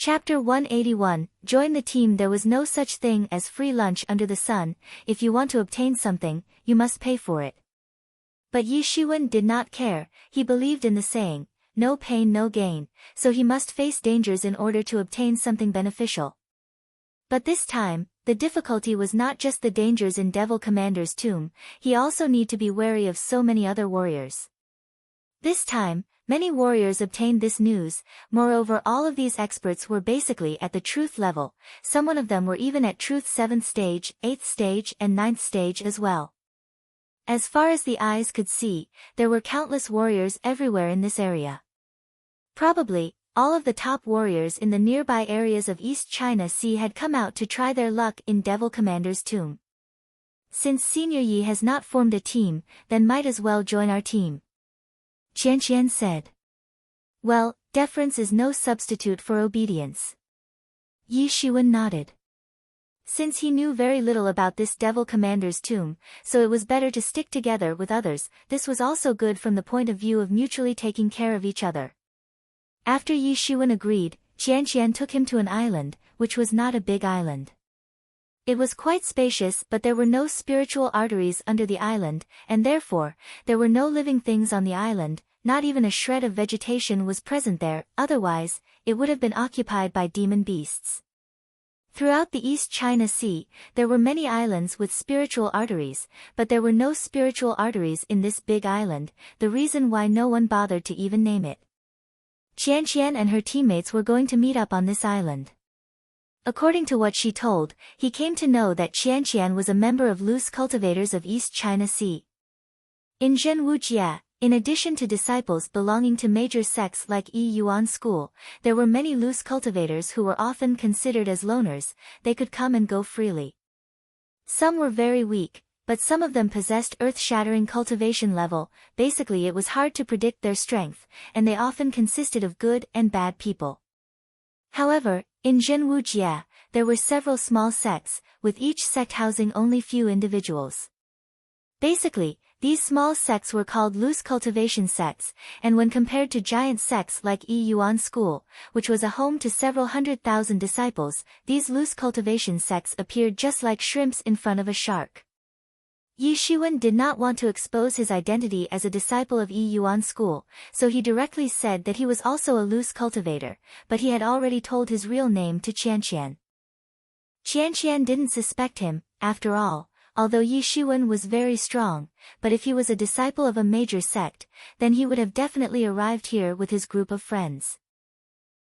Chapter 181, Join the team. There was no such thing as free lunch under the sun. If you want to obtain something, you must pay for it. But Yi Shiwen did not care. He believed in the saying, no pain no gain, so he must face dangers in order to obtain something beneficial. But this time, the difficulty was not just the dangers in Devil Commander's tomb, he also need to be wary of so many other warriors. This time, many warriors obtained this news. Moreover, all of these experts were basically at the truth level. Some of them were even at truth 7th stage, 8th stage and 9th stage as well. As far as the eyes could see, there were countless warriors everywhere in this area. Probably, all of the top warriors in the nearby areas of East China Sea had come out to try their luck in Devil Commander's tomb. Since Senior Yi has not formed a team, then might as well join our team, Qian said. Well, deference is no substitute for obedience. Yi Shiwen nodded. Since he knew very little about this Devil Commander's tomb, so it was better to stick together with others. This was also good from the point of view of mutually taking care of each other. After Yi Shiwen agreed, Qian took him to an island, which was not a big island. It was quite spacious, but there were no spiritual arteries under the island, and therefore, there were no living things on the island. Not even a shred of vegetation was present there, otherwise, it would have been occupied by demon beasts. Throughout the East China Sea, there were many islands with spiritual arteries, but there were no spiritual arteries in this big island, the reason why no one bothered to even name it. Qian and her teammates were going to meet up on this island. According to what she told, he came to know that Qian was a member of loose cultivators of East China Sea. In Zhenwujia, in addition to disciples belonging to major sects like Yi Yuan School, there were many loose cultivators who were often considered as loners. They could come and go freely. Some were very weak, but some of them possessed earth-shattering cultivation level. Basically it was hard to predict their strength, and they often consisted of good and bad people. However, in Zhenwujia, there were several small sects, with each sect housing only few individuals. Basically, these small sects were called loose cultivation sects, and when compared to giant sects like Yi Yuan School, which was a home to several 100,000 disciples, these loose cultivation sects appeared just like shrimps in front of a shark. Yi Shiwen did not want to expose his identity as a disciple of Yi Yuan School, so he directly said that he was also a loose cultivator, but he had already told his real name to Qian. Qian didn't suspect him, after all, although Yi Shiwen was very strong, but if he was a disciple of a major sect, then he would have definitely arrived here with his group of friends.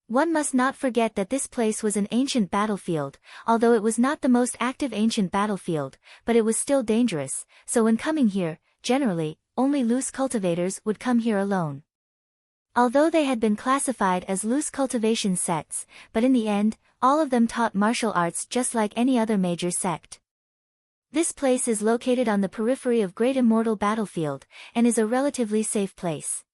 One must not forget that this place was an ancient battlefield, although it was not the most active ancient battlefield, but it was still dangerous, so when coming here, generally, only loose cultivators would come here alone. Although they had been classified as loose cultivation sects, but in the end, all of them taught martial arts just like any other major sect. This place is located on the periphery of Great Immortal Battlefield, and is a relatively safe place.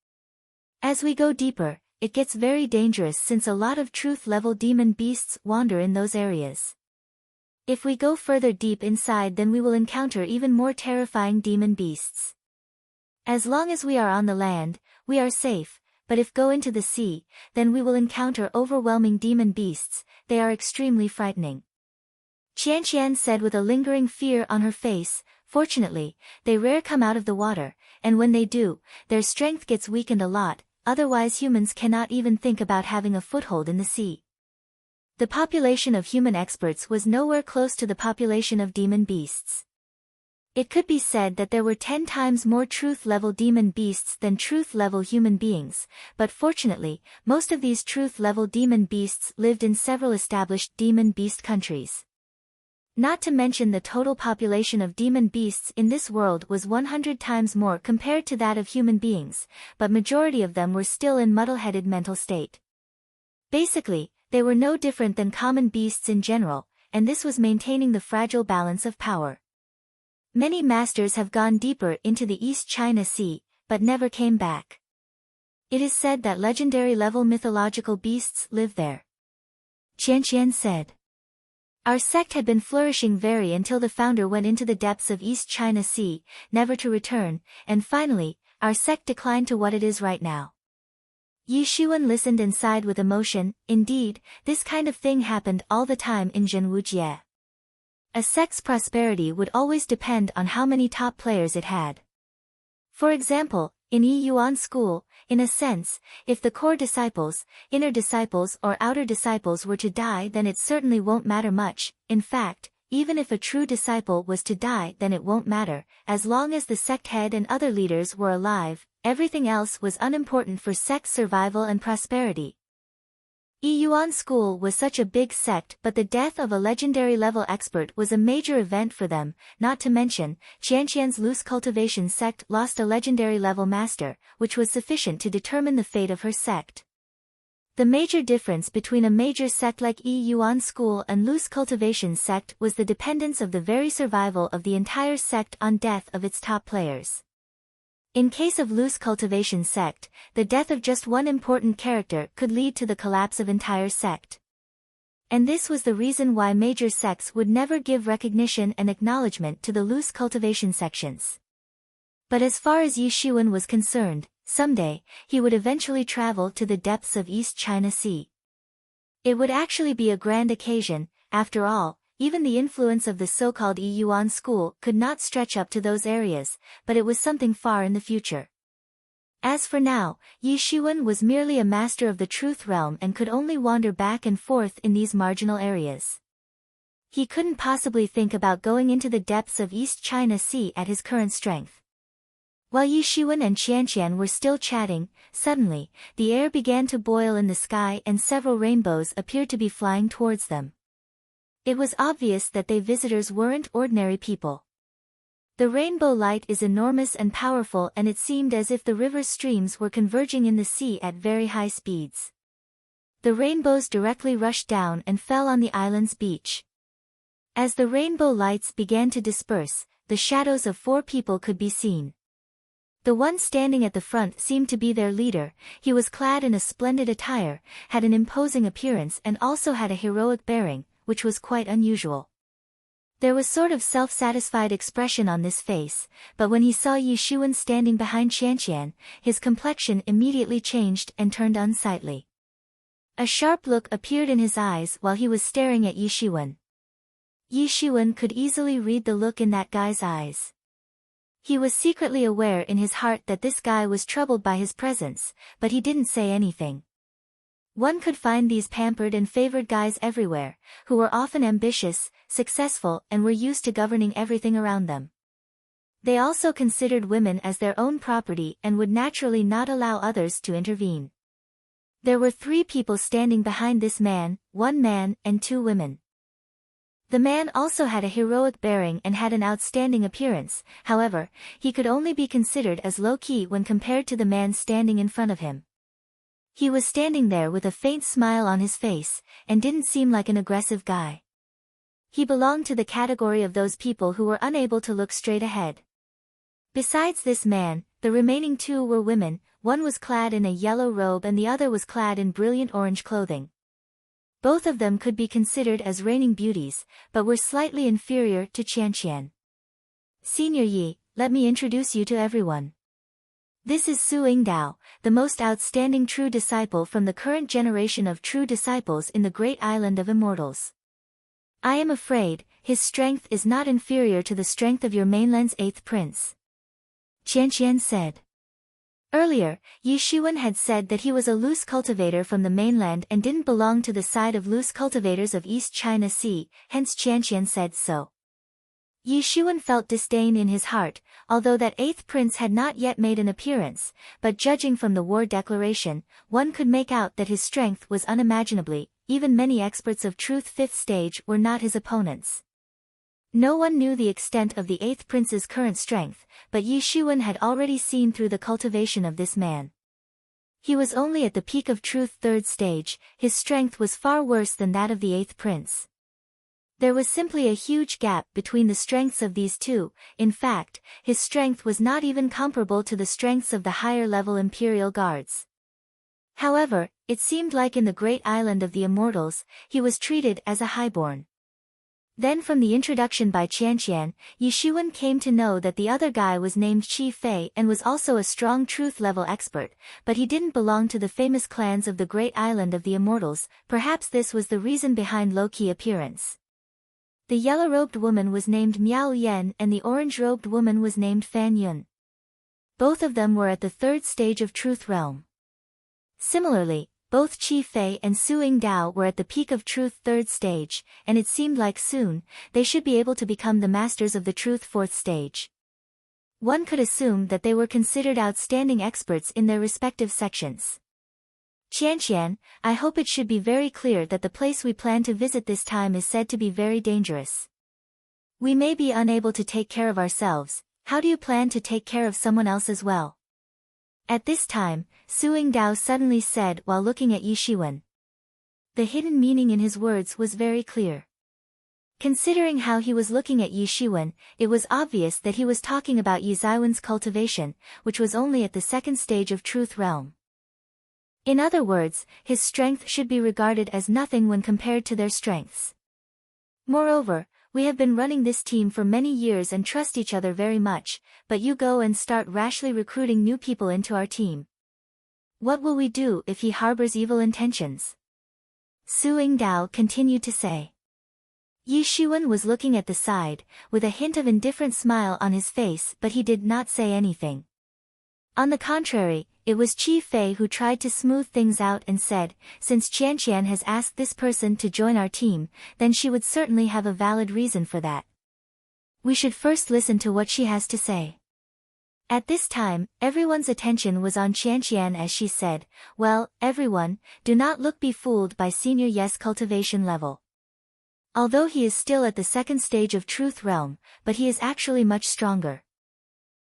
As we go deeper, it gets very dangerous since a lot of truth-level demon beasts wander in those areas. If we go further deep inside, then we will encounter even more terrifying demon beasts. As long as we are on the land, we are safe, but if go into the sea, then we will encounter overwhelming demon beasts. They are extremely frightening. Qian said with a lingering fear on her face. Fortunately, they rarely come out of the water, and when they do, their strength gets weakened a lot. Otherwise humans cannot even think about having a foothold in the sea. The population of human experts was nowhere close to the population of demon beasts. It could be said that there were 10 times more truth-level demon beasts than truth-level human beings, but fortunately, most of these truth-level demon beasts lived in several established demon beast countries. Not to mention the total population of demon beasts in this world was 100 times more compared to that of human beings, but majority of them were still in muddle-headed mental state. Basically, they were no different than common beasts in general, and this was maintaining the fragile balance of power. Many masters have gone deeper into the East China Sea, but never came back. It is said that legendary-level mythological beasts live there. Qian said. Our sect had been flourishing very until the founder went into the depths of East China Sea, never to return, and finally, our sect declined to what it is right now. Yi Shiwen listened and sighed with emotion. Indeed, this kind of thing happened all the time in Zhenwujie. A sect's prosperity would always depend on how many top players it had. For example, in Yi Yuan school, in a sense, if the core disciples, inner disciples or outer disciples were to die, then it certainly won't matter much. In fact, even if a true disciple was to die, then it won't matter, as long as the sect head and other leaders were alive. Everything else was unimportant for sect survival and prosperity. Yi Yuan school was such a big sect, but the death of a legendary level expert was a major event for them, not to mention, Qianqian's loose cultivation sect lost a legendary level master, which was sufficient to determine the fate of her sect. The major difference between a major sect like Yi Yuan school and loose cultivation sect was the dependence of the very survival of the entire sect on death of its top players. In case of loose cultivation sect, the death of just one important character could lead to the collapse of entire sect. And this was the reason why major sects would never give recognition and acknowledgement to the loose cultivation sections. But as far as Yi Shiwen was concerned, someday, he would eventually travel to the depths of East China Sea. It would actually be a grand occasion. After all, even the influence of the so-called Yi Yuan school could not stretch up to those areas, but it was something far in the future. As for now, Yi Shiwen was merely a master of the truth realm and could only wander back and forth in these marginal areas. He couldn't possibly think about going into the depths of East China Sea at his current strength. While Yi Shiwen and Qianqian were still chatting, suddenly, the air began to boil in the sky and several rainbows appeared to be flying towards them. It was obvious that they visitors weren't ordinary people. The rainbow light is enormous and powerful, and it seemed as if the river's streams were converging in the sea at very high speeds. The rainbows directly rushed down and fell on the island's beach. As the rainbow lights began to disperse, the shadows of 4 people could be seen. The one standing at the front seemed to be their leader. He was clad in a splendid attire, had an imposing appearance and also had a heroic bearing, which was quite unusual. There was sort of self-satisfied expression on this face, but when he saw Yi Shiwen standing behind Qianqian, his complexion immediately changed and turned unsightly. A sharp look appeared in his eyes while he was staring at Yi Shiwen. Yi Shiwen could easily read the look in that guy's eyes. He was secretly aware in his heart that this guy was troubled by his presence, but he didn't say anything. One could find these pampered and favored guys everywhere, who were often ambitious, successful and were used to governing everything around them. They also considered women as their own property and would naturally not allow others to intervene. There were 3 people standing behind this man, 1 man and 2 women. The man also had a heroic bearing and had an outstanding appearance. However, he could only be considered as low-key when compared to the man standing in front of him. He was standing there with a faint smile on his face, and didn't seem like an aggressive guy. He belonged to the category of those people who were unable to look straight ahead. Besides this man, the remaining 2 were women. One was clad in a yellow robe and the other was clad in brilliant orange clothing. Both of them could be considered as reigning beauties, but were slightly inferior to Qianqian. Senior Yi, let me introduce you to everyone. This is Su Yingdao, the most outstanding true disciple from the current generation of true disciples in the great island of Immortals. I am afraid, his strength is not inferior to the strength of your mainland's 8th prince. Qianqian said. Earlier, Yi Shiwen had said that he was a loose cultivator from the mainland and didn't belong to the side of loose cultivators of East China Sea, hence Qianqian said so. Yi Shiwen felt disdain in his heart, although that 8th prince had not yet made an appearance, but judging from the war declaration, one could make out that his strength was unimaginably, even many experts of truth 5th stage were not his opponents. No one knew the extent of the 8th prince's current strength, but Yi Shiwen had already seen through the cultivation of this man. He was only at the peak of truth 3rd stage, his strength was far worse than that of the 8th prince. There was simply a huge gap between the strengths of these 2, in fact, his strength was not even comparable to the strengths of the higher-level Imperial Guards. However, it seemed like in the great island of the Immortals, he was treated as a highborn. Then from the introduction by Qianqian, Yi Shiwen came to know that the other guy was named Qi Fei and was also a strong truth-level expert, but he didn't belong to the famous clans of the Great Island of the Immortals. Perhaps this was the reason behind low-key appearance. The yellow-robed woman was named Miao Yan and the orange-robed woman was named Fan Yun. Both of them were at the third stage of Truth Realm. Similarly, both Qi Fei and Su Yingdao were at the peak of Truth third stage, and it seemed like soon, they should be able to become the masters of the Truth fourth stage. One could assume that they were considered outstanding experts in their respective sections. Qianqian, I hope it should be very clear that the place we plan to visit this time is said to be very dangerous. We may be unable to take care of ourselves. How do you plan to take care of someone else as well? At this time, Su Yingdao suddenly said while looking at Yi Shiwen. The hidden meaning in his words was very clear. Considering how he was looking at Yi Shiwen, it was obvious that he was talking about Yi Ziwen's cultivation, which was only at the second stage of Truth Realm. In other words, his strength should be regarded as nothing when compared to their strengths. Moreover, we have been running this team for many years and trust each other very much, but you go and start rashly recruiting new people into our team. What will we do if he harbors evil intentions? Su Yingdao continued to say. Yi Shiwen was looking at the side, with a hint of indifferent smile on his face, but he did not say anything. On the contrary, it was Qi Fei who tried to smooth things out and said, since Qianqian has asked this person to join our team, then she would certainly have a valid reason for that. We should first listen to what she has to say. At this time, everyone's attention was on Qianqian as she said, well, everyone, do not be fooled by Senior Yes cultivation level. Although he is still at the second stage of Truth Realm, but he is actually much stronger.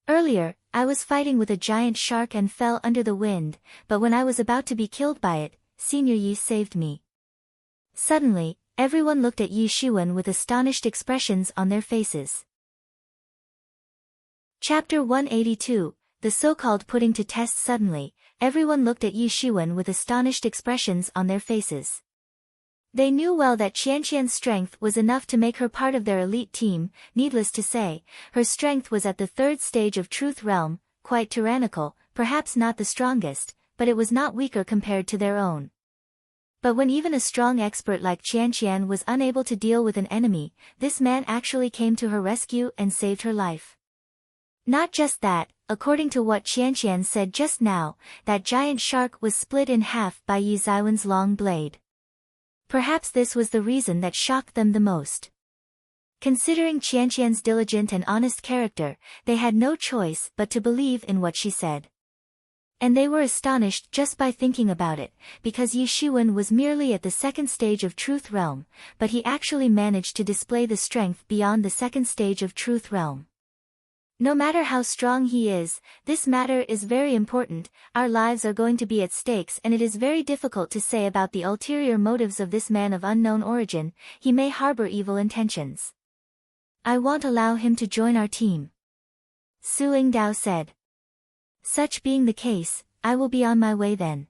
Earlier, I was fighting with a giant shark and fell under the wind, but when I was about to be killed by it, Senior Yi saved me. Suddenly, everyone looked at Yi Shiwen with astonished expressions on their faces. Chapter 182, the so-called putting to test. Suddenly, everyone looked at Yi Shiwen with astonished expressions on their faces. They knew well that Qianqian's strength was enough to make her part of their elite team. Needless to say, her strength was at the third stage of Truth Realm, quite tyrannical, perhaps not the strongest, but it was not weaker compared to their own. But when even a strong expert like Qianqian was unable to deal with an enemy, this man actually came to her rescue and saved her life. Not just that, according to what Qianqian said just now, that giant shark was split in half by Yi Ziwen's long blade. Perhaps this was the reason that shocked them the most. Considering Qianqian's diligent and honest character, they had no choice but to believe in what she said. And they were astonished just by thinking about it, because Yi Shiwen was merely at the second stage of Truth Realm, but he actually managed to display the strength beyond the second stage of Truth Realm. No matter how strong he is, this matter is very important. Our lives are going to be at stakes and it is very difficult to say about the ulterior motives of this man of unknown origin. He may harbor evil intentions. I won't allow him to join our team. Su Yingdao said. Such being the case, I will be on my way then.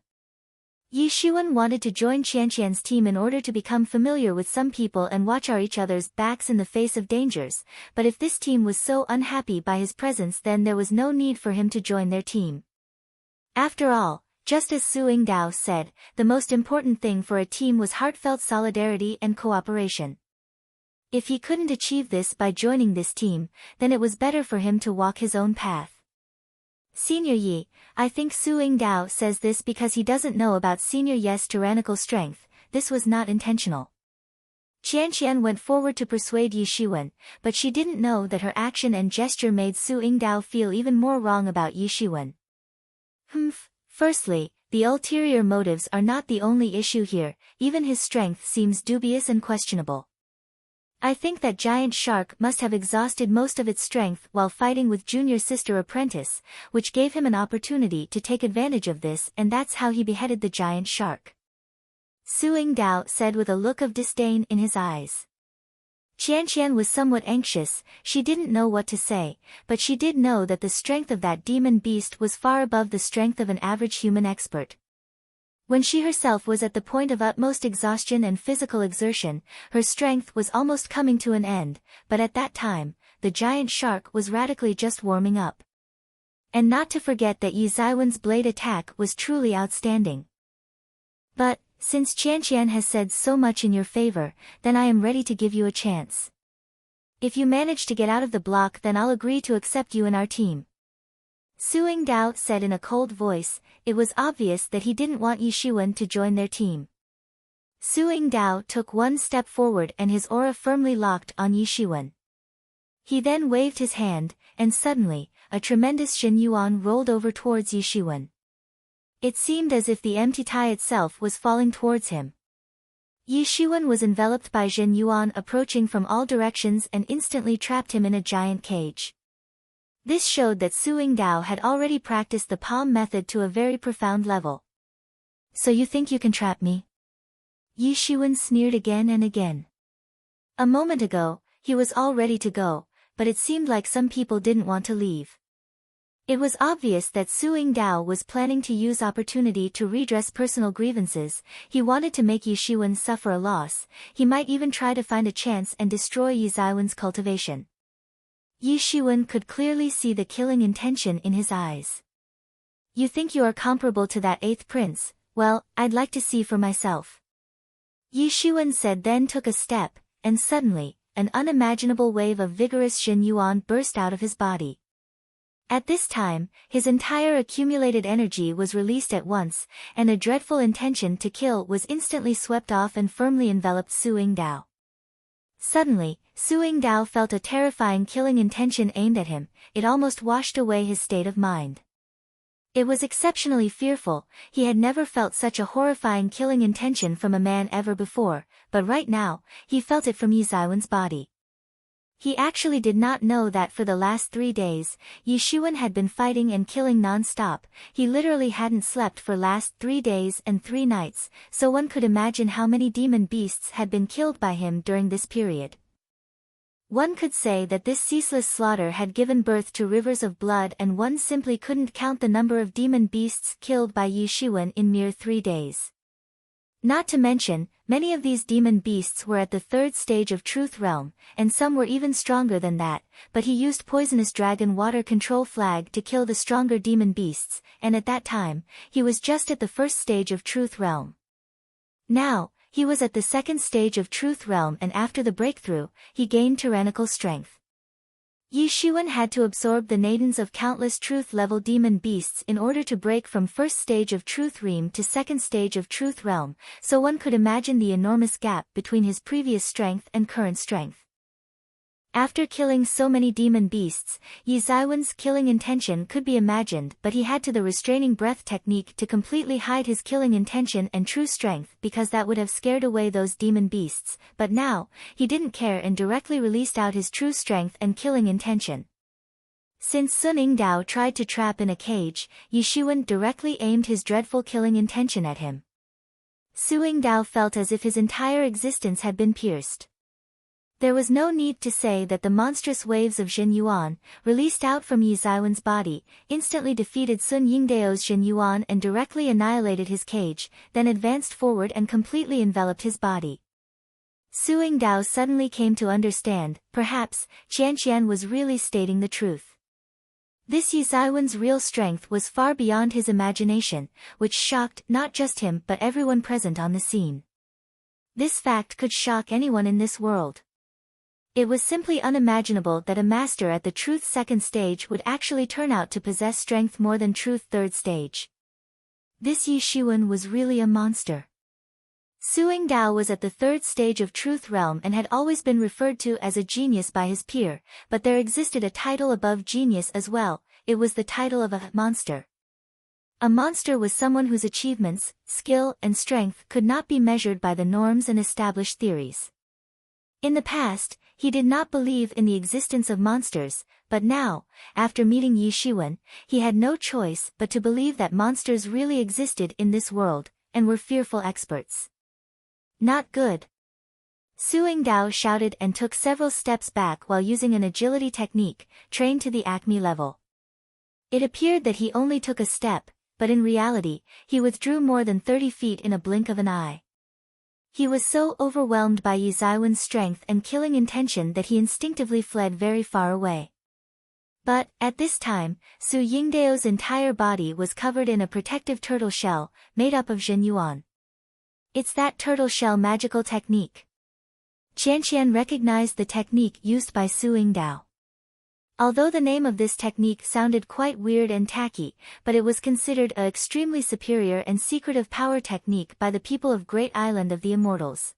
Yi Shiwen wanted to join Qianqian's team in order to become familiar with some people and watch each other's backs in the face of dangers, but if this team was so unhappy by his presence then there was no need for him to join their team. After all, just as Su Yingdao said, the most important thing for a team was heartfelt solidarity and cooperation. If he couldn't achieve this by joining this team, then it was better for him to walk his own path. Senior Yi, I think Su Yingdao says this because he doesn't know about Senior Yes' tyrannical strength. This was not intentional. Qianqian went forward to persuade Yi Shiwen, but she didn't know that her action and gesture made Su Yingdao feel even more wrong about Yi Shiwen. Firstly, the ulterior motives are not the only issue here, even his strength seems dubious and questionable. I think that giant shark must have exhausted most of its strength while fighting with junior sister apprentice, which gave him an opportunity to take advantage of this, and that's how he beheaded the giant shark. Su Yingdao said with a look of disdain in his eyes. Qianqian was somewhat anxious. She didn't know what to say, but she did know that the strength of that demon beast was far above the strength of an average human expert. When she herself was at the point of utmost exhaustion and physical exertion, her strength was almost coming to an end, but at that time, the giant shark was radically just warming up. And not to forget that Yi Zaiwen's blade attack was truly outstanding. But, since Qianqian has said so much in your favor, then I am ready to give you a chance. If you manage to get out of the block, then I'll agree to accept you in our team. Su Yingdao said in a cold voice. It was obvious that he didn't want Yi Shiwen to join their team. Su Yingdao took one step forward and his aura firmly locked on Yi Shiwen. He then waved his hand, and suddenly, a tremendous Shen Yuan rolled over towards Yi Shiwen. It seemed as if the empty Tai itself was falling towards him. Yi Shiwen was enveloped by Shen Yuan approaching from all directions and instantly trapped him in a giant cage. This showed that Su Yingdao had already practiced the palm method to a very profound level. So you think you can trap me? Yi Shiwen sneered again and again. A moment ago, he was all ready to go, but it seemed like some people didn't want to leave. It was obvious that Su Yingdao was planning to use opportunity to redress personal grievances. He wanted to make Yi Shiwen suffer a loss. He might even try to find a chance and destroy Yi Zaiwen's cultivation. Yi Shiwen could clearly see the killing intention in his eyes. You think you are comparable to that 8th prince? Well, I'd like to see for myself. Yi Shiwen said, then took a step, and suddenly, an unimaginable wave of vigorous Shen Yuan burst out of his body. At this time, his entire accumulated energy was released at once, and a dreadful intention to kill was instantly swept off and firmly enveloped Su Yingdao. Suddenly, Su Yingdao felt a terrifying killing intention aimed at him. It almost washed away his state of mind. It was exceptionally fearful. He had never felt such a horrifying killing intention from a man ever before, but right now, he felt it from Yi Zaiwen's body. He actually did not know that for the last 3 days, Yi Shiwen had been fighting and killing non-stop. He literally hadn't slept for last 3 days and 3 nights, so one could imagine how many demon beasts had been killed by him during this period. One could say that this ceaseless slaughter had given birth to rivers of blood, and one simply couldn't count the number of demon beasts killed by Yi Shiwen in mere 3 days. Not to mention, many of these demon beasts were at the 3rd stage of Truth Realm, and some were even stronger than that, but he used poisonous dragon water control flag to kill the stronger demon beasts, and at that time, he was just at the 1st stage of Truth Realm. Now, he was at the 2nd stage of Truth Realm, and after the breakthrough, he gained tyrannical strength. Yi Shiwen had to absorb the nadens of countless truth-level demon beasts in order to break from 1st stage of Truth Realm to 2nd stage of Truth Realm, so one could imagine the enormous gap between his previous strength and current strength. After killing so many demon beasts, Yi Zaiwen's killing intention could be imagined, but he had to the restraining breath technique to completely hide his killing intention and true strength, because that would have scared away those demon beasts, but now, he didn't care and directly released out his true strength and killing intention. Since Sun Yingdao tried to trap in a cage, Yi Shiwen directly aimed his dreadful killing intention at him. Su Yingdao felt as if his entire existence had been pierced. There was no need to say that the monstrous waves of Shen Yuan, released out from Yi Zaiwen's body, instantly defeated Sun Yingdao's Shen Yuan and directly annihilated his cage, then advanced forward and completely enveloped his body. Su Yingdao suddenly came to understand, perhaps, Qianqian was really stating the truth. This Yi Zaiwen's real strength was far beyond his imagination, which shocked not just him but everyone present on the scene. This fact could shock anyone in this world. It was simply unimaginable that a master at the Truth 2nd stage would actually turn out to possess strength more than Truth 3rd stage. This Yi Shiwen was really a monster. Su Yingdao was at the 3rd stage of Truth Realm and had always been referred to as a genius by his peer, but there existed a title above genius as well. It was the title of a monster. A monster was someone whose achievements, skill, and strength could not be measured by the norms and established theories. In the past, he did not believe in the existence of monsters, but now, after meeting Yi Shiwen, he had no choice but to believe that monsters really existed in this world, and were fearful experts. Not good. Su Yingdao shouted and took several steps back while using an agility technique, trained to the Acme level. It appeared that he only took a step, but in reality, he withdrew more than 30 feet in a blink of an eye. He was so overwhelmed by Yi Zaiwen's strength and killing intention that he instinctively fled very far away. But, at this time, Su Yingdao's entire body was covered in a protective turtle shell, made up of Zhenyuan. It's that turtle shell magical technique. Qianqian recognized the technique used by Su Yingdao. Although the name of this technique sounded quite weird and tacky, but it was considered an extremely superior and secretive power technique by the people of Great Island of the Immortals.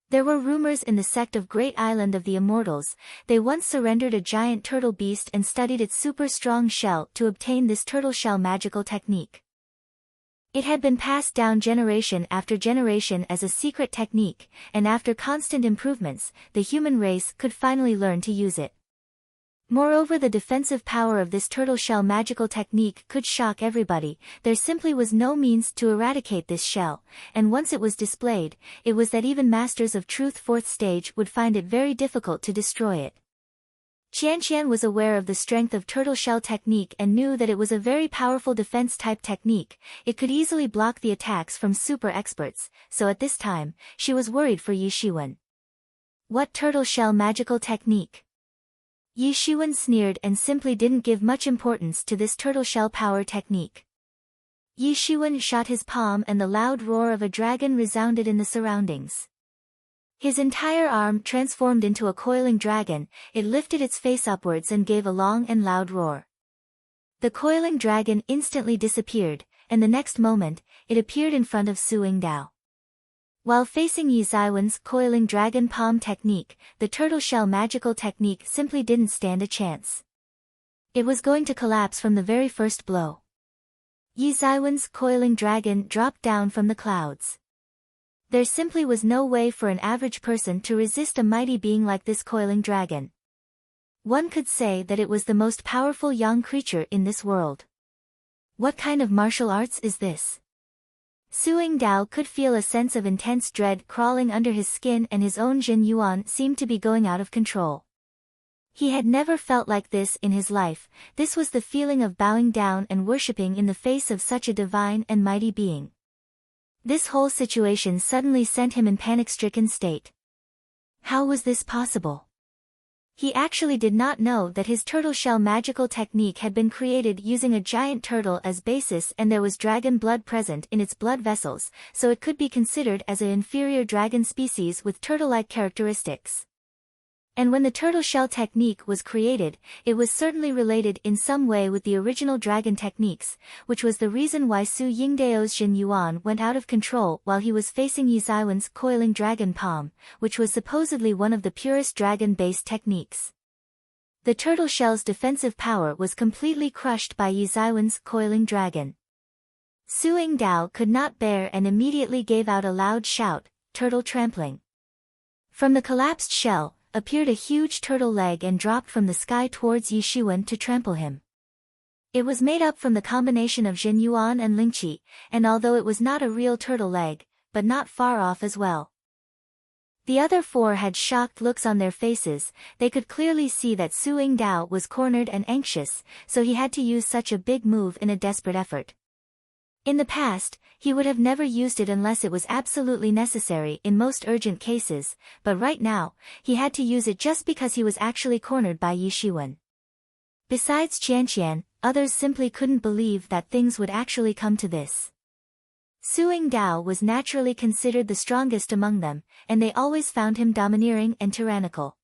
There were rumors in the sect of Great Island of the Immortals. They once surrendered a giant turtle beast and studied its super strong shell to obtain this turtle shell magical technique. It had been passed down generation after generation as a secret technique, and after constant improvements, the human race could finally learn to use it. Moreover, the defensive power of this turtle shell magical technique could shock everybody. There simply was no means to eradicate this shell, and once it was displayed, it was that even Masters of Truth 4th stage would find it very difficult to destroy it. Qianqian was aware of the strength of turtle shell technique and knew that it was a very powerful defense-type technique. It could easily block the attacks from super experts, so at this time, she was worried for Yi Shiwen. What turtle shell magical technique? Yi Shiwen sneered and simply didn't give much importance to this turtle shell power technique. Yi Shiwen shot his palm and the loud roar of a dragon resounded in the surroundings. His entire arm transformed into a coiling dragon. It lifted its face upwards and gave a long and loud roar. The coiling dragon instantly disappeared, and the next moment, it appeared in front of Su Yingdao. While facing Yi Zaiwen's coiling dragon palm technique, the turtle shell magical technique simply didn't stand a chance. It was going to collapse from the very first blow. Yi Zaiwen's coiling dragon dropped down from the clouds. There simply was no way for an average person to resist a mighty being like this coiling dragon. One could say that it was the most powerful young creature in this world. What kind of martial arts is this? Su Yingdao could feel a sense of intense dread crawling under his skin, and his own Jin Yuan seemed to be going out of control. He had never felt like this in his life. This was the feeling of bowing down and worshipping in the face of such a divine and mighty being. This whole situation suddenly sent him in panic-stricken state. How was this possible? He actually did not know that his turtle shell magical technique had been created using a giant turtle as basis, and there was dragon blood present in its blood vessels, so it could be considered as an inferior dragon species with turtle-like characteristics. And when the turtle shell technique was created, it was certainly related in some way with the original dragon techniques, which was the reason why Su Yingdao's Jin Yuan went out of control while he was facing Yi Zaiwen's coiling dragon palm, which was supposedly one of the purest dragon-based techniques. The turtle shell's defensive power was completely crushed by Yi Zaiwen's coiling dragon. Su Yingdao could not bear and immediately gave out a loud shout, turtle trampling. From the collapsed shell, appeared a huge turtle leg and dropped from the sky towards Yi Shiwen to trample him. It was made up from the combination of Jin Yuan and Lingqi, and although it was not a real turtle leg, but not far off as well. The other four had shocked looks on their faces. They could clearly see that Su Yingdao was cornered and anxious, so he had to use such a big move in a desperate effort. In the past, he would have never used it unless it was absolutely necessary in most urgent cases, but right now, he had to use it just because he was actually cornered by Yi Shiwen. Besides Qianqian, others simply couldn't believe that things would actually come to this. Su Yingdao was naturally considered the strongest among them, and they always found him domineering and tyrannical.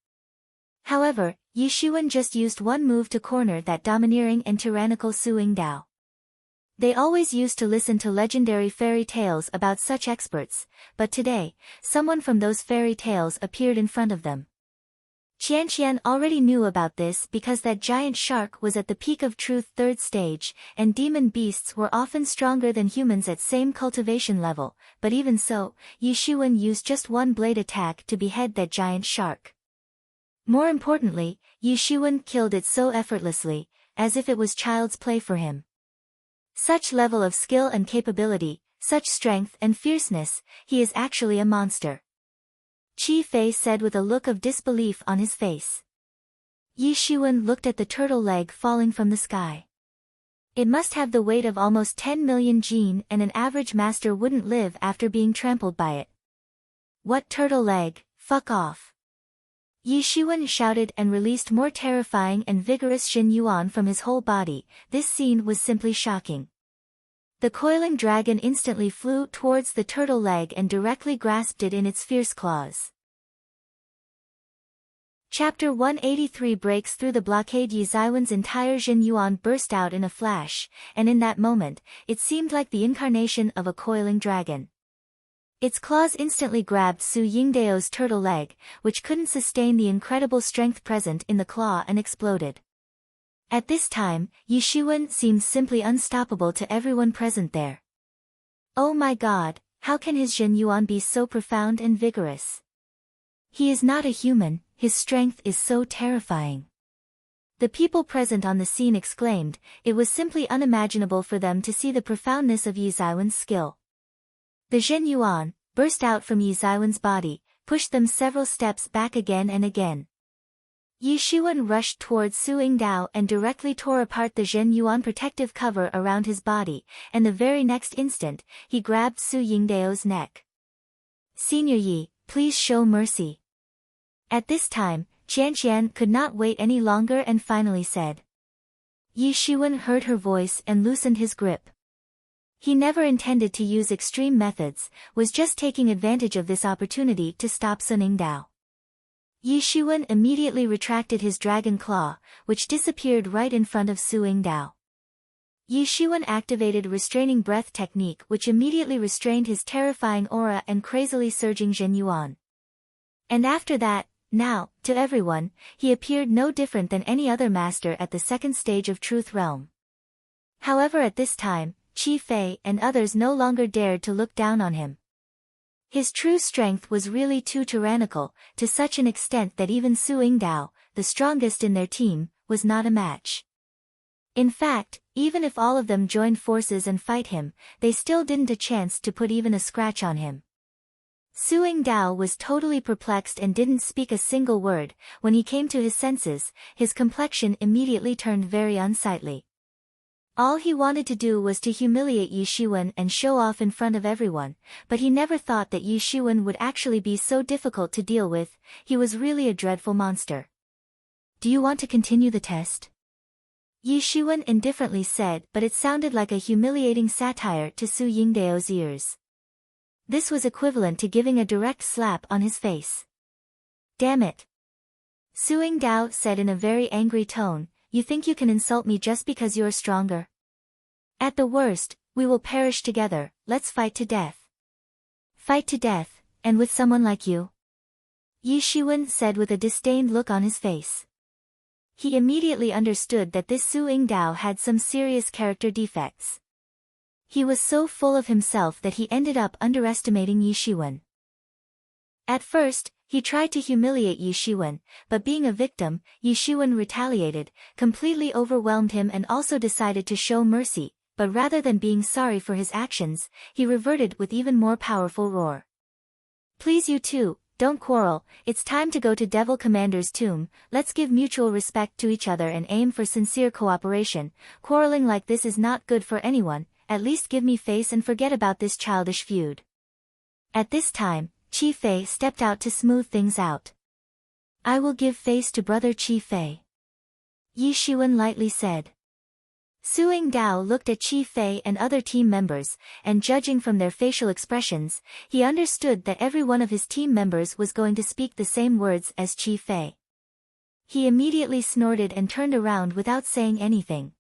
However, Yi Shiwen just used one move to corner that domineering and tyrannical Su Yingdao. They always used to listen to legendary fairy tales about such experts, but today, someone from those fairy tales appeared in front of them. Qianqian already knew about this because that giant shark was at the peak of truth 3rd stage, and demon beasts were often stronger than humans at same cultivation level, but even so, Yi Shiwen used just one blade attack to behead that giant shark. More importantly, Yi Shiwen killed it so effortlessly, as if it was child's play for him. Such level of skill and capability, such strength and fierceness, he is actually a monster. Qi Fei said with a look of disbelief on his face. Yi Shiwen looked at the turtle leg falling from the sky. It must have the weight of almost 10 million gene, and an average master wouldn't live after being trampled by it. What turtle leg, fuck off. Yi Shiwen shouted and released more terrifying and vigorous Jin Yuan from his whole body. This scene was simply shocking. The coiling dragon instantly flew towards the turtle leg and directly grasped it in its fierce claws. Chapter 183 breaks through the blockade. Yi Ziwen's entire Jin Yuan burst out in a flash, and in that moment, it seemed like the incarnation of a coiling dragon. Its claws instantly grabbed Su Yingdao's turtle leg, which couldn't sustain the incredible strength present in the claw, and exploded. At this time, Yi Shiwen seemed simply unstoppable to everyone present there. Oh my god, how can his Jin Yuan be so profound and vigorous? He is not a human. His strength is so terrifying. The people present on the scene exclaimed. It was simply unimaginable for them to see the profoundness of Yi Ziwen's skill. The Jin Yuan burst out from Yi Ziwen's body, pushed them several steps back again and again. Yi Shiwen rushed towards Su Yingdao and directly tore apart the Jin Yuan protective cover around his body, and the very next instant, he grabbed Su Yingdao's neck. Senior Yi, please show mercy. At this time, Qianqian could not wait any longer and finally said. Yi Shiwen heard her voice and loosened his grip. He never intended to use extreme methods, was just taking advantage of this opportunity to stop Sun Yingdao. Yi Shiwen immediately retracted his dragon claw, which disappeared right in front of Su Yingdao. Yi Shiwen activated restraining breath technique, which immediately restrained his terrifying aura and crazily surging Jin Yuan. And after that, now, to everyone, he appeared no different than any other master at the second stage of Truth Realm. However, at this time, Qi Fei and others no longer dared to look down on him. His true strength was really too tyrannical, to such an extent that even Su Yingdao, the strongest in their team, was not a match. In fact, even if all of them joined forces and fight him, they still didn't a chance to put even a scratch on him. Su Yingdao was totally perplexed and didn't speak a single word. When he came to his senses, his complexion immediately turned very unsightly. All he wanted to do was to humiliate Yi Shiwen and show off in front of everyone, but he never thought that Yi Shiwen would actually be so difficult to deal with. He was really a dreadful monster. Do you want to continue the test? Yi Shiwen indifferently said, but it sounded like a humiliating satire to Su Yingdao's ears. This was equivalent to giving a direct slap on his face. Damn it! Su Yingdao said in a very angry tone, you think you can insult me just because you're stronger? At the worst, we will perish together. Let's fight to death. Fight to death, and with someone like you? Yi Shiwen said with a disdained look on his face. He immediately understood that this Su Yingdao had some serious character defects. He was so full of himself that he ended up underestimating Yi Shiwen. At first, he tried to humiliate Yi Shiwen, but being a victim, Yi Shiwen retaliated, completely overwhelmed him and also decided to show mercy, but rather than being sorry for his actions, he reverted with even more powerful roar. Please you two, don't quarrel, it's time to go to Devil Commander's tomb. Let's give mutual respect to each other and aim for sincere cooperation. Quarreling like this is not good for anyone. At least give me face and forget about this childish feud. At this time, Qi Fei stepped out to smooth things out. I will give face to brother Qi Fei. Yi Shiwen lightly said. Su Yingdao looked at Qi Fei and other team members, and judging from their facial expressions, he understood that every one of his team members was going to speak the same words as Qi Fei. He immediately snorted and turned around without saying anything.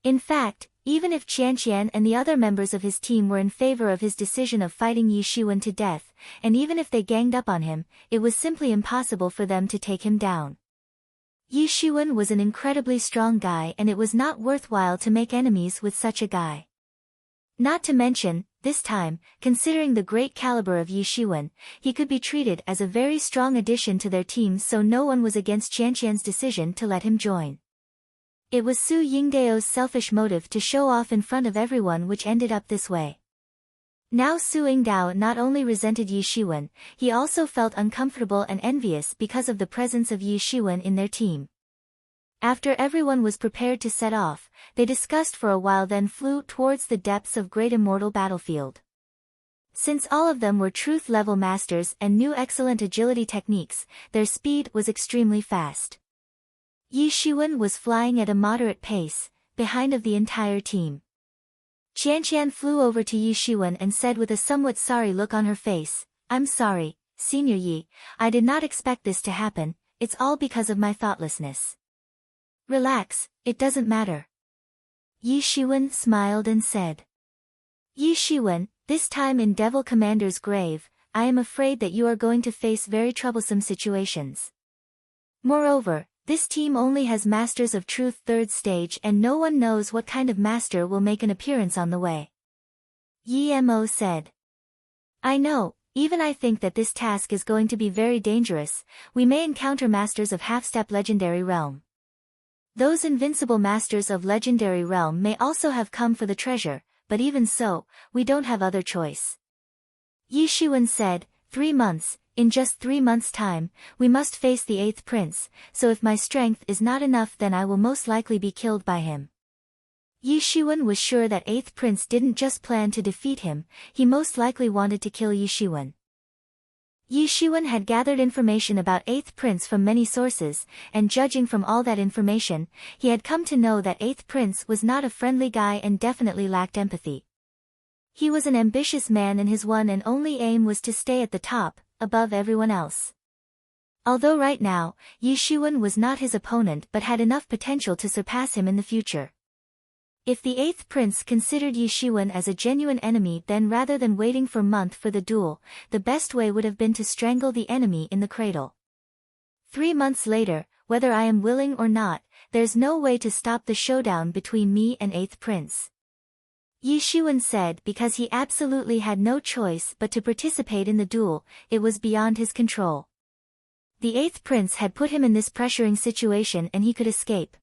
In fact, even if Qianqian and the other members of his team were in favor of his decision of fighting Yi Shiwen to death, and even if they ganged up on him, it was simply impossible for them to take him down. Yi Shiwen was an incredibly strong guy and it was not worthwhile to make enemies with such a guy. Not to mention, this time, considering the great caliber of Yi Shiwen, he could be treated as a very strong addition to their team, so no one was against Qianqian's decision to let him join. It was Su Yingdao's selfish motive to show off in front of everyone which ended up this way. Now Su Yingdao not only resented Yi Shiwen, he also felt uncomfortable and envious because of the presence of Yi Shiwen in their team. After everyone was prepared to set off, they discussed for a while then flew towards the depths of Great Immortal battlefield. Since all of them were truth-level masters and knew excellent agility techniques, their speed was extremely fast. Yi Shiwen was flying at a moderate pace, behind of the entire team. Qianqian flew over to Yi Shiwen and said with a somewhat sorry look on her face, "I'm sorry, Senior Yi, I did not expect this to happen, it's all because of my thoughtlessness." "Relax, it doesn't matter." Yi Shiwen smiled and said. "Yi Shiwen, this time in Devil Commander's grave, I am afraid that you are going to face very troublesome situations. Moreover, this team only has Masters of Truth 3rd stage and no one knows what kind of master will make an appearance on the way." Yi Mo said. "I know, even I think that this task is going to be very dangerous. We may encounter Masters of Half-Step Legendary Realm. Those invincible Masters of Legendary Realm may also have come for the treasure, but even so, we don't have other choice." Yi Shiwen said, 3 months, in just 3 months' time, we must face the 8th prince, so if my strength is not enough then I will most likely be killed by him." Yi Shiwen was sure that 8th prince didn't just plan to defeat him, he most likely wanted to kill Yi Shiwen. Yi Shiwen had gathered information about 8th prince from many sources, and judging from all that information, he had come to know that 8th prince was not a friendly guy and definitely lacked empathy. He was an ambitious man and his one and only aim was to stay at the top, above everyone else. Although right now, Yi Shiwen was not his opponent but had enough potential to surpass him in the future. If the 8th prince considered Yi Shiwen as a genuine enemy then rather than waiting for a month for the duel, the best way would have been to strangle the enemy in the cradle. 3 months later, whether I am willing or not, there's no way to stop the showdown between me and 8th prince. Yi Shiwen said because he absolutely had no choice but to participate in the duel, it was beyond his control. The 8th prince had put him in this pressuring situation and he could escape.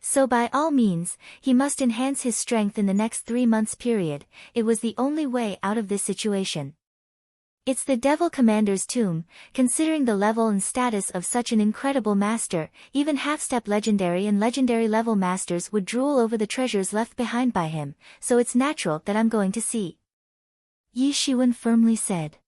So by all means, he must enhance his strength in the next 3 months period, it was the only way out of this situation. It's the Devil Commander's tomb, considering the level and status of such an incredible master, even half-step legendary and legendary level masters would drool over the treasures left behind by him, so it's natural that I'm going to see. Yi Shiwen firmly said.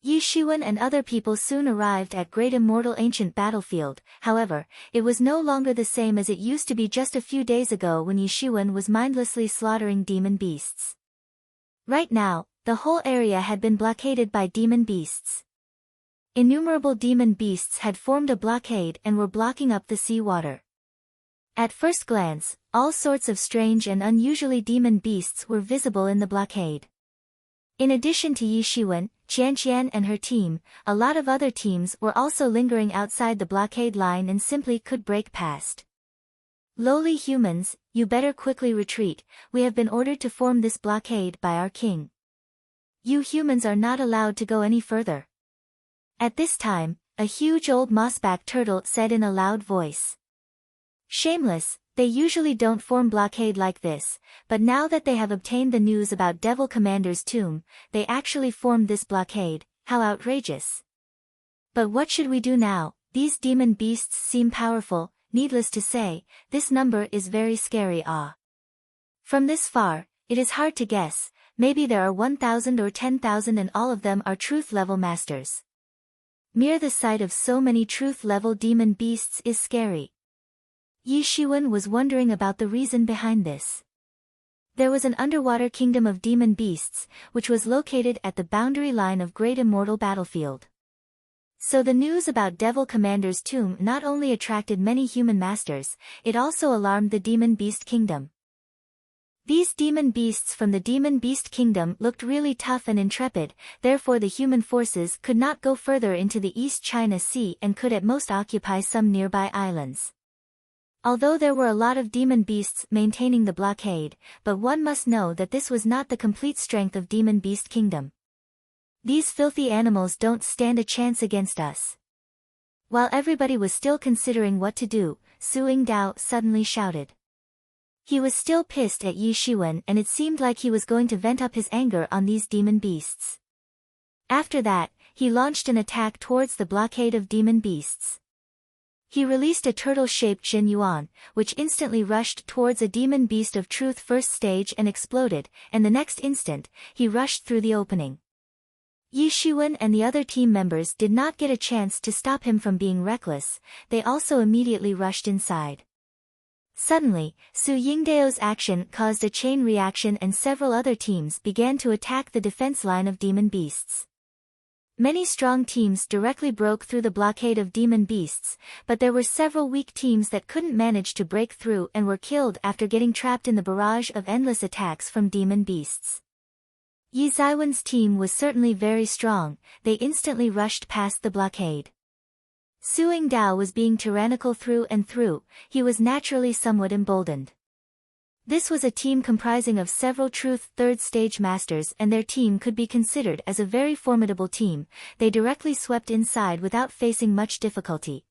Yi Shiwen and other people soon arrived at Great Immortal Ancient Battlefield, however, it was no longer the same as it used to be just a few days ago when Yi Shiwen was mindlessly slaughtering demon beasts. Right now, the whole area had been blockaded by demon beasts. Innumerable demon beasts had formed a blockade and were blocking up the sea water. At first glance, all sorts of strange and unusually demon beasts were visible in the blockade. In addition to Yi Shiwen, Qianqian and her team, a lot of other teams were also lingering outside the blockade line and simply could break past. "Lowly humans, you better quickly retreat, we have been ordered to form this blockade by our king. You humans are not allowed to go any further." At this time, a huge old mossback turtle said in a loud voice. "Shameless, they usually don't form blockade like this, but now that they have obtained the news about Devil Commander's tomb, they actually formed this blockade, how outrageous. But what should we do now? These demon beasts seem powerful, needless to say, this number is very scary. From this far, it is hard to guess, maybe there are 1,000 or 10,000 and all of them are truth-level masters. Mere the sight of so many truth-level demon beasts is scary." Yi Shiwen was wondering about the reason behind this. There was an underwater kingdom of demon beasts, which was located at the boundary line of Great Immortal Battlefield. So the news about Devil Commander's tomb not only attracted many human masters, it also alarmed the demon beast kingdom. These demon beasts from the demon beast kingdom looked really tough and intrepid, therefore the human forces could not go further into the East China Sea and could at most occupy some nearby islands. Although there were a lot of demon beasts maintaining the blockade, but one must know that this was not the complete strength of Demon Beast Kingdom. These filthy animals don't stand a chance against us. While everybody was still considering what to do, Su Yingdao suddenly shouted. He was still pissed at Yi Shiwen and it seemed like he was going to vent up his anger on these demon beasts. After that, he launched an attack towards the blockade of demon beasts. He released a turtle-shaped Jin Yuan, which instantly rushed towards a demon beast of truth first stage and exploded, and the next instant, he rushed through the opening. Yi Shiwen and the other team members did not get a chance to stop him from being reckless, they also immediately rushed inside. Suddenly, Su Yingdao's action caused a chain reaction and several other teams began to attack the defense line of demon beasts. Many strong teams directly broke through the blockade of demon beasts, but there were several weak teams that couldn't manage to break through and were killed after getting trapped in the barrage of endless attacks from demon beasts. Yi Zaiwen's team was certainly very strong, they instantly rushed past the blockade. Su Yingdao was being tyrannical through and through, he was naturally somewhat emboldened. This was a team comprising of several Truth Third Stage Masters and their team could be considered as a very formidable team, they directly swept inside without facing much difficulty.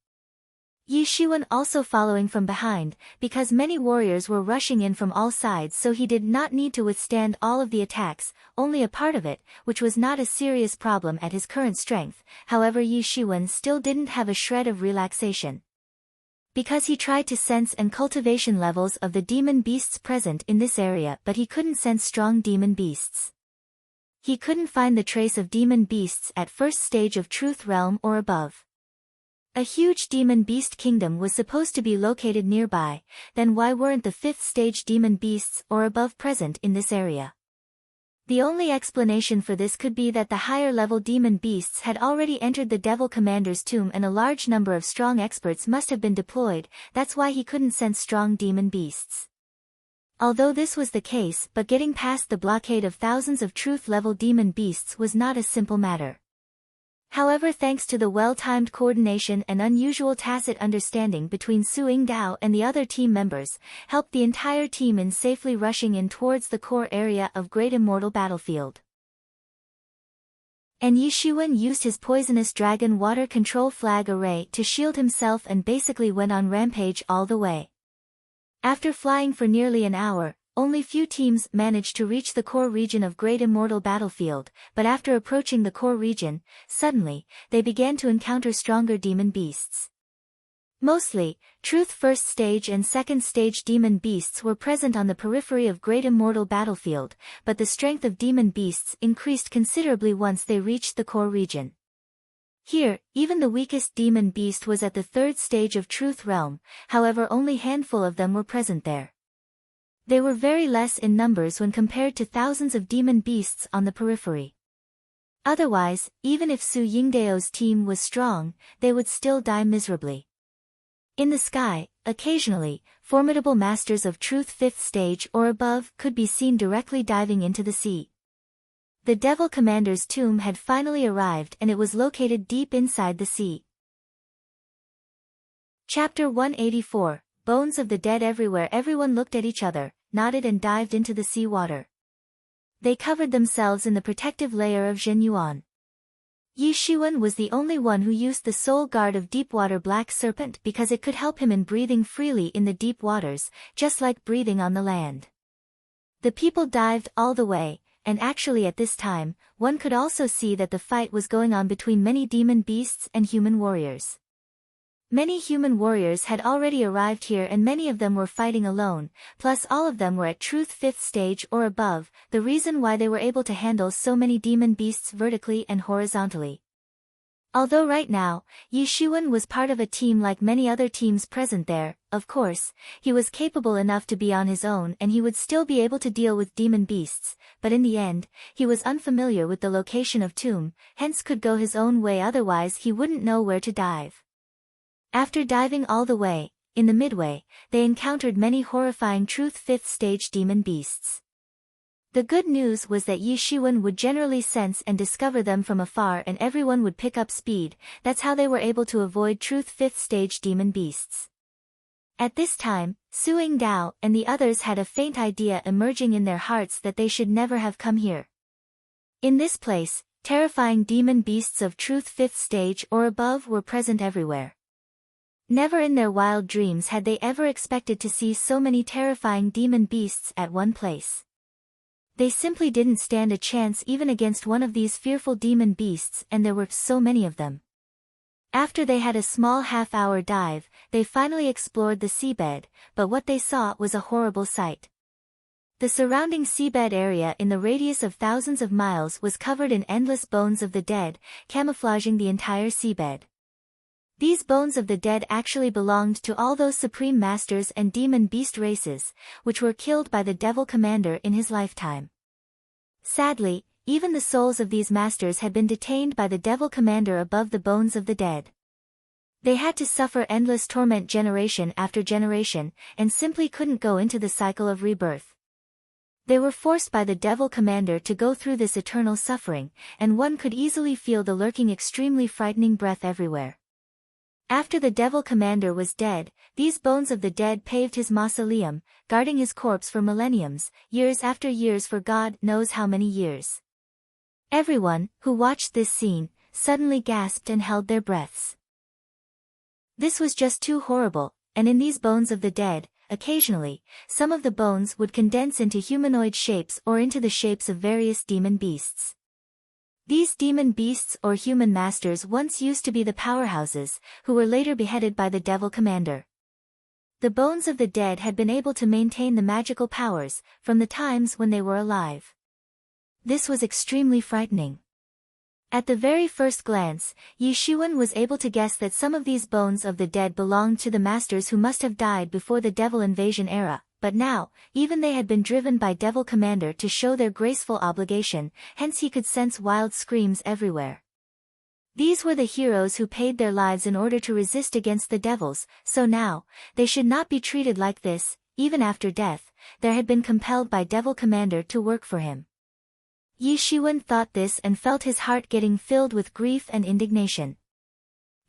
Yi Shiwen also following from behind, because many warriors were rushing in from all sides so he did not need to withstand all of the attacks, only a part of it, which was not a serious problem at his current strength, however Yi Shiwen still didn't have a shred of relaxation. Because he tried to sense and cultivation levels of the demon beasts present in this area but he couldn't sense strong demon beasts. He couldn't find the trace of demon beasts at first stage of Truth Realm or above. A huge demon beast kingdom was supposed to be located nearby, then why weren't the 5th stage demon beasts or above present in this area? The only explanation for this could be that the higher level demon beasts had already entered the Devil Commander's tomb and a large number of strong experts must have been deployed, that's why he couldn't sense strong demon beasts. Although this was the case, but getting past the blockade of thousands of truth level demon beasts was not a simple matter. However, thanks to the well-timed coordination and unusual tacit understanding between Su Yingdao and the other team members, helped the entire team in safely rushing in towards the core area of Great Immortal Battlefield. And Yi Shiwen used his poisonous dragon water control flag array to shield himself and basically went on rampage all the way. After flying for nearly an hour, only few teams managed to reach the core region of Great Immortal Battlefield, but after approaching the core region, suddenly, they began to encounter stronger demon beasts. Mostly, Truth First Stage and Second Stage demon beasts were present on the periphery of Great Immortal Battlefield, but the strength of demon beasts increased considerably once they reached the core region. Here, even the weakest demon beast was at the 3rd stage of Truth Realm, however only handful of them were present there. They were very less in numbers when compared to thousands of demon beasts on the periphery. Otherwise, even if Su Yingdao's team was strong, they would still die miserably. In the sky, occasionally, formidable masters of Truth 5th stage or above could be seen directly diving into the sea. The Devil Commander's tomb had finally arrived and it was located deep inside the sea. Chapter 184, Bones of the Dead. Everywhere everyone looked at each other, nodded and dived into the sea water. They covered themselves in the protective layer of Jin Yuan. Yi Shiwen was the only one who used the soul guard of Deepwater Black Serpent because it could help him in breathing freely in the deep waters, just like breathing on the land. The people dived all the way, and actually at this time, one could also see that the fight was going on between many demon beasts and human warriors. Many human warriors had already arrived here and many of them were fighting alone, plus all of them were at Truth 5th stage or above, the reason why they were able to handle so many demon beasts vertically and horizontally. Although right now, Yi Shiwen was part of a team like many other teams present there, of course, he was capable enough to be on his own and he would still be able to deal with demon beasts, but in the end, he was unfamiliar with the location of tomb, hence could go his own way otherwise he wouldn't know where to dive. After diving all the way, in the midway, they encountered many horrifying Truth 5th stage demon beasts. The good news was that Yi Shiwen would generally sense and discover them from afar and everyone would pick up speed, that's how they were able to avoid Truth 5th stage demon beasts. At this time, Su Yingdao and the others had a faint idea emerging in their hearts that they should never have come here. In this place, terrifying demon beasts of Truth 5th stage or above were present everywhere. Never in their wild dreams had they ever expected to see so many terrifying demon beasts at one place. They simply didn't stand a chance even against one of these fearful demon beasts and there were so many of them. After they had a small half-hour dive, they finally explored the seabed, but what they saw was a horrible sight. The surrounding seabed area in the radius of thousands of miles was covered in endless bones of the dead, camouflaging the entire seabed. These bones of the dead actually belonged to all those supreme masters and demon beast races, which were killed by the devil commander in his lifetime. Sadly, even the souls of these masters had been detained by the devil commander above the bones of the dead. They had to suffer endless torment generation after generation, and simply couldn't go into the cycle of rebirth. They were forced by the devil commander to go through this eternal suffering, and one could easily feel the lurking extremely frightening breath everywhere. After the devil commander was dead, these bones of the dead paved his mausoleum, guarding his corpse for millenniums, years after years, for God knows how many years. Everyone, who watched this scene, suddenly gasped and held their breaths. This was just too horrible, and in these bones of the dead, occasionally, some of the bones would condense into humanoid shapes or into the shapes of various demon beasts. These demon beasts or human masters once used to be the powerhouses, who were later beheaded by the devil commander. The bones of the dead had been able to maintain the magical powers, from the times when they were alive. This was extremely frightening. At the very first glance, Yi Shiwen was able to guess that some of these bones of the dead belonged to the masters who must have died before the devil invasion era, but now, even they had been driven by devil commander to show their graceful obligation, hence he could sense wild screams everywhere. These were the heroes who paid their lives in order to resist against the devils, so now, they should not be treated like this. Even after death, they had been compelled by devil commander to work for him. Yi Shiwen thought this and felt his heart getting filled with grief and indignation.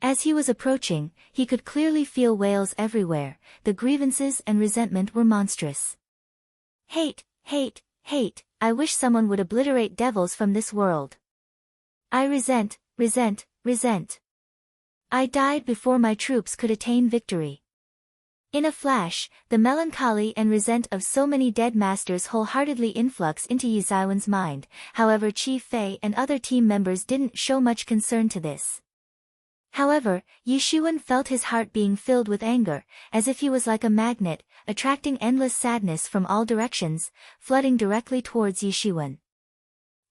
As he was approaching, he could clearly feel wails everywhere. The grievances and resentment were monstrous. Hate, hate, hate, I wish someone would obliterate devils from this world. I resent, resent, resent. I died before my troops could attain victory. In a flash, the melancholy and resent of so many dead masters wholeheartedly influx into Yi Shiwen's mind. However, Chi Fei and other team members didn't show much concern to this. However, Yi Shiwen felt his heart being filled with anger, as if he was like a magnet, attracting endless sadness from all directions, flooding directly towards Yi Shiwen.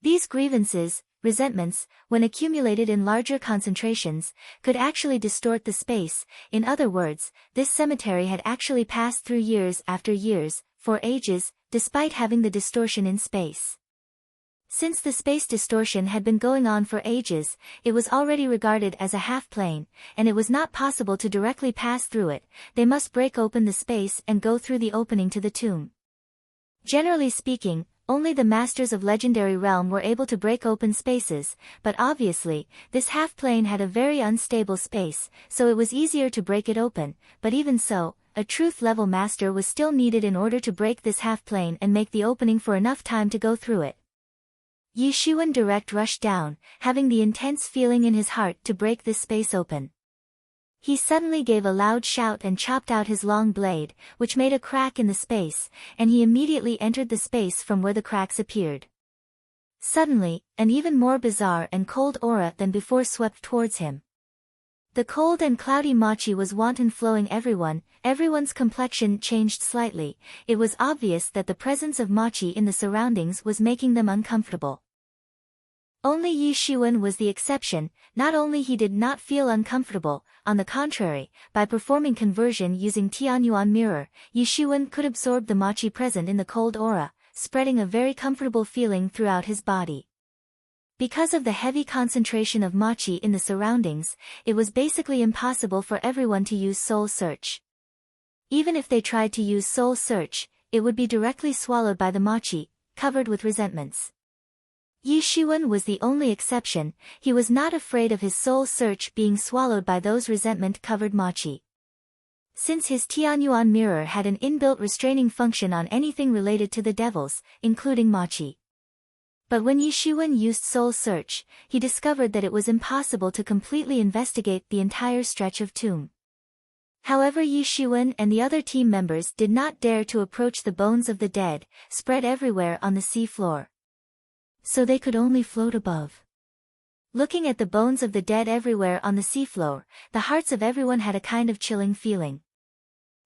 These grievances, resentments, when accumulated in larger concentrations, could actually distort the space. In other words, this cemetery had actually passed through years after years, for ages, despite having the distortion in space. Since the space distortion had been going on for ages, it was already regarded as a half-plane, and it was not possible to directly pass through it. They must break open the space and go through the opening to the tomb. Generally speaking, only the masters of legendary realm were able to break open spaces, but obviously, this half-plane had a very unstable space, so it was easier to break it open, but even so, a truth-level master was still needed in order to break this half-plane and make the opening for enough time to go through it. Yi Shiwen direct rushed down, having the intense feeling in his heart to break this space open. He suddenly gave a loud shout and chopped out his long blade, which made a crack in the space, and he immediately entered the space from where the cracks appeared. Suddenly, an even more bizarre and cold aura than before swept towards him. The cold and cloudy mochi was wanton flowing everyone's complexion changed slightly. It was obvious that the presence of mochi in the surroundings was making them uncomfortable. Only Yi Shiwen was the exception. Not only he did not feel uncomfortable, on the contrary, by performing conversion using Tianyuan mirror, Yi Shiwen could absorb the mochi present in the cold aura, spreading a very comfortable feeling throughout his body. Because of the heavy concentration of mochi in the surroundings, it was basically impossible for everyone to use soul search. Even if they tried to use soul search, it would be directly swallowed by the mochi, covered with resentments. Yi Shiwen was the only exception. He was not afraid of his soul search being swallowed by those resentment-covered mochi. Since his Tianyuan mirror had an inbuilt restraining function on anything related to the devils, including mochi. But when Yi Shiwen used soul search, he discovered that it was impossible to completely investigate the entire stretch of tomb. However, Yi Shiwen and the other team members did not dare to approach the bones of the dead, spread everywhere on the sea floor. So they could only float above. Looking at the bones of the dead everywhere on the seafloor, the hearts of everyone had a kind of chilling feeling.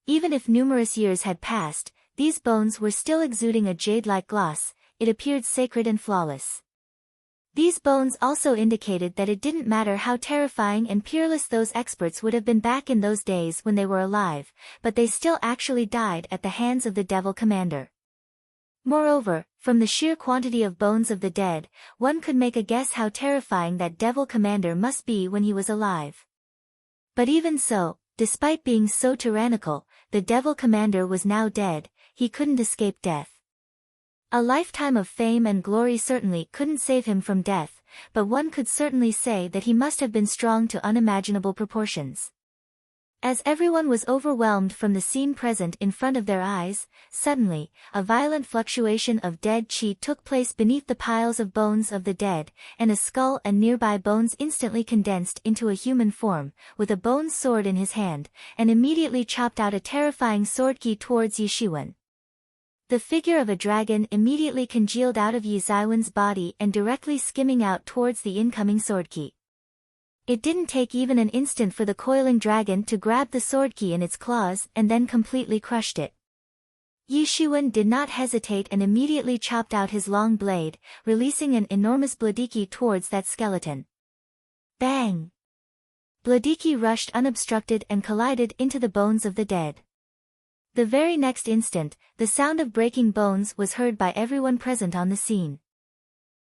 Even if numerous years had passed, these bones were still exuding a jade-like gloss. It appeared sacred and flawless. These bones also indicated that it didn't matter how terrifying and peerless those experts would have been back in those days when they were alive, but they still actually died at the hands of the Devil Commander. Moreover, from the sheer quantity of bones of the dead, one could make a guess how terrifying that Devil Commander must be when he was alive. But even so, despite being so tyrannical, the Devil Commander was now dead. He couldn't escape death. A lifetime of fame and glory certainly couldn't save him from death, but one could certainly say that he must have been strong to unimaginable proportions. As everyone was overwhelmed from the scene present in front of their eyes, suddenly, a violent fluctuation of dead chi took place beneath the piles of bones of the dead, and a skull and nearby bones instantly condensed into a human form, with a bone sword in his hand, and immediately chopped out a terrifying sword ki towards Yi Shiwen. The figure of a dragon immediately congealed out of Yi Zaiwen's body and directly skimming out towards the incoming sword ki. It didn't take even an instant for the coiling dragon to grab the sword ki in its claws and then completely crushed it. Yi Shiwen did not hesitate and immediately chopped out his long blade, releasing an enormous bladiki towards that skeleton. Bang! Bladiki rushed unobstructed and collided into the bones of the dead. The very next instant, the sound of breaking bones was heard by everyone present on the scene.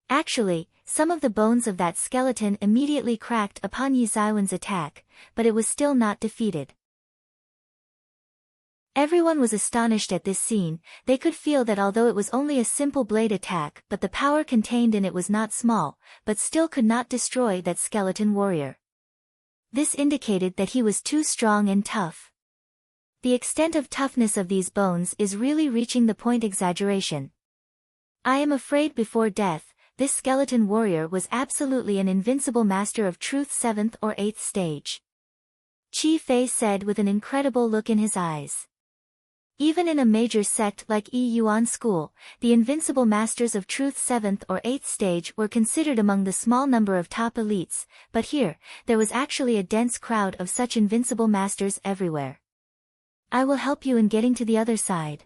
Actually, some of the bones of that skeleton immediately cracked upon Yi Zaiwen's attack, but it was still not defeated. Everyone was astonished at this scene. They could feel that although it was only a simple blade attack, but the power contained in it was not small, but still could not destroy that skeleton warrior. This indicated that he was too strong and tough. The extent of toughness of these bones is really reaching the point exaggeration. I am afraid before death, this skeleton warrior was absolutely an invincible master of truth's 7th or 8th stage. Qi Fei said with an incredible look in his eyes. Even in a major sect like Yi Yuan school, the invincible masters of truth's 7th or 8th stage were considered among the small number of top elites, but here, there was actually a dense crowd of such invincible masters everywhere. I will help you in getting to the other side.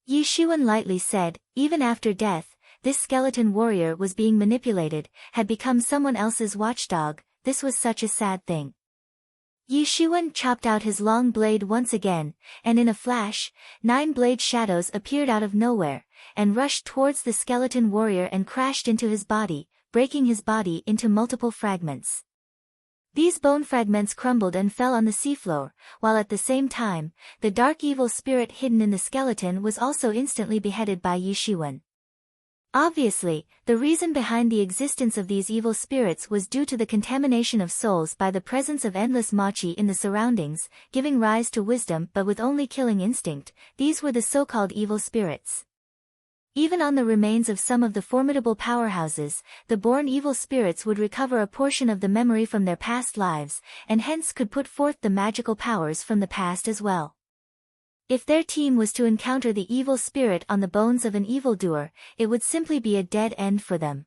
Yi Shiwen lightly said. Even after death, this skeleton warrior was being manipulated, had become someone else's watchdog. This was such a sad thing. Yi Shiwen chopped out his long blade once again, and in a flash, 9 blade shadows appeared out of nowhere, and rushed towards the skeleton warrior and crashed into his body, breaking his body into multiple fragments. These bone fragments crumbled and fell on the seafloor, while at the same time, the dark evil spirit hidden in the skeleton was also instantly beheaded by Yi Shiwen. Obviously, the reason behind the existence of these evil spirits was due to the contamination of souls by the presence of endless machi in the surroundings, giving rise to wisdom but with only killing instinct. These were the so-called evil spirits. Even on the remains of some of the formidable powerhouses, the born evil spirits would recover a portion of the memory from their past lives, and hence could put forth the magical powers from the past as well. If their team was to encounter the evil spirit on the bones of an evildoer, it would simply be a dead end for them.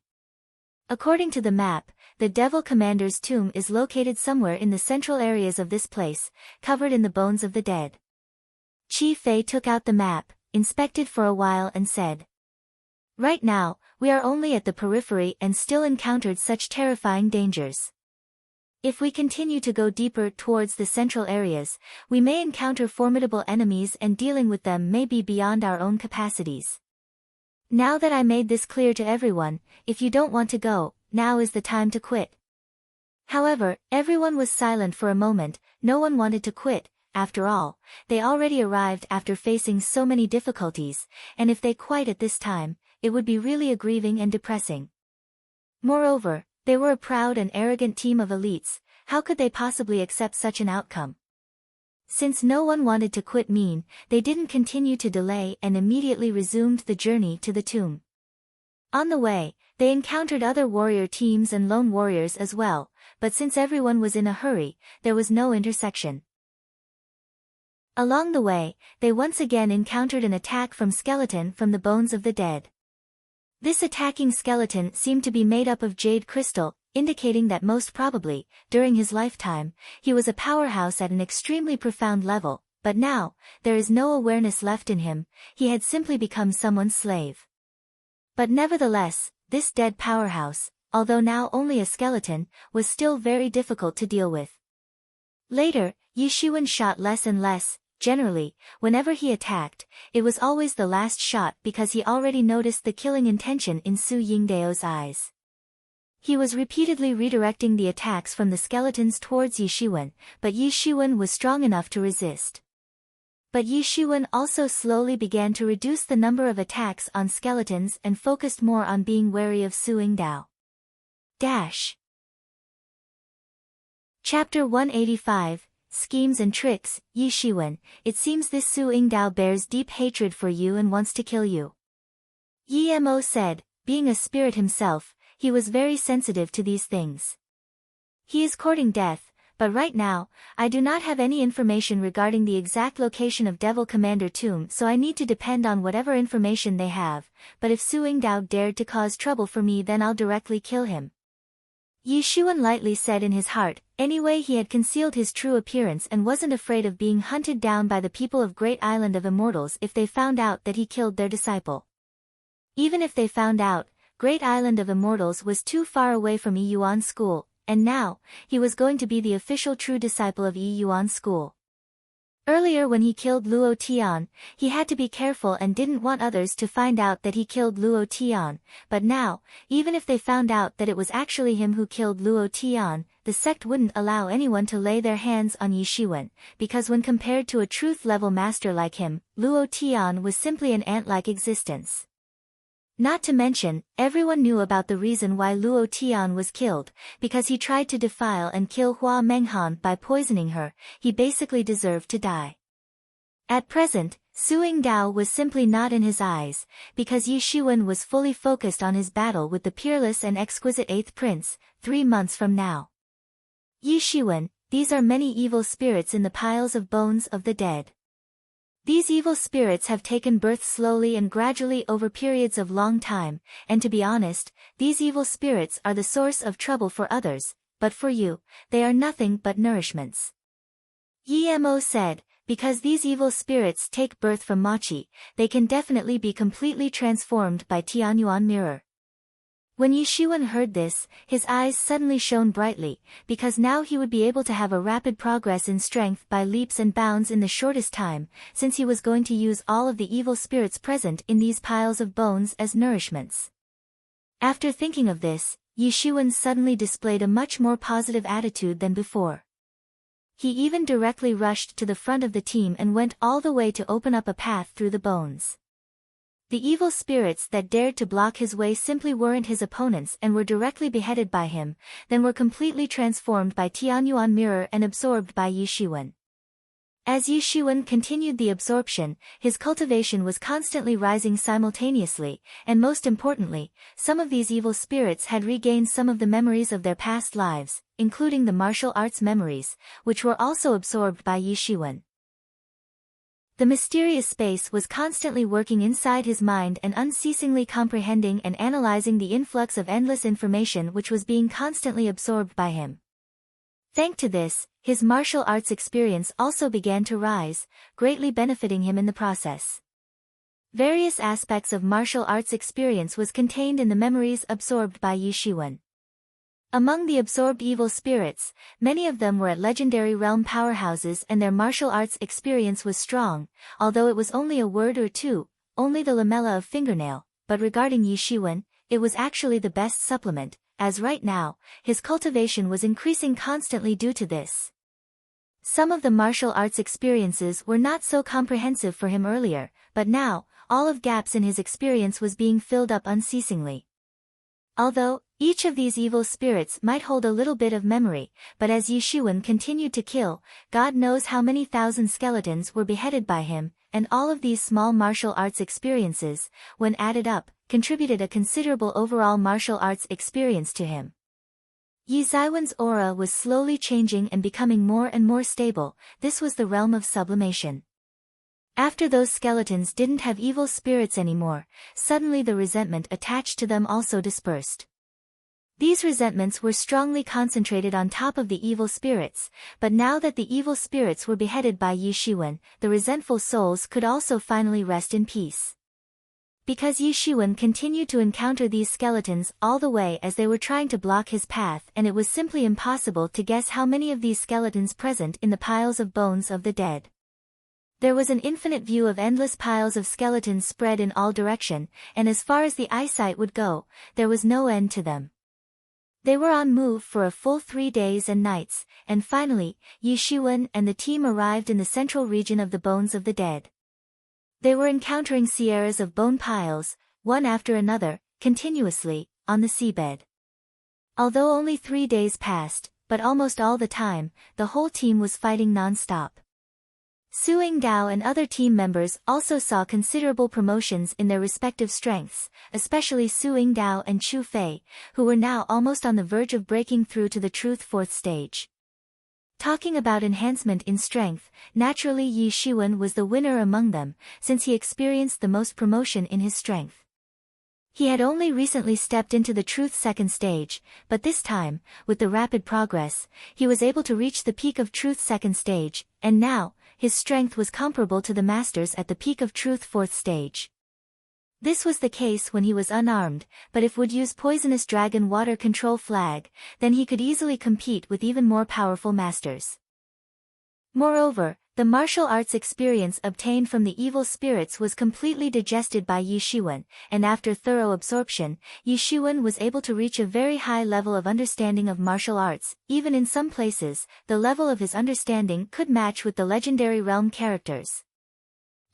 According to the map, the Devil Commander's tomb is located somewhere in the central areas of this place, covered in the bones of the dead. Qi Fei took out the map, inspected for a while and said, "Right now, we are only at the periphery and still encountered such terrifying dangers. If we continue to go deeper towards the central areas, we may encounter formidable enemies and dealing with them may be beyond our own capacities. Now that I made this clear to everyone, if you don't want to go, now is the time to quit." However, everyone was silent for a moment. No one wanted to quit. After all, they already arrived after facing so many difficulties, and if they quit at this time, it would be really aggrieving and depressing. Moreover, they were a proud and arrogant team of elites. How could they possibly accept such an outcome? Since no one wanted to quit they didn't continue to delay and immediately resumed the journey to the tomb. On the way, they encountered other warrior teams and lone warriors as well, but since everyone was in a hurry, there was no intersection. Along the way, they once again encountered an attack from skeleton from the bones of the dead. This attacking skeleton seemed to be made up of jade crystal. indicating that most probably, during his lifetime, he was a powerhouse at an extremely profound level, but now, there is no awareness left in him, he had simply become someone's slave. But nevertheless, this dead powerhouse, although now only a skeleton, was still very difficult to deal with. Later, Yi Shiwen shot less and less. Generally, whenever he attacked, it was always the last shot because he already noticed the killing intention in Su Yingdao's eyes. He was repeatedly redirecting the attacks from the skeletons towards Yi Shiwen, but Yi Shiwen was strong enough to resist. But Yi Shiwen also slowly began to reduce the number of attacks on skeletons and focused more on being wary of Su Yingdao. Chapter 185, Schemes and Tricks. Yi Shiwen, it seems this Su Yingdao bears deep hatred for you and wants to kill you. Yi Mo said, being a spirit himself, he was very sensitive to these things. He is courting death, but right now, I do not have any information regarding the exact location of Devil Commander Tomb, so I need to depend on whatever information they have, but if Su Yingdao dared to cause trouble for me, then I'll directly kill him. Yi Shiwen lightly said in his heart. Anyway, he had concealed his true appearance and wasn't afraid of being hunted down by the people of Great Island of Immortals if they found out that he killed their disciple. Even if they found out, Great Island of Immortals was too far away from Yi Yuan School, and now, he was going to be the official true disciple of Yi Yuan School. Earlier when he killed Luo Tian, he had to be careful and didn't want others to find out that he killed Luo Tian, but now, even if they found out that it was actually him who killed Luo Tian, the sect wouldn't allow anyone to lay their hands on Yi Shiwen, because when compared to a truth-level master like him, Luo Tian was simply an ant-like existence. Not to mention, everyone knew about the reason why Luo Tian was killed, because he tried to defile and kill Hua Menghan by poisoning her. He basically deserved to die. At present, Su Yingdao was simply not in his eyes, because Yi Shiwen was fully focused on his battle with the peerless and exquisite 8th Prince, 3 months from now. Yi Shiwen, these are many evil spirits in the piles of bones of the dead. These evil spirits have taken birth slowly and gradually over periods of long time, and to be honest, these evil spirits are the source of trouble for others, but for you, they are nothing but nourishments. Yi Mo said, because these evil spirits take birth from Machi, they can definitely be completely transformed by Tianyuan Mirror. When Yi Shiwen heard this, his eyes suddenly shone brightly, because now he would be able to have a rapid progress in strength by leaps and bounds in the shortest time, since he was going to use all of the evil spirits present in these piles of bones as nourishments. After thinking of this, Yi Shiwen suddenly displayed a much more positive attitude than before. He even directly rushed to the front of the team and went all the way to open up a path through the bones. The evil spirits that dared to block his way simply weren't his opponents and were directly beheaded by him, then were completely transformed by Tianyuan Mirror and absorbed by Yi Shiwen. As Yi Shiwen continued the absorption, his cultivation was constantly rising simultaneously, and most importantly, some of these evil spirits had regained some of the memories of their past lives, including the martial arts memories, which were also absorbed by Yi Shiwen. The mysterious space was constantly working inside his mind and unceasingly comprehending and analyzing the influx of endless information which was being constantly absorbed by him. Thanks to this, his martial arts experience also began to rise, greatly benefiting him in the process. Various aspects of martial arts experience was contained in the memories absorbed by Yi Shiwen. Among the absorbed evil spirits, many of them were at legendary realm powerhouses and their martial arts experience was strong, although it was only a word or two, only the lamella of fingernail, but regarding Yi Shiwen, it was actually the best supplement, as right now, his cultivation was increasing constantly due to this. Some of the martial arts experiences were not so comprehensive for him earlier, but now, all of gaps in his experience was being filled up unceasingly. Although, each of these evil spirits might hold a little bit of memory, but as Yi Shiwen continued to kill, God knows how many thousand skeletons were beheaded by him, and all of these small martial arts experiences, when added up, contributed a considerable overall martial arts experience to him. Yi Zaiwen's aura was slowly changing and becoming more and more stable. This was the realm of sublimation. After those skeletons didn't have evil spirits anymore, suddenly the resentment attached to them also dispersed. These resentments were strongly concentrated on top of the evil spirits, but now that the evil spirits were beheaded by Yi Shiwen, the resentful souls could also finally rest in peace. Because Yi Shiwen continued to encounter these skeletons all the way as they were trying to block his path, and it was simply impossible to guess how many of these skeletons present in the piles of bones of the dead. There was an infinite view of endless piles of skeletons spread in all direction, and as far as the eyesight would go, there was no end to them. They were on move for a full 3 days and nights, and finally, Yi Shiwen and the team arrived in the central region of the bones of the dead. They were encountering sierras of bone piles, one after another, continuously, on the seabed. Although only 3 days passed, but almost all the time, the whole team was fighting non-stop. Su Yingdao and other team members also saw considerable promotions in their respective strengths, especially Su Yingdao and Chu Fei, who were now almost on the verge of breaking through to the Truth 4th stage. Talking about enhancement in strength, naturally Yi Shiwen was the winner among them, since he experienced the most promotion in his strength. He had only recently stepped into the Truth 2nd stage, but this time, with the rapid progress, he was able to reach the peak of Truth 2nd stage, and now, his strength was comparable to the Masters at the peak of Truth 4th stage. This was the case when he was unarmed, but if would use Poisonous Dragon Water Control Flag, then he could easily compete with even more powerful Masters. Moreover, the martial arts experience obtained from the evil spirits was completely digested by Yi Shiwen, and after thorough absorption, Yi Shiwen was able to reach a very high level of understanding of martial arts. Even in some places, the level of his understanding could match with the legendary realm characters.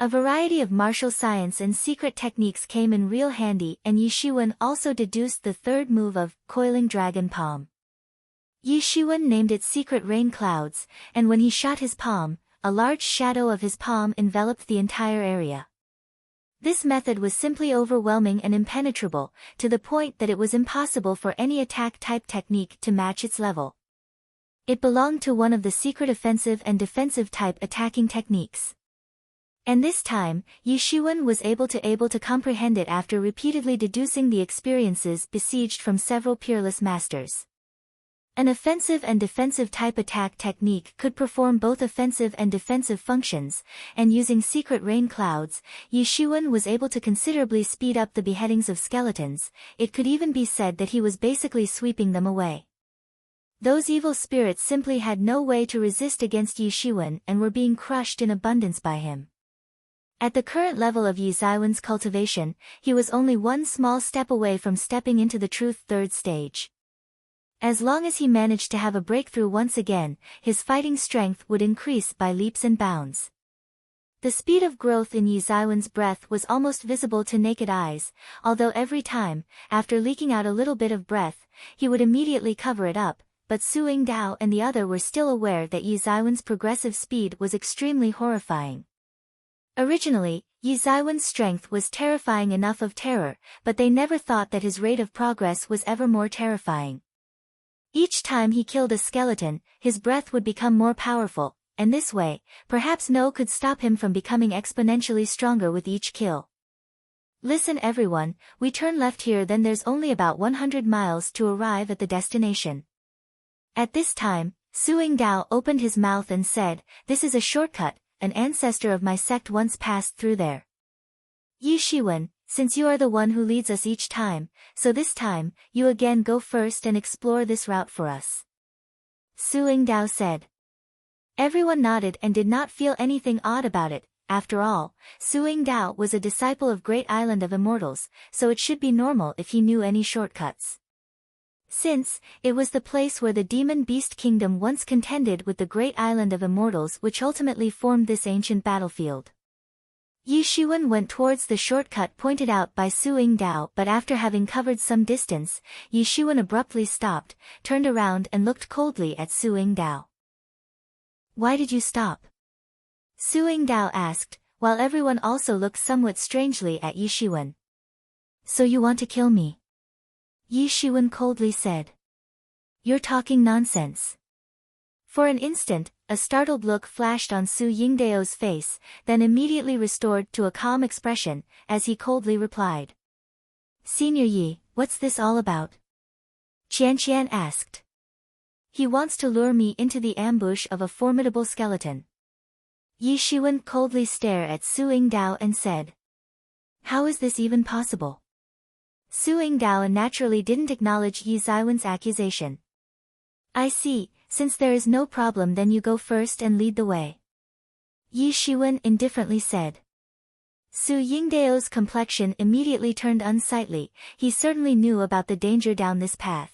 A variety of martial science and secret techniques came in real handy, and Yi Shiwen also deduced the third move of Coiling Dragon Palm. Yi Shiwen named it Secret Rain Clouds, and when he shot his palm, a large shadow of his palm enveloped the entire area. This method was simply overwhelming and impenetrable, to the point that it was impossible for any attack-type technique to match its level. It belonged to one of the secret offensive and defensive type attacking techniques. And this time, Yi Shiwen was able to comprehend it after repeatedly deducing the experiences besieged from several peerless masters. An offensive and defensive type attack technique could perform both offensive and defensive functions, and using secret rain clouds, Yi Shiwen was able to considerably speed up the beheadings of skeletons. It could even be said that he was basically sweeping them away. Those evil spirits simply had no way to resist against Yi Shiwen and were being crushed in abundance by him. At the current level of Yi Ziwen's cultivation, he was only one small step away from stepping into the Truth 3rd stage. As long as he managed to have a breakthrough once again, his fighting strength would increase by leaps and bounds. The speed of growth in Yi Ziwen's breath was almost visible to naked eyes, although every time, after leaking out a little bit of breath, he would immediately cover it up, but Su Yingdao and the other were still aware that Yi Ziwen's progressive speed was extremely horrifying. Originally, Yi Ziwen's strength was terrifying enough of terror, but they never thought that his rate of progress was ever more terrifying. Each time he killed a skeleton, his breath would become more powerful, and this way, perhaps no could stop him from becoming exponentially stronger with each kill. Listen everyone, we turn left here, then there's only about 100 miles to arrive at the destination. At this time, Su Yingdao opened his mouth and said, "This is a shortcut, an ancestor of my sect once passed through there." Yi Shiwen, since you are the one who leads us each time, so this time, you again go first and explore this route for us. Su Yingdao said. Everyone nodded and did not feel anything odd about it. After all, Su Yingdao was a disciple of Great Island of Immortals, so it should be normal if he knew any shortcuts. Since, it was the place where the Demon Beast Kingdom once contended with the Great Island of Immortals which ultimately formed this ancient battlefield. Yi Shiwen went towards the shortcut pointed out by Su Yingdao, but after having covered some distance, Yi Shiwen abruptly stopped, turned around and looked coldly at Su Yingdao. "Why did you stop?" Su Yingdao asked, while everyone also looked somewhat strangely at Yi Shiwen. "So you want to kill me?" Yi Shiwen coldly said. "You're talking nonsense." For an instant, a startled look flashed on Su Yingdao's face, then immediately restored to a calm expression, as he coldly replied. "Senior Yi, what's this all about?" Qianqian asked. He wants to lure me into the ambush of a formidable skeleton. Yi Shiwen coldly stared at Su Yingdao and said. How is this even possible? Su Yingdao naturally didn't acknowledge Yi Ziwen's accusation. I see, since there is no problem then you go first and lead the way. Yi Shiwen indifferently said. Su Yingdao's complexion immediately turned unsightly. He certainly knew about the danger down this path.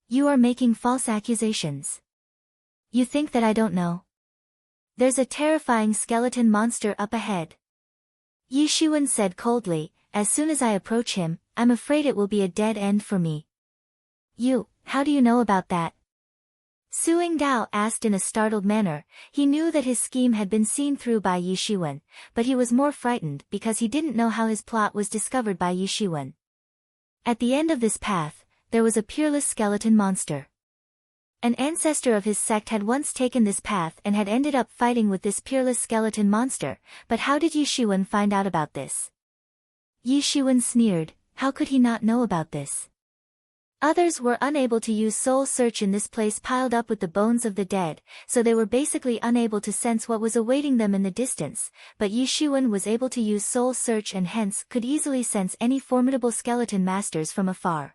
You are making false accusations. You think that I don't know? There's a terrifying skeleton monster up ahead. Yi Shiwen said coldly, as soon as I approach him, I'm afraid it will be a dead end for me. How do you know about that? Su Yingdao asked in a startled manner. He knew that his scheme had been seen through by Yi Shiwen, but he was more frightened because he didn't know how his plot was discovered by Yi Shiwen. At the end of this path, there was a peerless skeleton monster. An ancestor of his sect had once taken this path and had ended up fighting with this peerless skeleton monster, but how did Yi Shiwen find out about this? Yi Shiwen sneered, how could he not know about this? Others were unable to use soul search in this place piled up with the bones of the dead, so they were basically unable to sense what was awaiting them in the distance, but Yi Shiwen was able to use soul search and hence could easily sense any formidable skeleton masters from afar.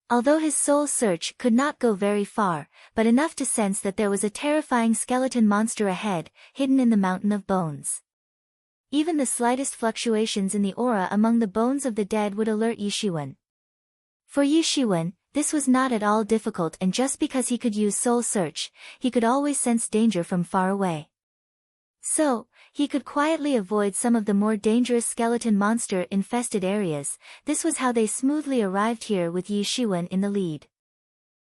Although his soul search could not go very far, but enough to sense that there was a terrifying skeleton monster ahead, hidden in the mountain of bones. Even the slightest fluctuations in the aura among the bones of the dead would alert Yi Shiwen. For Yi Shiwen, this was not at all difficult, and just because he could use soul search, he could always sense danger from far away. So, he could quietly avoid some of the more dangerous skeleton monster-infested areas. This was how they smoothly arrived here with Yi Shiwen in the lead.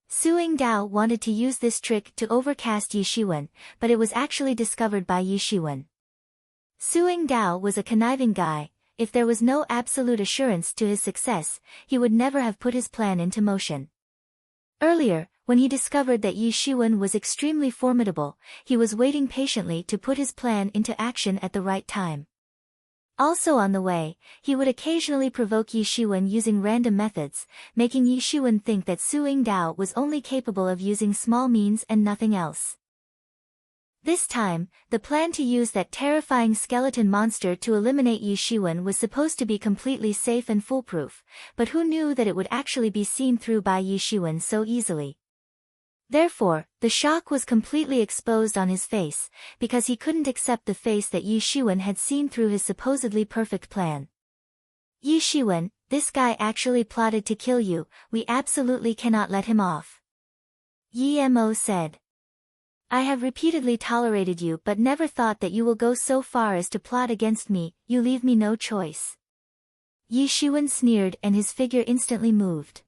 Su Yingdao wanted to use this trick to overcast Yi Shiwen, but it was actually discovered by Yi Shiwen. Su Yingdao was a conniving guy. If there was no absolute assurance to his success, he would never have put his plan into motion. Earlier, when he discovered that Yi Shiwen was extremely formidable, he was waiting patiently to put his plan into action at the right time. Also on the way, he would occasionally provoke Yi Shiwen using random methods, making Yi Shiwen think that Su Yingdao was only capable of using small means and nothing else. This time, the plan to use that terrifying skeleton monster to eliminate Yi Shiwen was supposed to be completely safe and foolproof, but who knew that it would actually be seen through by Yi Shiwen so easily? Therefore, the shock was completely exposed on his face, because he couldn't accept the face that Yi Shiwen had seen through his supposedly perfect plan. Yi Shiwen, this guy actually plotted to kill you, we absolutely cannot let him off. Yi Mo said. I have repeatedly tolerated you but never thought that you will go so far as to plot against me, you leave me no choice. Yi Shiwen sneered and his figure instantly moved.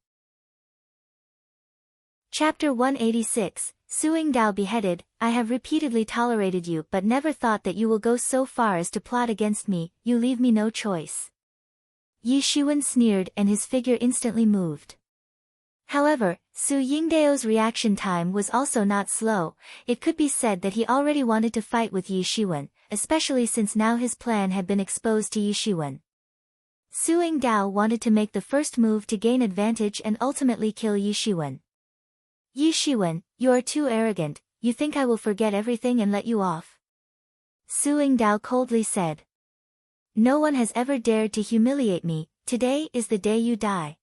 Chapter 186, Su Yingdao beheaded. I have repeatedly tolerated you but never thought that you will go so far as to plot against me, you leave me no choice. Yi Shiwen sneered and his figure instantly moved. However, Su Yingdao's reaction time was also not slow. It could be said that he already wanted to fight with Yi Shiwen, especially since now his plan had been exposed to Yi Shiwen. Su Yingdao wanted to make the first move to gain advantage and ultimately kill Yi Shiwen. Yi Shiwen, you are too arrogant, you think I will forget everything and let you off? Su Yingdao coldly said. No one has ever dared to humiliate me, today is the day you die.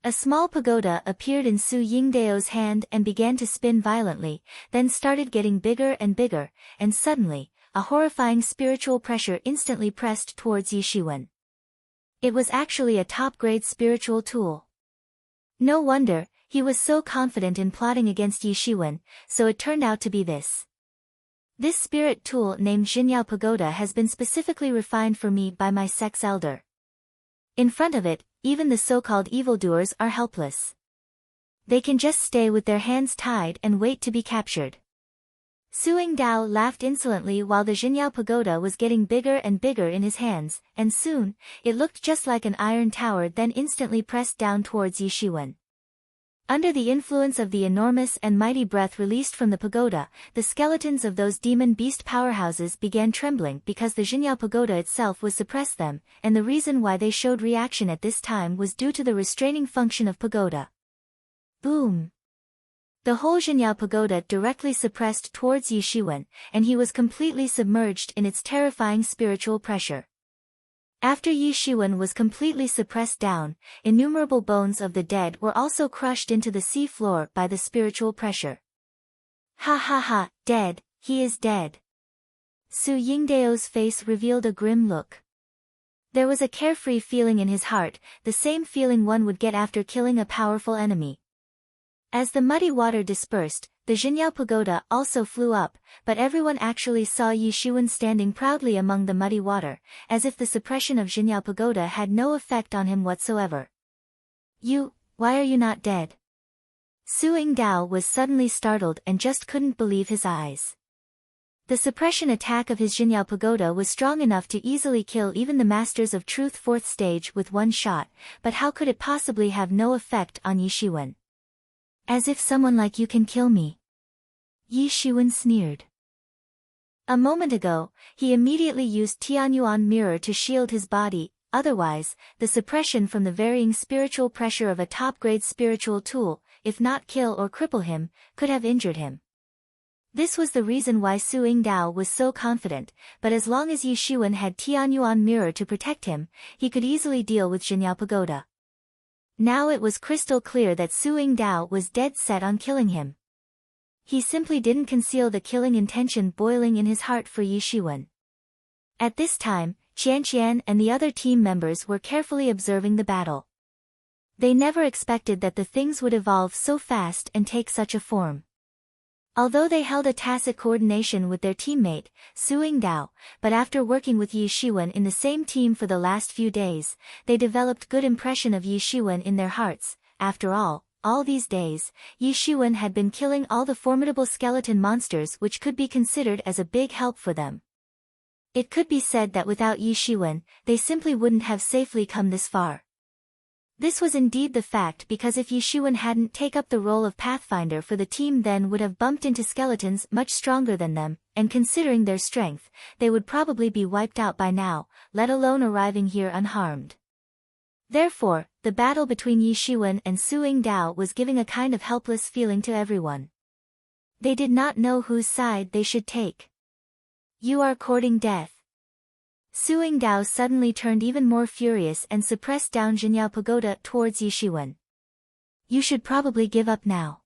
A small pagoda appeared in Su Yingdao's hand and began to spin violently, then started getting bigger and bigger, and suddenly, a horrifying spiritual pressure instantly pressed towards Yi Shiwen. It was actually a top-grade spiritual tool. No wonder, he was so confident in plotting against Yi Shiwen, so it turned out to be this. This spirit tool named Jinyao Pagoda has been specifically refined for me by my sect's elder. In front of it, even the so-called evildoers are helpless. They can just stay with their hands tied and wait to be captured. Su Yingdao laughed insolently while the Jinyao Pagoda was getting bigger and bigger in his hands, and soon, it looked just like an iron tower then instantly pressed down towards Yi Shiwen. Under the influence of the enormous and mighty breath released from the pagoda, the skeletons of those demon beast powerhouses began trembling because the Jinyao Pagoda itself was suppressed them, and the reason why they showed reaction at this time was due to the restraining function of pagoda. Boom! The whole Jinyao pagoda directly suppressed towards Yi Shiwen, and he was completely submerged in its terrifying spiritual pressure. After Yi Shiwen was completely suppressed down, innumerable bones of the dead were also crushed into the sea floor by the spiritual pressure. Ha ha ha, dead, he is dead. Su Yingdao's face revealed a grim look. There was a carefree feeling in his heart, the same feeling one would get after killing a powerful enemy. As the muddy water dispersed, the Jinyao pagoda also flew up, but everyone actually saw Yi Shiwen standing proudly among the muddy water, as if the suppression of Jinyao pagoda had no effect on him whatsoever. Why are you not dead? Su Yingdao was suddenly startled and just couldn't believe his eyes. The suppression attack of his Jinyao pagoda was strong enough to easily kill even the Masters of Truth 4th stage with one shot, but how could it possibly have no effect on Yi Shiwen? As if someone like you can kill me. Yi Shiwen sneered. A moment ago, he immediately used Tianyuan mirror to shield his body, otherwise, the suppression from the varying spiritual pressure of a top-grade spiritual tool, if not kill or cripple him, could have injured him. This was the reason why Su Yingdao was so confident, but as long as Yi Shiwen had Tianyuan mirror to protect him, he could easily deal with Jinyao pagoda. Now it was crystal clear that Su Yingdao was dead set on killing him. He simply didn't conceal the killing intention boiling in his heart for Yi Shiwen. At this time, Qianqian and the other team members were carefully observing the battle. They never expected that the things would evolve so fast and take such a form. Although they held a tacit coordination with their teammate, Su Yingdao, but after working with Yi Shiwen in the same team for the last few days, they developed good impression of Yi Shiwen in their hearts. After all these days, Yi Shiwen had been killing all the formidable skeleton monsters which could be considered as a big help for them. It could be said that without Yi Shiwen, they simply wouldn't have safely come this far. This was indeed the fact because if Yi Shiwen hadn't taken up the role of Pathfinder for the team then would have bumped into skeletons much stronger than them, and considering their strength, they would probably be wiped out by now, let alone arriving here unharmed. Therefore, the battle between Yi Shiwen and Su Yingdao was giving a kind of helpless feeling to everyone. They did not know whose side they should take. You are courting death. Su Yingdao suddenly turned even more furious and suppressed down Jinyao pagoda towards Yi Shiwen. You should probably give up now.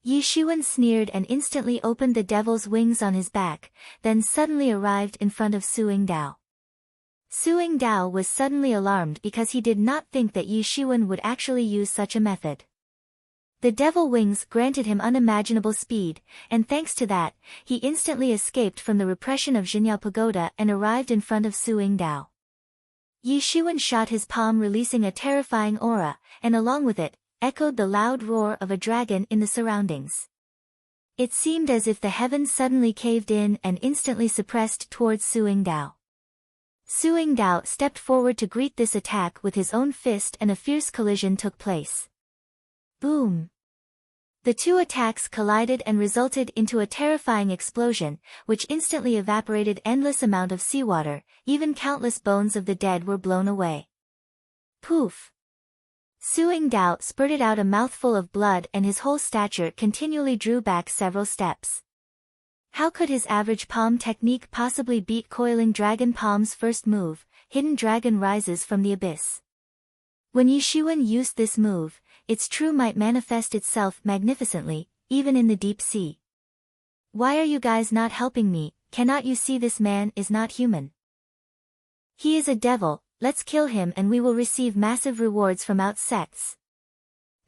Yi Shiwen sneered and instantly opened the devil's wings on his back, then suddenly arrived in front of Su Yingdao. Su Yingdao was suddenly alarmed because he did not think that Yi Shiwen would actually use such a method. The devil wings granted him unimaginable speed, and thanks to that, he instantly escaped from the repression of Jinyao pagoda and arrived in front of Su Yingdao. Yi Shiwen shot his palm releasing a terrifying aura, and along with it, echoed the loud roar of a dragon in the surroundings. It seemed as if the heavens suddenly caved in and instantly suppressed towards Su Yingdao. Su Yingdao stepped forward to greet this attack with his own fist and a fierce collision took place. Boom! The two attacks collided and resulted into a terrifying explosion, which instantly evaporated endless amount of seawater, even countless bones of the dead were blown away. Poof! Su Yingdao spurted out a mouthful of blood and his whole stature continually drew back several steps. How could his average palm technique possibly beat Coiling Dragon Palm's first move, Hidden Dragon Rises from the Abyss? When Yi Shiwen used this move, its true might manifest itself magnificently, even in the deep sea. Why are you guys not helping me? Cannot you see this man is not human? He is a devil, let's kill him and we will receive massive rewards from out sects.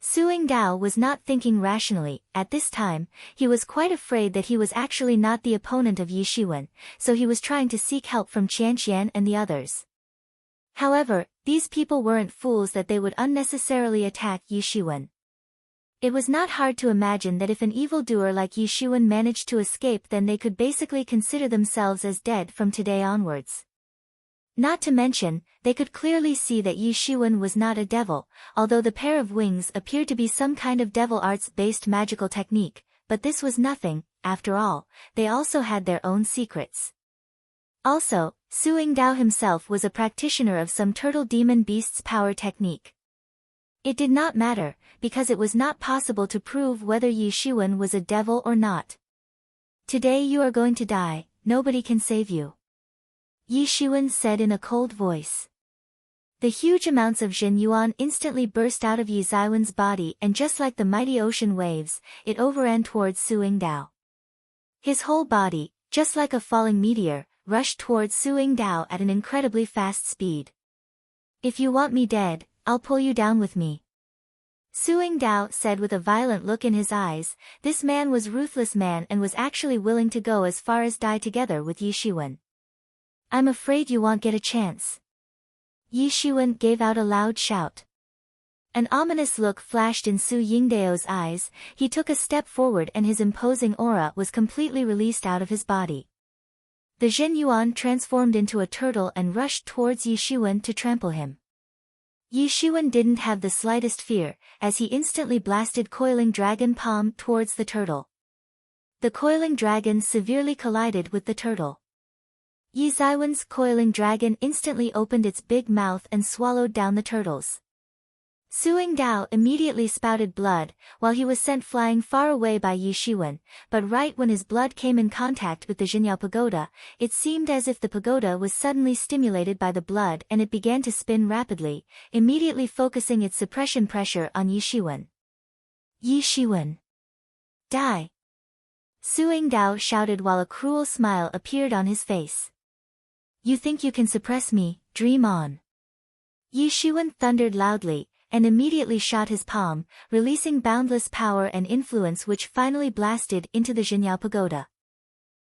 Su Yingdao was not thinking rationally. At this time, he was quite afraid that he was actually not the opponent of Yi Shiwen, so he was trying to seek help from Qianqian and the others. However, these people weren't fools that they would unnecessarily attack Yi Shiwen. It was not hard to imagine that if an evildoer like Yi Shiwen managed to escape then they could basically consider themselves as dead from today onwards. Not to mention, they could clearly see that Yi Shiwen was not a devil, although the pair of wings appeared to be some kind of devil arts-based magical technique, but this was nothing, after all, they also had their own secrets. Also, Su Yingdao himself was a practitioner of some turtle demon beast's power technique. It did not matter, because it was not possible to prove whether Yi Shiwen was a devil or not. Today you are going to die, nobody can save you. Yi Shiwen said in a cold voice. The huge amounts of Jin Yuan instantly burst out of Yi Ziwen's body, and just like the mighty ocean waves, it overran towards Su Yingdao. His whole body, just like a falling meteor, rushed towards Su Yingdao at an incredibly fast speed. If you want me dead, I'll pull you down with me. Su Yingdao said with a violent look in his eyes. This man was a ruthless man and was actually willing to go as far as die together with Yi Shiwen. I'm afraid you won't get a chance. Yi Shiwen gave out a loud shout. An ominous look flashed in Su Yingdao's eyes. He took a step forward and his imposing aura was completely released out of his body. The Jin Yuan transformed into a turtle and rushed towards Yi Shiwen to trample him. Yi Shiwen didn't have the slightest fear, as he instantly blasted Coiling Dragon Palm towards the turtle. The Coiling Dragon severely collided with the turtle. Yi Ziwen's Coiling Dragon instantly opened its big mouth and swallowed down the turtles. Su Yingdao immediately spouted blood, while he was sent flying far away by Yi Shiwen, but right when his blood came in contact with the Jinyao pagoda, it seemed as if the pagoda was suddenly stimulated by the blood and it began to spin rapidly, immediately focusing its suppression pressure on Yi Shiwen. Yi Shiwen! Die! Su Yingdao shouted while a cruel smile appeared on his face. You think you can suppress me, dream on. Yi Shiwen thundered loudly, and immediately shot his palm, releasing boundless power and influence which finally blasted into the Jinyao pagoda.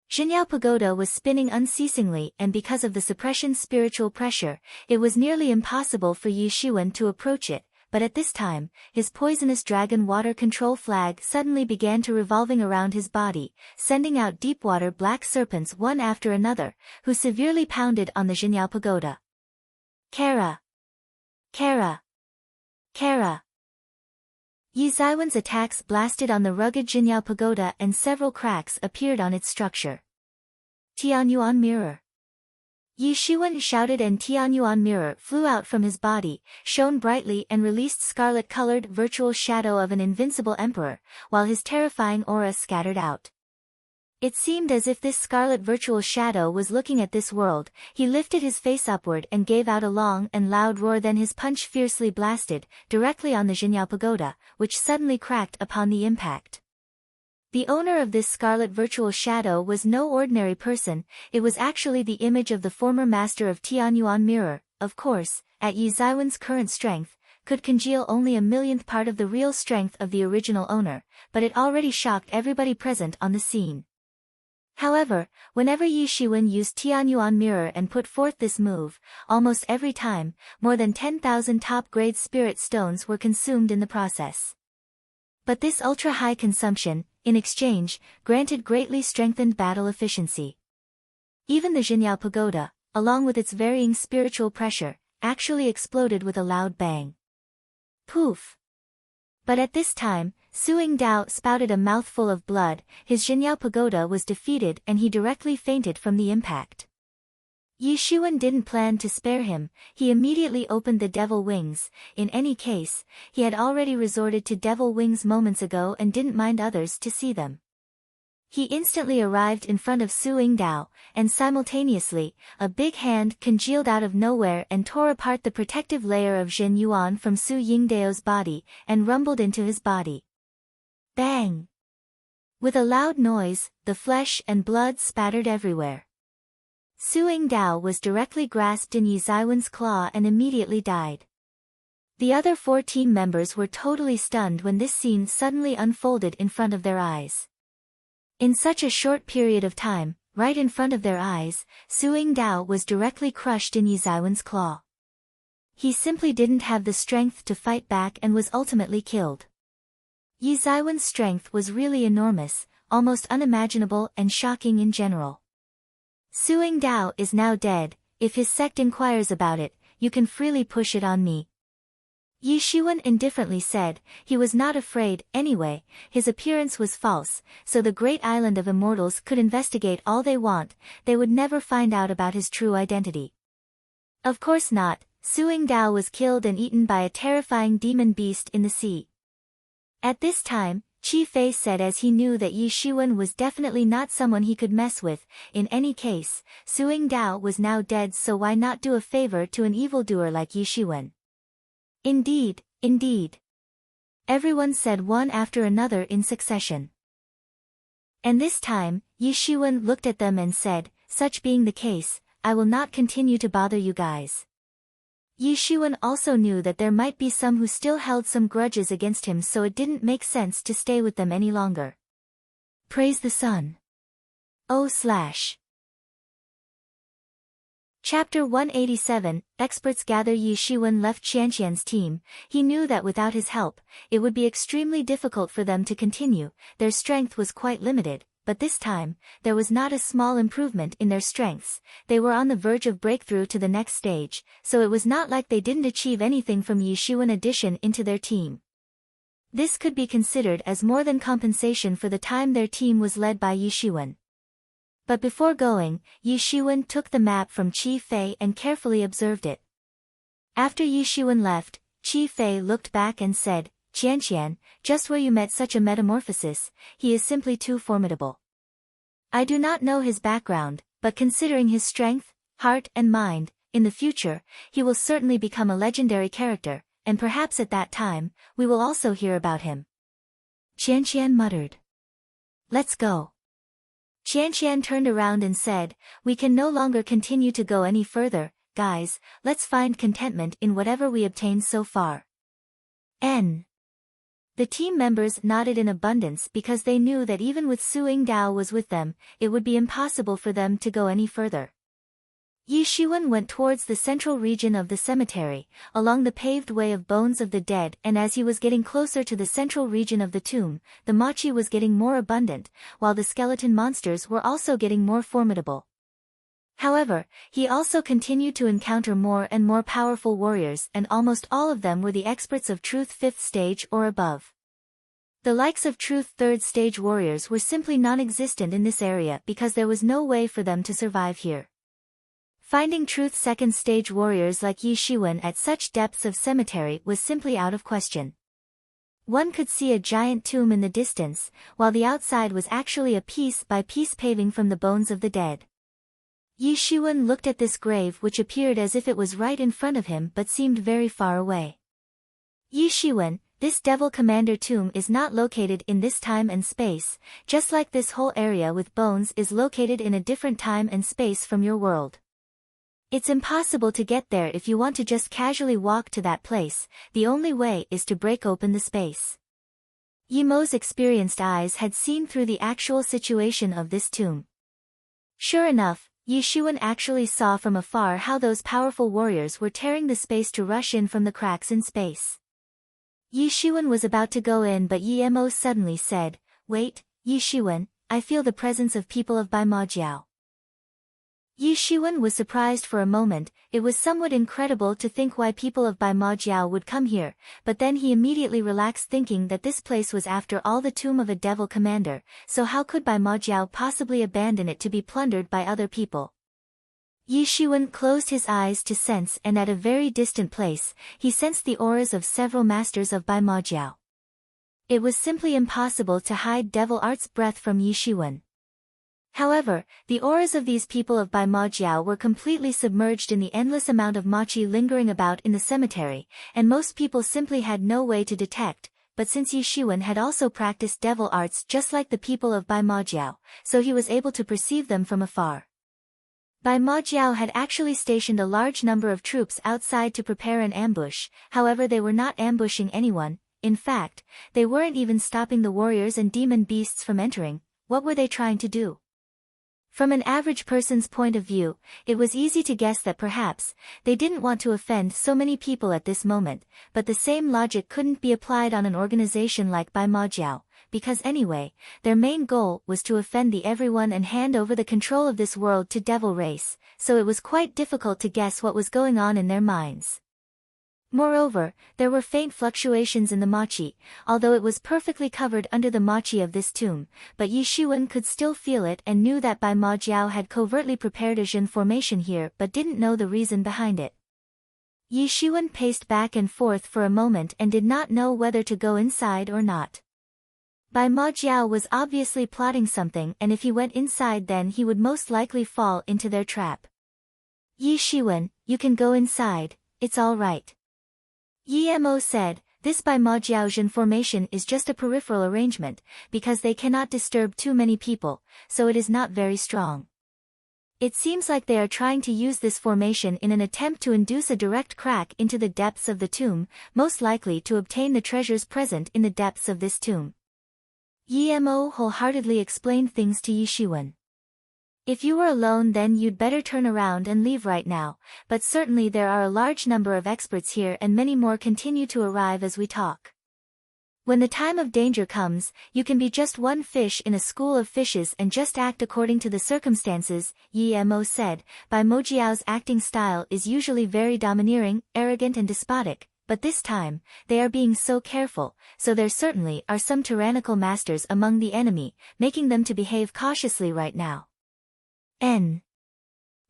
Jinyao pagoda was spinning unceasingly and because of the suppression spiritual pressure, it was nearly impossible for Yi Shiwen to approach it, but at this time, his poisonous dragon water control flag suddenly began to revolving around his body, sending out deep-water black serpents one after another, who severely pounded on the Jinyao pagoda. Kara! Kara! Kara! Yi Ziwen's attacks blasted on the rugged Jinyao pagoda and several cracks appeared on its structure. Tianyuan mirror! Yi Shiwen shouted and Tianyuan mirror flew out from his body, shone brightly and released scarlet-colored virtual shadow of an invincible emperor, while his terrifying aura scattered out. It seemed as if this scarlet virtual shadow was looking at this world. He lifted his face upward and gave out a long and loud roar, then his punch fiercely blasted, directly on the Jinyao pagoda, which suddenly cracked upon the impact. The owner of this scarlet virtual shadow was no ordinary person, it was actually the image of the former master of Tianyuan mirror, of course, at Yi Ziwen's current strength, could congeal only a millionth part of the real strength of the original owner, but it already shocked everybody present on the scene. However, whenever Yi Shiwen used Tianyuan mirror and put forth this move, almost every time, more than 10,000 top-grade spirit stones were consumed in the process. But this ultra-high consumption, in exchange, granted greatly strengthened battle efficiency. Even the Jinyao pagoda, along with its varying spiritual pressure, actually exploded with a loud bang. Poof! But at this time, Su Yingdao spouted a mouthful of blood, his Jinyao pagoda was defeated and he directly fainted from the impact. Yi Shiwen didn't plan to spare him, he immediately opened the devil wings. In any case, he had already resorted to devil wings moments ago and didn't mind others to see them. He instantly arrived in front of Su Yingdao, and simultaneously, a big hand congealed out of nowhere and tore apart the protective layer of Jin Yuan from Su Yingdao's body, and rumbled into his body. Bang! With a loud noise, the flesh and blood spattered everywhere. Su Yingdao was directly grasped in Yi Ziwen's claw and immediately died. The other 4 team members were totally stunned when this scene suddenly unfolded in front of their eyes. In such a short period of time, right in front of their eyes, Su Yingdao was directly crushed in Yi Ziwen's claw. He simply didn't have the strength to fight back and was ultimately killed. Yi Ziwen's strength was really enormous, almost unimaginable and shocking in general. Su Yingdao is now dead, if his sect inquires about it, you can freely push it on me. Yi Shiwen indifferently said, he was not afraid, anyway, his appearance was false, so the great island of immortals could investigate all they want, they would never find out about his true identity. Of course not, Suing Dao was killed and eaten by a terrifying demon beast in the sea. At this time, Qi Fei said, as he knew that Yi Shiwen was definitely not someone he could mess with. In any case, Suing Dao was now dead, so why not do a favor to an evildoer like Yi Shiwen? Indeed, indeed. Everyone said one after another in succession. And this time, Yi Shiwen looked at them and said, such being the case, I will not continue to bother you guys. Yi Shiwen also knew that there might be some who still held some grudges against him, so it didn't make sense to stay with them any longer. Praise the sun. Chapter 187, Experts gather. Yi Shiwen left Qianqian's team. He knew that without his help, it would be extremely difficult for them to continue. Their strength was quite limited, but this time, there was not a small improvement in their strengths. They were on the verge of breakthrough to the next stage, so it was not like they didn't achieve anything from Yi Shiwen addition into their team. This could be considered as more than compensation for the time their team was led by Yi Shiwen. But before going, Yi Shiwen took the map from Qi Fei and carefully observed it. After Yi Shiwen left, Qi Fei looked back and said, Qianqian, just where you met such a metamorphosis, he is simply too formidable. I do not know his background, but considering his strength, heart and mind, in the future, he will certainly become a legendary character, and perhaps at that time, we will also hear about him. Qianqian muttered. Let's go. Qianqian turned around and said, we can no longer continue to go any further, guys, let's find contentment in whatever we obtained so far. The team members nodded in abundance because they knew that even with Suing Dao was with them, it would be impossible for them to go any further. Yi Shiwen went towards the central region of the cemetery, along the paved way of bones of the dead, and as he was getting closer to the central region of the tomb, the mochi was getting more abundant, while the skeleton monsters were also getting more formidable. However, he also continued to encounter more and more powerful warriors, and almost all of them were the experts of Truth 5th stage or above. The likes of Truth 3rd stage warriors were simply non-existent in this area because there was no way for them to survive here. Finding Truth 2nd stage warriors like Yi Shiwen at such depths of cemetery was simply out of question. One could see a giant tomb in the distance, while the outside was actually a piece-by-piece paving from the bones of the dead. Yi Shiwen looked at this grave, which appeared as if it was right in front of him but seemed very far away. Yi Shiwen, this Devil Commander tomb is not located in this time and space, just like this whole area with bones is located in a different time and space from your world. It's impossible to get there if you want to just casually walk to that place. The only way is to break open the space. Yi Mo's experienced eyes had seen through the actual situation of this tomb. Sure enough, Yi Shiwen actually saw from afar how those powerful warriors were tearing the space to rush in from the cracks in space. Yi Shiwen was about to go in, but Yi Mo suddenly said, "Wait, Yi Shiwen, I feel the presence of people of Bai Majiao." Yi Shiwen was surprised for a moment. It was somewhat incredible to think why people of Bai Majiao would come here, but then he immediately relaxed, thinking that this place was after all the tomb of a devil commander, so how could Bai Majiao possibly abandon it to be plundered by other people? Yi Shiwen closed his eyes to sense, and at a very distant place, he sensed the auras of several masters of Bai Majiao. It was simply impossible to hide devil art's breath from Yi Shiwen. However, the auras of these people of Bai Majiao were completely submerged in the endless amount of mochi lingering about in the cemetery, and most people simply had no way to detect, but since Yi Shiwen had also practiced devil arts just like the people of Bai Majiao, so he was able to perceive them from afar. Bai Majiao had actually stationed a large number of troops outside to prepare an ambush. However, they were not ambushing anyone. In fact, they weren't even stopping the warriors and demon beasts from entering. What were they trying to do? From an average person's point of view, it was easy to guess that perhaps they didn't want to offend so many people at this moment, but the same logic couldn't be applied on an organization like Bai Majiao, because anyway, their main goal was to offend the everyone and hand over the control of this world to devil race, so it was quite difficult to guess what was going on in their minds. Moreover, there were faint fluctuations in the mochi, although it was perfectly covered under the mochi of this tomb, but Yi Shiwen could still feel it and knew that Bai Majiao had covertly prepared a Jin formation here but didn't know the reason behind it. Yi Shiwen paced back and forth for a moment and did not know whether to go inside or not. Bai Ma Jiao was obviously plotting something, and if he went inside then he would most likely fall into their trap. Yi Shiwen, you can go inside, it's all right. Yi Mo said, this Bai Ma Jiaozhen formation is just a peripheral arrangement, because they cannot disturb too many people, so it is not very strong. It seems like they are trying to use this formation in an attempt to induce a direct crack into the depths of the tomb, most likely to obtain the treasures present in the depths of this tomb. Yi Mo wholeheartedly explained things to Yi Shiwen. If you were alone then you'd better turn around and leave right now, but certainly there are a large number of experts here and many more continue to arrive as we talk. When the time of danger comes, you can be just one fish in a school of fishes and just act according to the circumstances, Yi Mo said. Bai Mo Jiao's acting style is usually very domineering, arrogant and despotic, but this time, they are being so careful, so there certainly are some tyrannical masters among the enemy, making them to behave cautiously right now.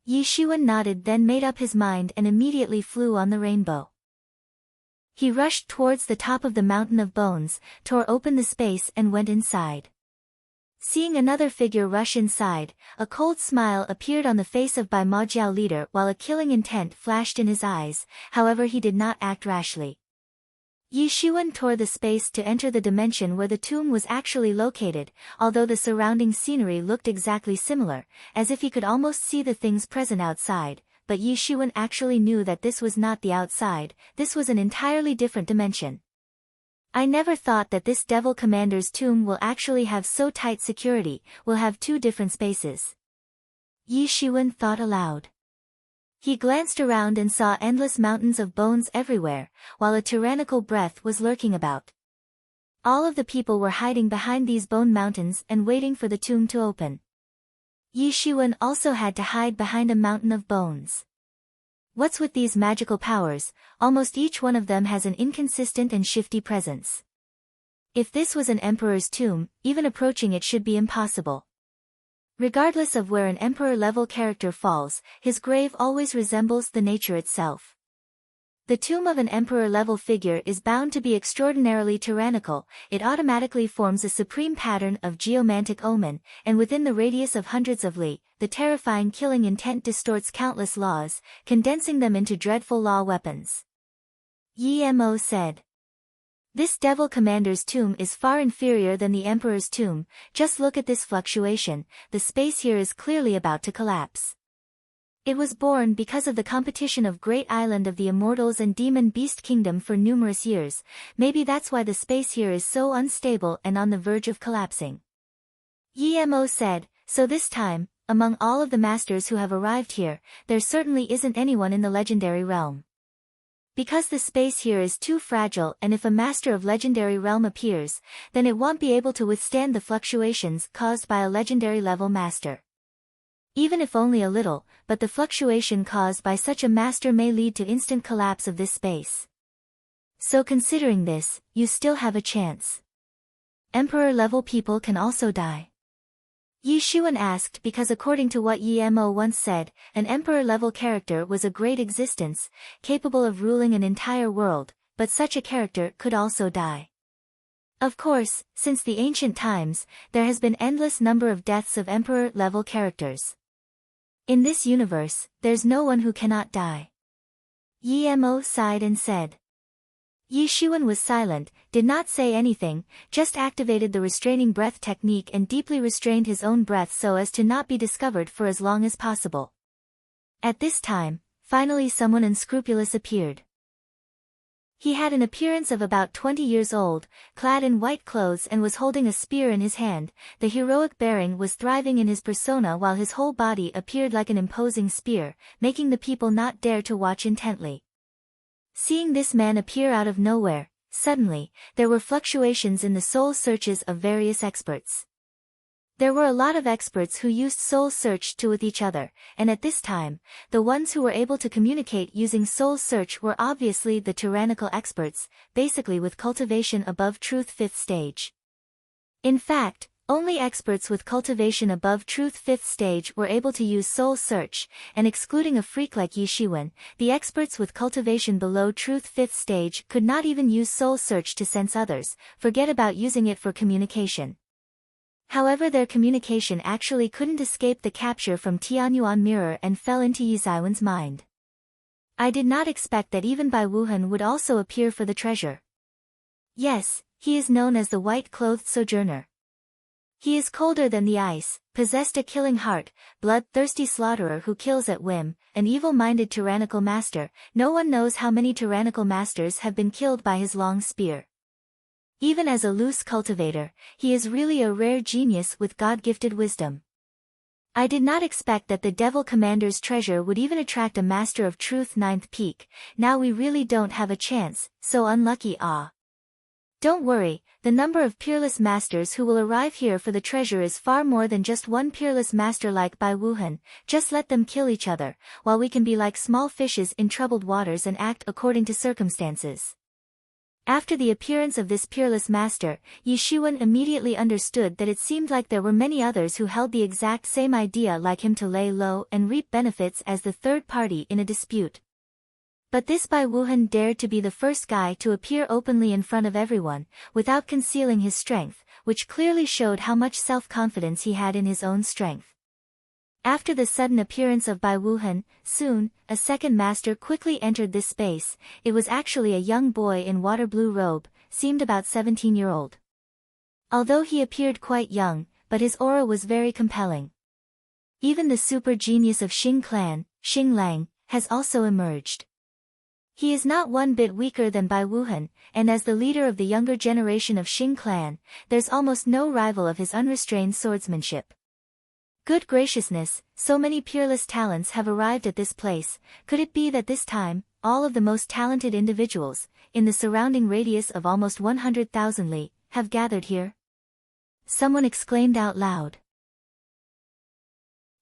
Yi Shiwen nodded, then made up his mind and immediately flew on the rainbow. He rushed towards the top of the mountain of bones, tore open the space and went inside. Seeing another figure rush inside, a cold smile appeared on the face of Bai Ma Jiao leader while a killing intent flashed in his eyes, however he did not act rashly. Yi Shiwen tore the space to enter the dimension where the tomb was actually located, although the surrounding scenery looked exactly similar, as if he could almost see the things present outside, but Yi Shiwen actually knew that this was not the outside, this was an entirely different dimension. I never thought that this Devil Commander's tomb will actually have so tight security, will have two different spaces. Yi Shiwen thought aloud. He glanced around and saw endless mountains of bones everywhere, while a tyrannical breath was lurking about. All of the people were hiding behind these bone mountains and waiting for the tomb to open. Yi Shiwen also had to hide behind a mountain of bones. What's with these magical powers? Almost each one of them has an inconsistent and shifty presence. If this was an emperor's tomb, even approaching it should be impossible. Regardless of where an emperor-level character falls, his grave always resembles the nature itself. The tomb of an emperor-level figure is bound to be extraordinarily tyrannical, it automatically forms a supreme pattern of geomantic omen, and within the radius of hundreds of li, the terrifying killing intent distorts countless laws, condensing them into dreadful law weapons. Yi Mo said. This Devil Commander's tomb is far inferior than the Emperor's tomb, just look at this fluctuation, the space here is clearly about to collapse. It was born because of the competition of Great Island of the Immortals and Demon Beast Kingdom for numerous years, maybe that's why the space here is so unstable and on the verge of collapsing. Yi Mo said, so this time, among all of the masters who have arrived here, there certainly isn't anyone in the legendary realm. Because the space here is too fragile and if a master of legendary realm appears, then it won't be able to withstand the fluctuations caused by a legendary level master. Even if only a little, but the fluctuation caused by such a master may lead to instant collapse of this space. So considering this, you still have a chance. Emperor-level people can also die. Yi Shiwen asked because according to what Yi Mo once said, an emperor-level character was a great existence, capable of ruling an entire world, but such a character could also die. Of course, since the ancient times, there has been endless number of deaths of emperor-level characters. In this universe, there's no one who cannot die. Yi Mo sighed and said. Yi Shiwen was silent, did not say anything, just activated the restraining breath technique and deeply restrained his own breath so as to not be discovered for as long as possible. At this time, finally someone unscrupulous appeared. He had an appearance of about 20 years old, clad in white clothes and was holding a spear in his hand. The heroic bearing was thriving in his persona while his whole body appeared like an imposing spear, making the people not dare to watch intently. Seeing this man appear out of nowhere, suddenly, there were fluctuations in the soul searches of various experts. There were a lot of experts who used soul search with each other, and at this time, the ones who were able to communicate using soul search were obviously the tyrannical experts, basically with cultivation above truth 5th stage. In fact, Only experts with cultivation above truth 5th stage were able to use soul search, and excluding a freak like Yi Shiwen, the experts with cultivation below truth 5th stage could not even use soul search to sense others, forget about using it for communication. However, their communication actually couldn't escape the capture from Tianyuan mirror and fell into Yi Xiwen's mind. I did not expect that even Bai Wuhan would also appear for the treasure. Yes, he is known as the white-clothed sojourner. He is colder than the ice, possessed a killing heart, bloodthirsty slaughterer who kills at whim, an evil-minded tyrannical master. No one knows how many tyrannical masters have been killed by his long spear. Even as a loose cultivator, he is really a rare genius with God-gifted wisdom. I did not expect that the Devil Commander's treasure would even attract a Master of Truth 9th peak. Now we really don't have a chance, so unlucky. Don't worry, the number of peerless masters who will arrive here for the treasure is far more than just one peerless master like Bai Wuhan. Just let them kill each other, while we can be like small fishes in troubled waters and act according to circumstances. After the appearance of this peerless master, Yi Shiwen immediately understood that it seemed like there were many others who held the exact same idea like him to lay low and reap benefits as the third party in a dispute. But this Bai Wuhan dared to be the first guy to appear openly in front of everyone, without concealing his strength, which clearly showed how much self-confidence he had in his own strength. After the sudden appearance of Bai Wuhan, soon, a second master quickly entered this space. It was actually a young boy in water blue robe, seemed about 17-year-old. Although he appeared quite young, but his aura was very compelling. Even the super genius of Xing clan, Xing Lang, has also emerged. He is not one bit weaker than Bai Wuhan, and as the leader of the younger generation of Xing clan, there's almost no rival of his unrestrained swordsmanship. Good graciousness, so many peerless talents have arrived at this place. Could it be that this time, all of the most talented individuals, in the surrounding radius of almost 100,000 li, have gathered here? Someone exclaimed out loud.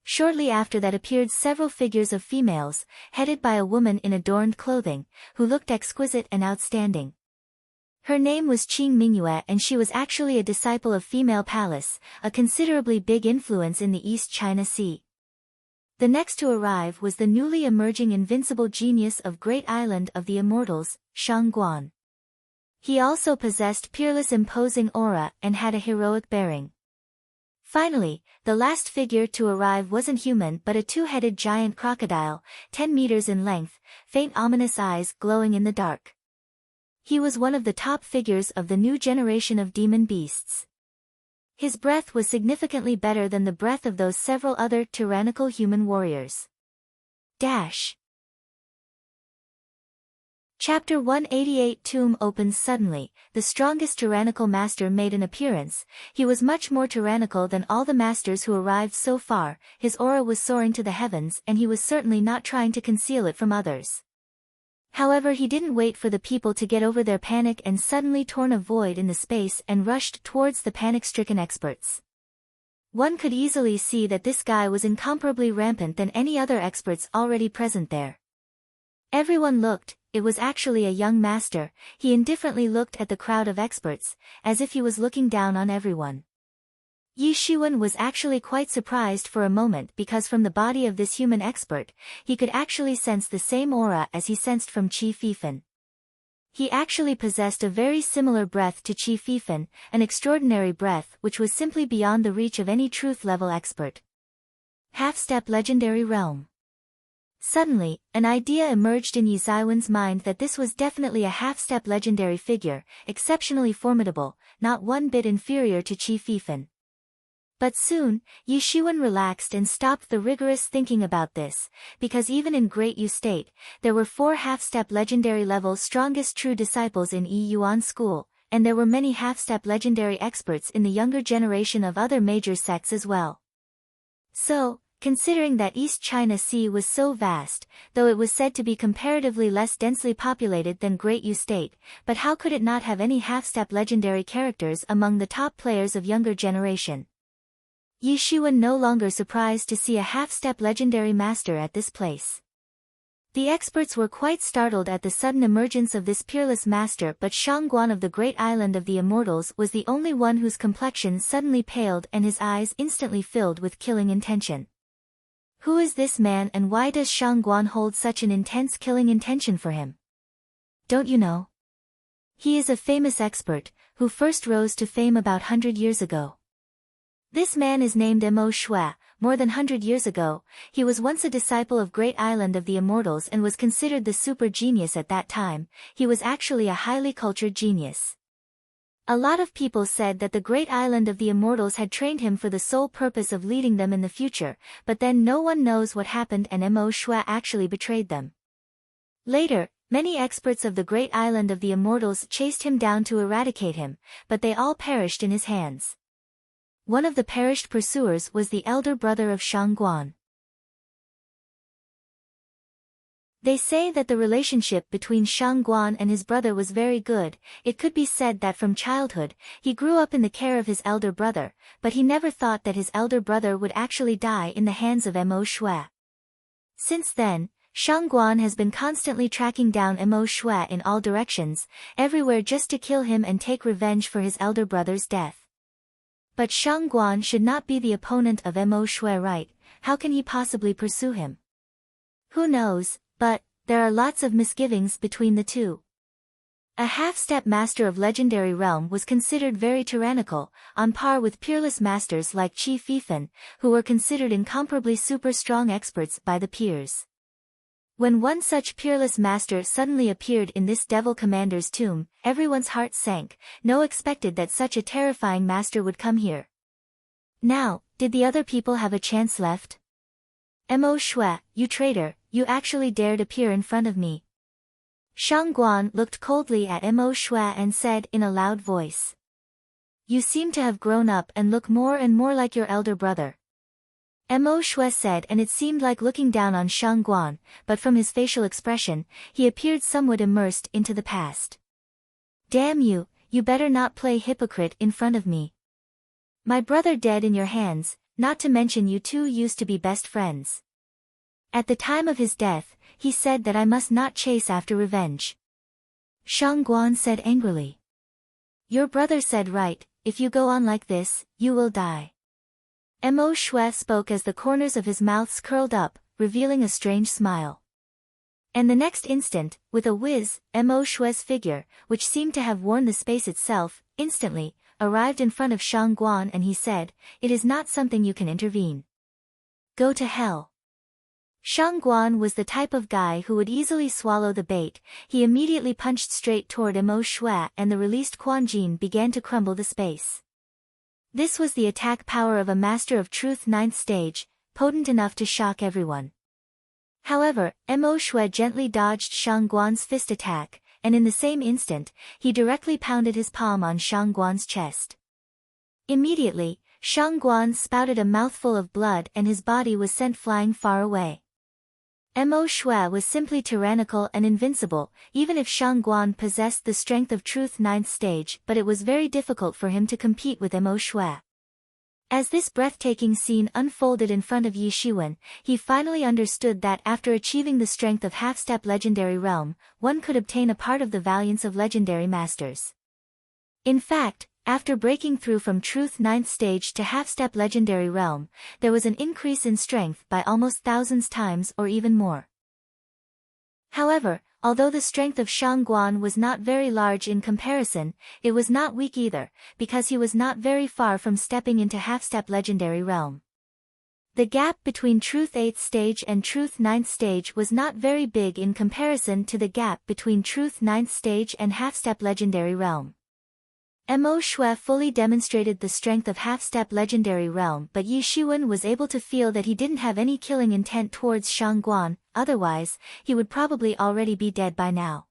Shortly after that appeared several figures of females, headed by a woman in adorned clothing, who looked exquisite and outstanding. Her name was Qing Mingyue and she was actually a disciple of Female Palace, a considerably big influence in the East China Sea. The next to arrive was the newly emerging invincible genius of Great Island of the Immortals, Shang Guan. He also possessed peerless imposing aura and had a heroic bearing. Finally, the last figure to arrive wasn't human but a two-headed giant crocodile, 10 meters in length, faint ominous eyes glowing in the dark. He was one of the top figures of the new generation of demon beasts. His breath was significantly better than the breath of those several other tyrannical human warriors. Chapter 188 Tomb opens suddenly. The strongest tyrannical master made an appearance. He was much more tyrannical than all the masters who arrived so far. His aura was soaring to the heavens and he was certainly not trying to conceal it from others. However, he didn't wait for the people to get over their panic and suddenly torn a void in the space and rushed towards the panic-stricken experts. One could easily see that this guy was incomparably rampant than any other experts already present there. Everyone looked. It was actually a young master. He indifferently looked at the crowd of experts, as if he was looking down on everyone. Yi Shiwen was actually quite surprised for a moment because from the body of this human expert, he could actually sense the same aura as he sensed from Qi Fifan. He actually possessed a very similar breath to Qi Fifan, an extraordinary breath which was simply beyond the reach of any truth-level expert. Half-step legendary realm. Suddenly, an idea emerged in Yi Xiwen's mind that this was definitely a half-step legendary figure, exceptionally formidable, not one bit inferior to Qi Fifan. But soon, Yi Shiwen relaxed and stopped the rigorous thinking about this, because even in Great Yu State, there were 4 half-step legendary level strongest true disciples in Yi Yuan School, and there were many half-step legendary experts in the younger generation of other major sects as well. So, considering that East China Sea was so vast, though it was said to be comparatively less densely populated than Great Yu State, but how could it not have any half-step legendary characters among the top players of younger generation? Yi Shiwen no longer surprised to see a half-step legendary master at this place. The experts were quite startled at the sudden emergence of this peerless master, but Shangguan of the great island of the Immortals was the only one whose complexion suddenly paled and his eyes instantly filled with killing intention. Who is this man and why does Shangguan hold such an intense killing intention for him? Don't you know? He is a famous expert, who first rose to fame about 100 years ago. This man is named Mo Shui. More than 100 years ago, he was once a disciple of Great Island of the Immortals and was considered the super genius at that time. He was actually a highly cultured genius. A lot of people said that the Great Island of the Immortals had trained him for the sole purpose of leading them in the future, but then no one knows what happened and Mo Shui actually betrayed them. Later, many experts of the Great Island of the Immortals chased him down to eradicate him, but they all perished in his hands. One of the perished pursuers was the elder brother of Shangguan. They say that the relationship between Shangguan and his brother was very good. It could be said that from childhood, he grew up in the care of his elder brother, but he never thought that his elder brother would actually die in the hands of Mo Shui. Since then, Shangguan has been constantly tracking down Mo Shui in all directions, everywhere just to kill him and take revenge for his elder brother's death. But Shangguan should not be the opponent of Mo Shui, right? How can he possibly pursue him? Who knows, but there are lots of misgivings between the two. A half-step master of legendary realm was considered very tyrannical, on par with peerless masters like Qi Fifan, who were considered incomparably super strong experts by the peers. When one such peerless master suddenly appeared in this devil commander's tomb, everyone's heart sank. No one expected that such a terrifying master would come here. Now, did the other people have a chance left? Mo Shui, you traitor, you actually dared appear in front of me. Shangguan looked coldly at Mo Shui and said in a loud voice. You seem to have grown up and look more and more like your elder brother. Mo Shui said, and it seemed like looking down on Shangguan, but from his facial expression, he appeared somewhat immersed into the past. Damn you, you better not play hypocrite in front of me. My brother dead in your hands, not to mention you two used to be best friends. At the time of his death, he said that I must not chase after revenge. Shangguan said angrily. Your brother said right, if you go on like this, you will die. Mo Shui spoke as the corners of his mouth curled up, revealing a strange smile. And the next instant, with a whiz, Mo Shui's figure, which seemed to have worn the space itself, instantly, arrived in front of Shangguan and he said, it is not something you can intervene. Go to hell. Shangguan was the type of guy who would easily swallow the bait. He immediately punched straight toward Mo Shui and the released Quan Jin began to crumble the space. This was the attack power of a Master of Truth 9th stage, potent enough to shock everyone. However, Mo Shui gently dodged Shangguan's fist attack, and in the same instant, he directly pounded his palm on Shangguan's chest. Immediately, Shangguan spouted a mouthful of blood and his body was sent flying far away. Mo Shui was simply tyrannical and invincible, even if Shangguan possessed the strength of Truth 9th stage, but it was very difficult for him to compete with Mo Shui. As this breathtaking scene unfolded in front of Yi Shiwen, he finally understood that after achieving the strength of half-step legendary realm, one could obtain a part of the valiance of legendary masters. In fact, after breaking through from Truth 9th stage to half-step legendary realm, there was an increase in strength by almost thousands times or even more. However, although the strength of Shangguan was not very large in comparison, it was not weak either, because he was not very far from stepping into half-step legendary realm. The gap between Truth 8th stage and Truth 9th stage was not very big in comparison to the gap between Truth 9th stage and half-step legendary realm. Mo Shui fully demonstrated the strength of half-step legendary realm, but Yi Shiwen was able to feel that he didn't have any killing intent towards Shangguan, otherwise, he would probably already be dead by now.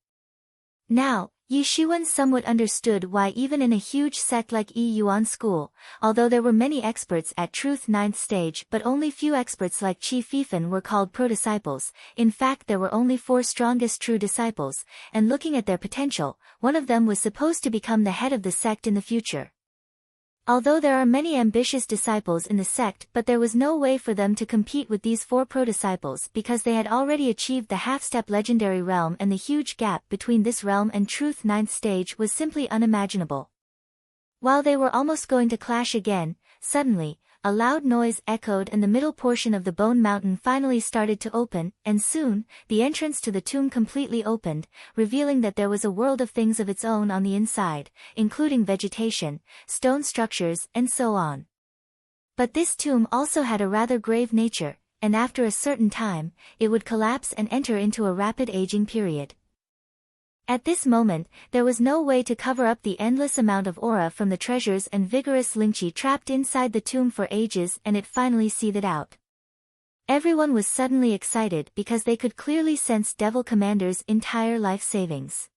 Now, Yi Shiwen somewhat understood why even in a huge sect like Yi Yuan School, although there were many experts at Truth 9th stage but only few experts like Qi Fifan were called pro-disciples. In fact there were only 4 strongest true disciples, and looking at their potential, one of them was supposed to become the head of the sect in the future. Although there are many ambitious disciples in the sect, but there was no way for them to compete with these 4 pro-disciples because they had already achieved the half-step legendary realm, and the huge gap between this realm and Truth 9th stage was simply unimaginable. While they were almost going to clash again, suddenly, a loud noise echoed and the middle portion of the Bone Mountain finally started to open, and soon, the entrance to the tomb completely opened, revealing that there was a world of things of its own on the inside, including vegetation, stone structures, and so on. But this tomb also had a rather grave nature, and after a certain time, it would collapse and enter into a rapid aging period. At this moment, there was no way to cover up the endless amount of aura from the treasures and vigorous Lingqi trapped inside the tomb for ages, and it finally seethed out. Everyone was suddenly excited because they could clearly sense Devil Commander's entire life savings.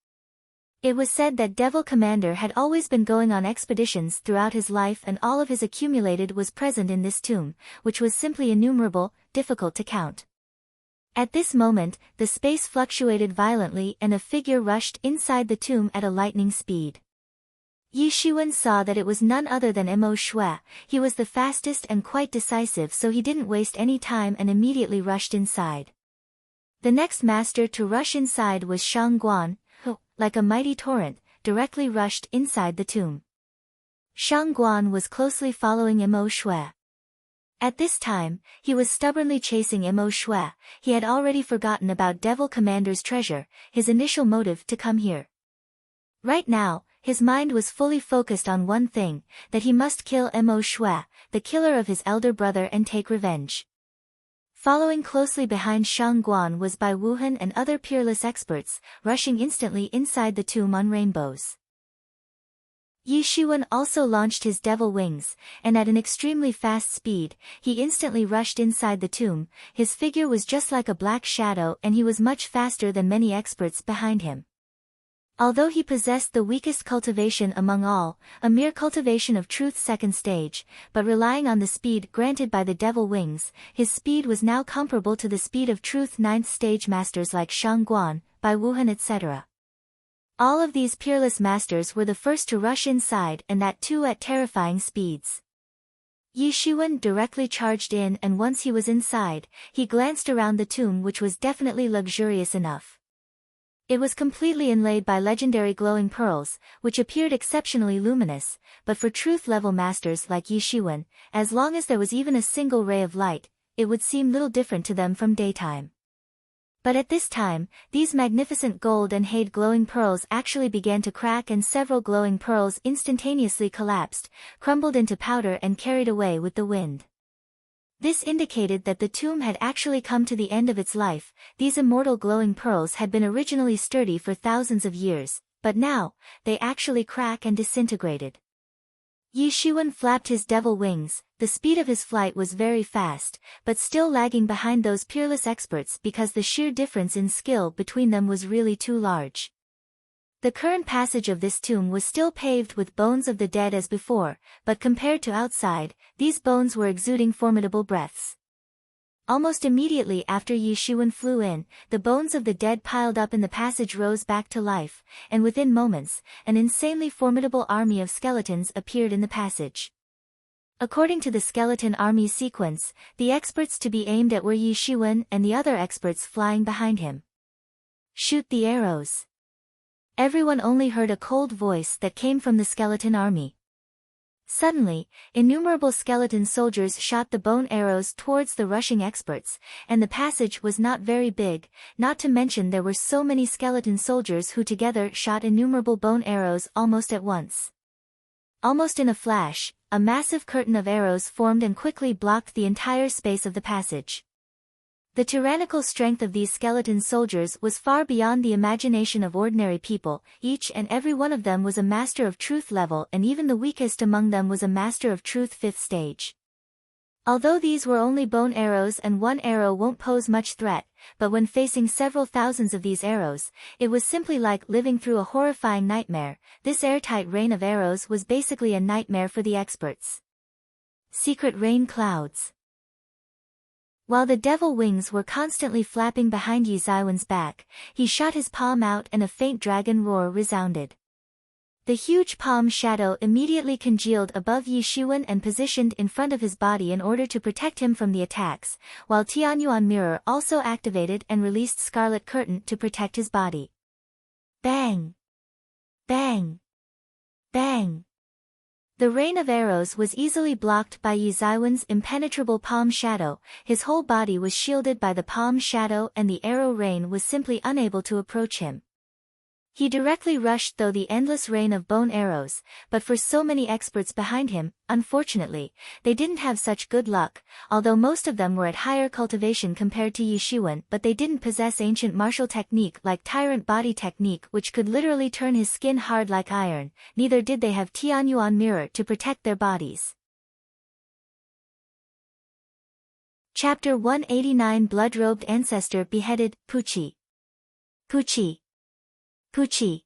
It was said that Devil Commander had always been going on expeditions throughout his life, and all of his accumulated was present in this tomb, which was simply innumerable, difficult to count. At this moment, the space fluctuated violently and a figure rushed inside the tomb at a lightning speed. Yi Shiwen saw that it was none other than Mo Shui. He was the fastest and quite decisive, so he didn't waste any time and immediately rushed inside. The next master to rush inside was Shang Guan, who, like a mighty torrent, directly rushed inside the tomb. Shang Guan was closely following Mo Shui. At this time, he was stubbornly chasing Mo Shui. He had already forgotten about Devil Commander's treasure, his initial motive to come here. Right now, his mind was fully focused on one thing, that he must kill Mo Shui, the killer of his elder brother, and take revenge. Following closely behind Shang Guan was Bai Wuhan and other peerless experts, rushing instantly inside the tomb on rainbows. Yi Shiwen also launched his devil wings, and at an extremely fast speed, he instantly rushed inside the tomb. His figure was just like a black shadow, and he was much faster than many experts behind him. Although he possessed the weakest cultivation among all, a mere cultivation of Truth's 2nd stage, but relying on the speed granted by the devil wings, his speed was now comparable to the speed of Truth's 9th stage masters like Shang Guan, Bai Wuhan, etc. All of these peerless masters were the first to rush inside, and that too at terrifying speeds. Yi Shiwen directly charged in, and once he was inside, he glanced around the tomb, which was definitely luxurious enough. It was completely inlaid by legendary glowing pearls, which appeared exceptionally luminous, but for truth-level masters like Yi Shiwen, as long as there was even a single ray of light, it would seem little different to them from daytime. But at this time, these magnificent gold and jade glowing pearls actually began to crack, and several glowing pearls instantaneously collapsed, crumbled into powder and carried away with the wind. This indicated that the tomb had actually come to the end of its life. These immortal glowing pearls had been originally sturdy for thousands of years, but now, they actually crack and disintegrated. Yi Shiwen flapped his devil wings. The speed of his flight was very fast, but still lagging behind those peerless experts because the sheer difference in skill between them was really too large. The current passage of this tomb was still paved with bones of the dead as before, but compared to outside, these bones were exuding formidable breaths. Almost immediately after Yi Shiwen flew in, the bones of the dead piled up in the passage rose back to life, and within moments, an insanely formidable army of skeletons appeared in the passage. According to the skeleton army sequence, the experts to be aimed at were Yi Shiwen and the other experts flying behind him. Shoot the arrows. Everyone only heard a cold voice that came from the skeleton army. Suddenly, innumerable skeleton soldiers shot the bone arrows towards the rushing experts, and the passage was not very big, not to mention there were so many skeleton soldiers who together shot innumerable bone arrows almost at once. Almost in a flash, a massive curtain of arrows formed and quickly blocked the entire space of the passage. The tyrannical strength of these skeleton soldiers was far beyond the imagination of ordinary people. Each and every one of them was a master of truth level, and even the weakest among them was a master of truth 5th stage. Although these were only bone arrows and one arrow won't pose much threat, but when facing several thousands of these arrows, it was simply like living through a horrifying nightmare. This airtight rain of arrows was basically a nightmare for the experts. Secret rain clouds. While the devil wings were constantly flapping behind Yi Ziwen's back, he shot his palm out and a faint dragon roar resounded. The huge palm shadow immediately congealed above Yi Shiwen and positioned in front of his body in order to protect him from the attacks, while Tianyuan Mirror also activated and released Scarlet Curtain to protect his body. Bang! Bang! Bang! The rain of arrows was easily blocked by Yi Zaiwen's impenetrable palm shadow, his whole body was shielded by the palm shadow and the arrow rain was simply unable to approach him. He directly rushed through the endless rain of bone arrows, but for so many experts behind him, unfortunately, they didn't have such good luck, although most of them were at higher cultivation compared to Yi Shiwen, but they didn't possess ancient martial technique like Tyrant Body Technique which could literally turn his skin hard like iron, neither did they have Tianyuan Mirror to protect their bodies. Chapter 189 Blood-Robed Ancestor Beheaded, Puchi. Puchi. Puchi.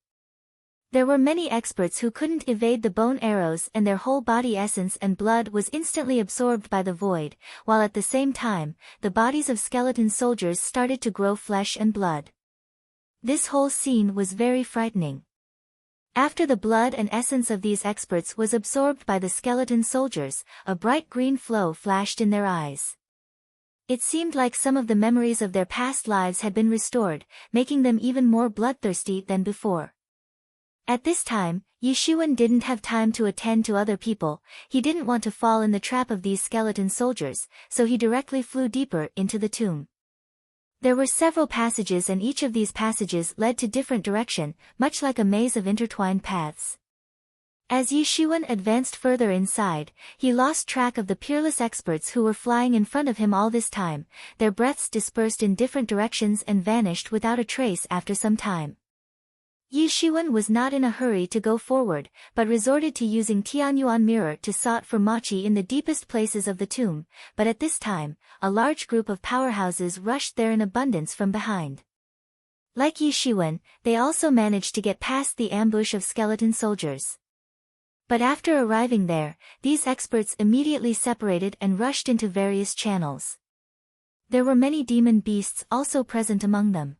There were many experts who couldn't evade the bone arrows and their whole body essence and blood was instantly absorbed by the void, while at the same time, the bodies of skeleton soldiers started to grow flesh and blood. This whole scene was very frightening. After the blood and essence of these experts was absorbed by the skeleton soldiers, a bright green flow flashed in their eyes. It seemed like some of the memories of their past lives had been restored, making them even more bloodthirsty than before. At this time, Yi Shiwen didn't have time to attend to other people, he didn't want to fall in the trap of these skeleton soldiers, so he directly flew deeper into the tomb. There were several passages and each of these passages led to different direction, much like a maze of intertwined paths. As Yi Shiwen advanced further inside, he lost track of the peerless experts who were flying in front of him all this time, their breaths dispersed in different directions and vanished without a trace after some time. Yi Shiwen was not in a hurry to go forward, but resorted to using Tianyuan Mirror to sought for Machi in the deepest places of the tomb, but at this time, a large group of powerhouses rushed there in abundance from behind. Like Yi Shiwen, they also managed to get past the ambush of skeleton soldiers. But after arriving there, these experts immediately separated and rushed into various channels. There were many demon beasts also present among them.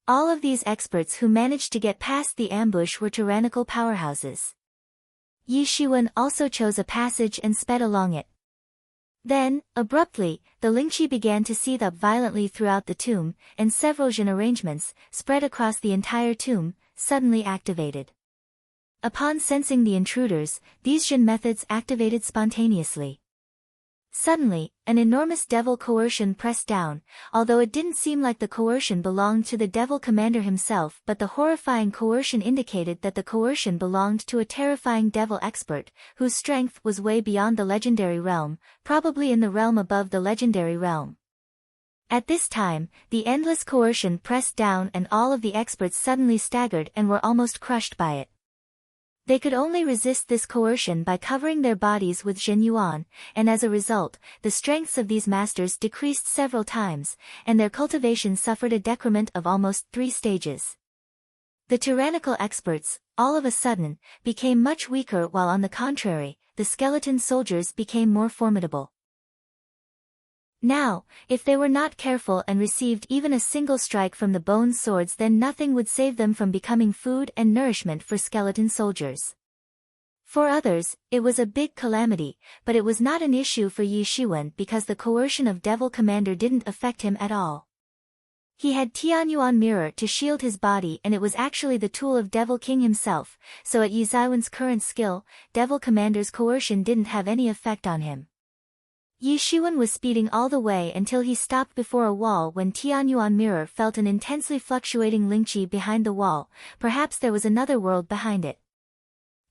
All of these experts who managed to get past the ambush were tyrannical powerhouses. Yi Shiwen also chose a passage and sped along it. Then, abruptly, the Lingqi began to seethe up violently throughout the tomb, and several Jin arrangements, spread across the entire tomb, suddenly activated. Upon sensing the intruders, these Jin methods activated spontaneously. Suddenly, an enormous devil coercion pressed down, although it didn't seem like the coercion belonged to the devil commander himself, but the horrifying coercion indicated that the coercion belonged to a terrifying devil expert, whose strength was way beyond the legendary realm, probably in the realm above the legendary realm. At this time, the endless coercion pressed down and all of the experts suddenly staggered and were almost crushed by it. They could only resist this coercion by covering their bodies with Jin Yuan, and as a result, the strengths of these masters decreased several times, and their cultivation suffered a decrement of almost 3 stages. The tyrannical experts, all of a sudden, became much weaker while on the contrary, the skeleton soldiers became more formidable. Now, if they were not careful and received even a single strike from the bone swords, then nothing would save them from becoming food and nourishment for skeleton soldiers. For others, it was a big calamity, but it was not an issue for Yi Shiwen because the coercion of Devil Commander didn't affect him at all. He had Tianyuan Mirror to shield his body and it was actually the tool of Devil King himself, so at Yi Zaiwen's current skill, Devil Commander's coercion didn't have any effect on him. Yi Shiwen was speeding all the way until he stopped before a wall when Tianyuan Mirror felt an intensely fluctuating Lingqi behind the wall, perhaps there was another world behind it.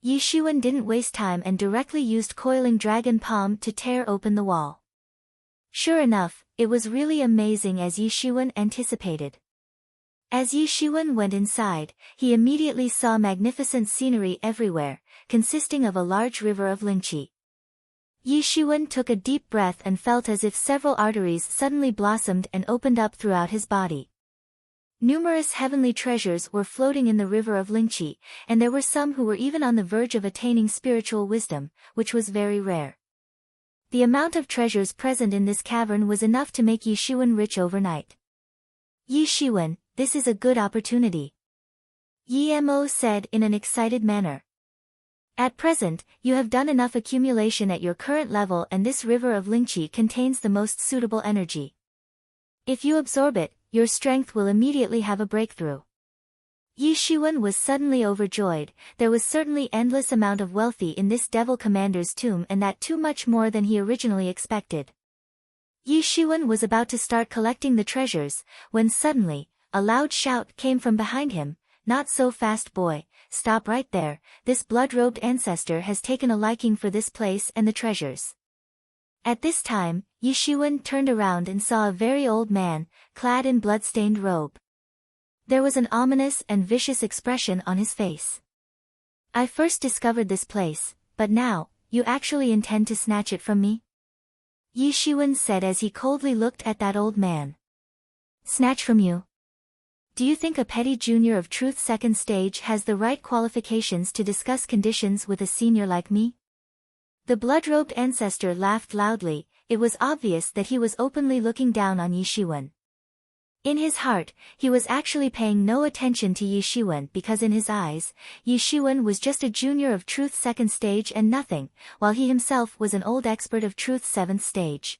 Yi Shiwen didn't waste time and directly used Coiling Dragon Palm to tear open the wall. Sure enough, it was really amazing as Yi Shiwen anticipated. As Yi Shiwen went inside, he immediately saw magnificent scenery everywhere, consisting of a large river of Lingqi. Yi Shiwen took a deep breath and felt as if several arteries suddenly blossomed and opened up throughout his body. Numerous heavenly treasures were floating in the river of Lingqi, and there were some who were even on the verge of attaining spiritual wisdom, which was very rare. The amount of treasures present in this cavern was enough to make Yi Shiwen rich overnight. Yi Shiwen, this is a good opportunity. Yi Mo said in an excited manner. At present, you have done enough accumulation at your current level, and this river of Lingqi contains the most suitable energy. If you absorb it, your strength will immediately have a breakthrough. Yi Shiwen was suddenly overjoyed. There was certainly endless amount of wealthy in this devil commander's tomb, and that too much more than he originally expected. Yi Shiwen was about to start collecting the treasures, when suddenly, a loud shout came from behind him. Not so fast, boy, stop right there. This blood-robed ancestor has taken a liking for this place and the treasures. At this time, Yi Shiwen turned around and saw a very old man, clad in blood-stained robe. There was an ominous and vicious expression on his face. I first discovered this place, but now, you actually intend to snatch it from me? Yi Shiwen said as he coldly looked at that old man. Snatch from you? Do you think a petty junior of Truth second stage has the right qualifications to discuss conditions with a senior like me? The blood-robed ancestor laughed loudly. It was obvious that he was openly looking down on Yi Shiwen. In his heart, he was actually paying no attention to Yi Shiwen because in his eyes, Yi Shiwen was just a junior of Truth second stage and nothing, while he himself was an old expert of Truth seventh stage.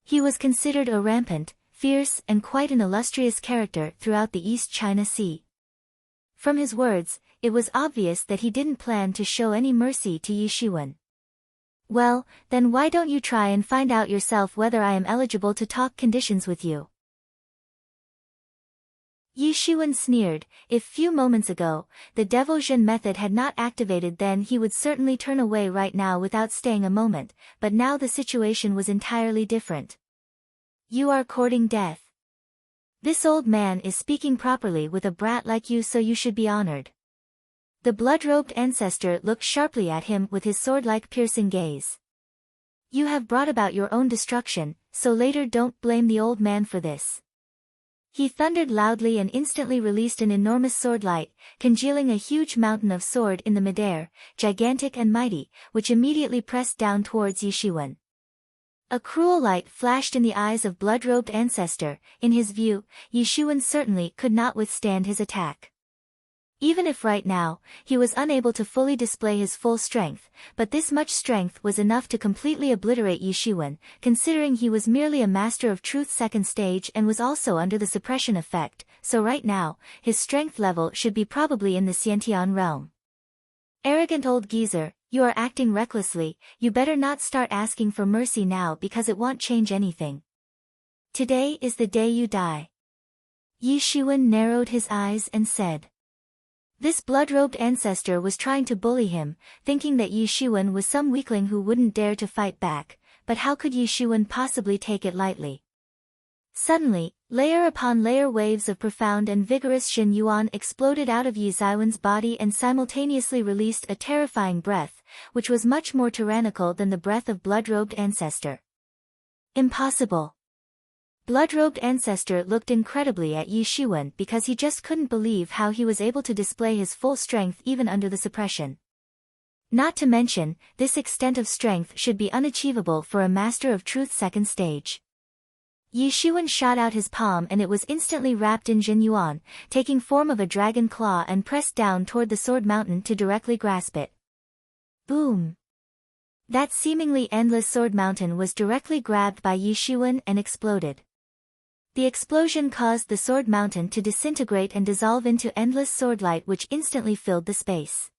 He was considered a rampant, fierce and quite an illustrious character throughout the East China Sea. From his words, it was obvious that he didn't plan to show any mercy to Yi Shiwen. Well, then why don't you try and find out yourself whether I am eligible to talk conditions with you? Yi Shiwen sneered. If few moments ago, the Devil Zhen method had not activated, then he would certainly turn away right now without staying a moment, but now the situation was entirely different. You are courting death. This old man is speaking properly with a brat like you, so you should be honored. The blood-robed ancestor looked sharply at him with his sword-like piercing gaze. You have brought about your own destruction, so later don't blame the old man for this. He thundered loudly and instantly released an enormous sword light, congealing a huge mountain of sword in the midair, gigantic and mighty, which immediately pressed down towards Yi Shiwen. A cruel light flashed in the eyes of blood-robed ancestor. In his view, Yi Shiwen certainly could not withstand his attack. Even if right now, he was unable to fully display his full strength, but this much strength was enough to completely obliterate Yi Shiwen, considering he was merely a master of Truth second stage and was also under the suppression effect, so right now, his strength level should be probably in the Xiantian realm. Arrogant old geezer, you are acting recklessly. You better not start asking for mercy now because it won't change anything. Today is the day you die. Yi Shiwen narrowed his eyes and said. This blood-robed ancestor was trying to bully him, thinking that Yi Shiwen was some weakling who wouldn't dare to fight back, but how could Yi Shiwen possibly take it lightly? Suddenly, layer upon layer waves of profound and vigorous Shen Yuan exploded out of Yi Ziwen's body and simultaneously released a terrifying breath, which was much more tyrannical than the breath of blood-robed ancestor. Impossible. Blood-robed ancestor looked incredibly at Yi Shiwen because he just couldn't believe how he was able to display his full strength even under the suppression. Not to mention, this extent of strength should be unachievable for a master of Truth second stage. Yi Shiwen shot out his palm and it was instantly wrapped in Zhen Yuan, taking form of a dragon claw and pressed down toward the sword mountain to directly grasp it. Boom! That seemingly endless sword mountain was directly grabbed by Yi Shiwen and exploded. The explosion caused the sword mountain to disintegrate and dissolve into endless swordlight which instantly filled the space.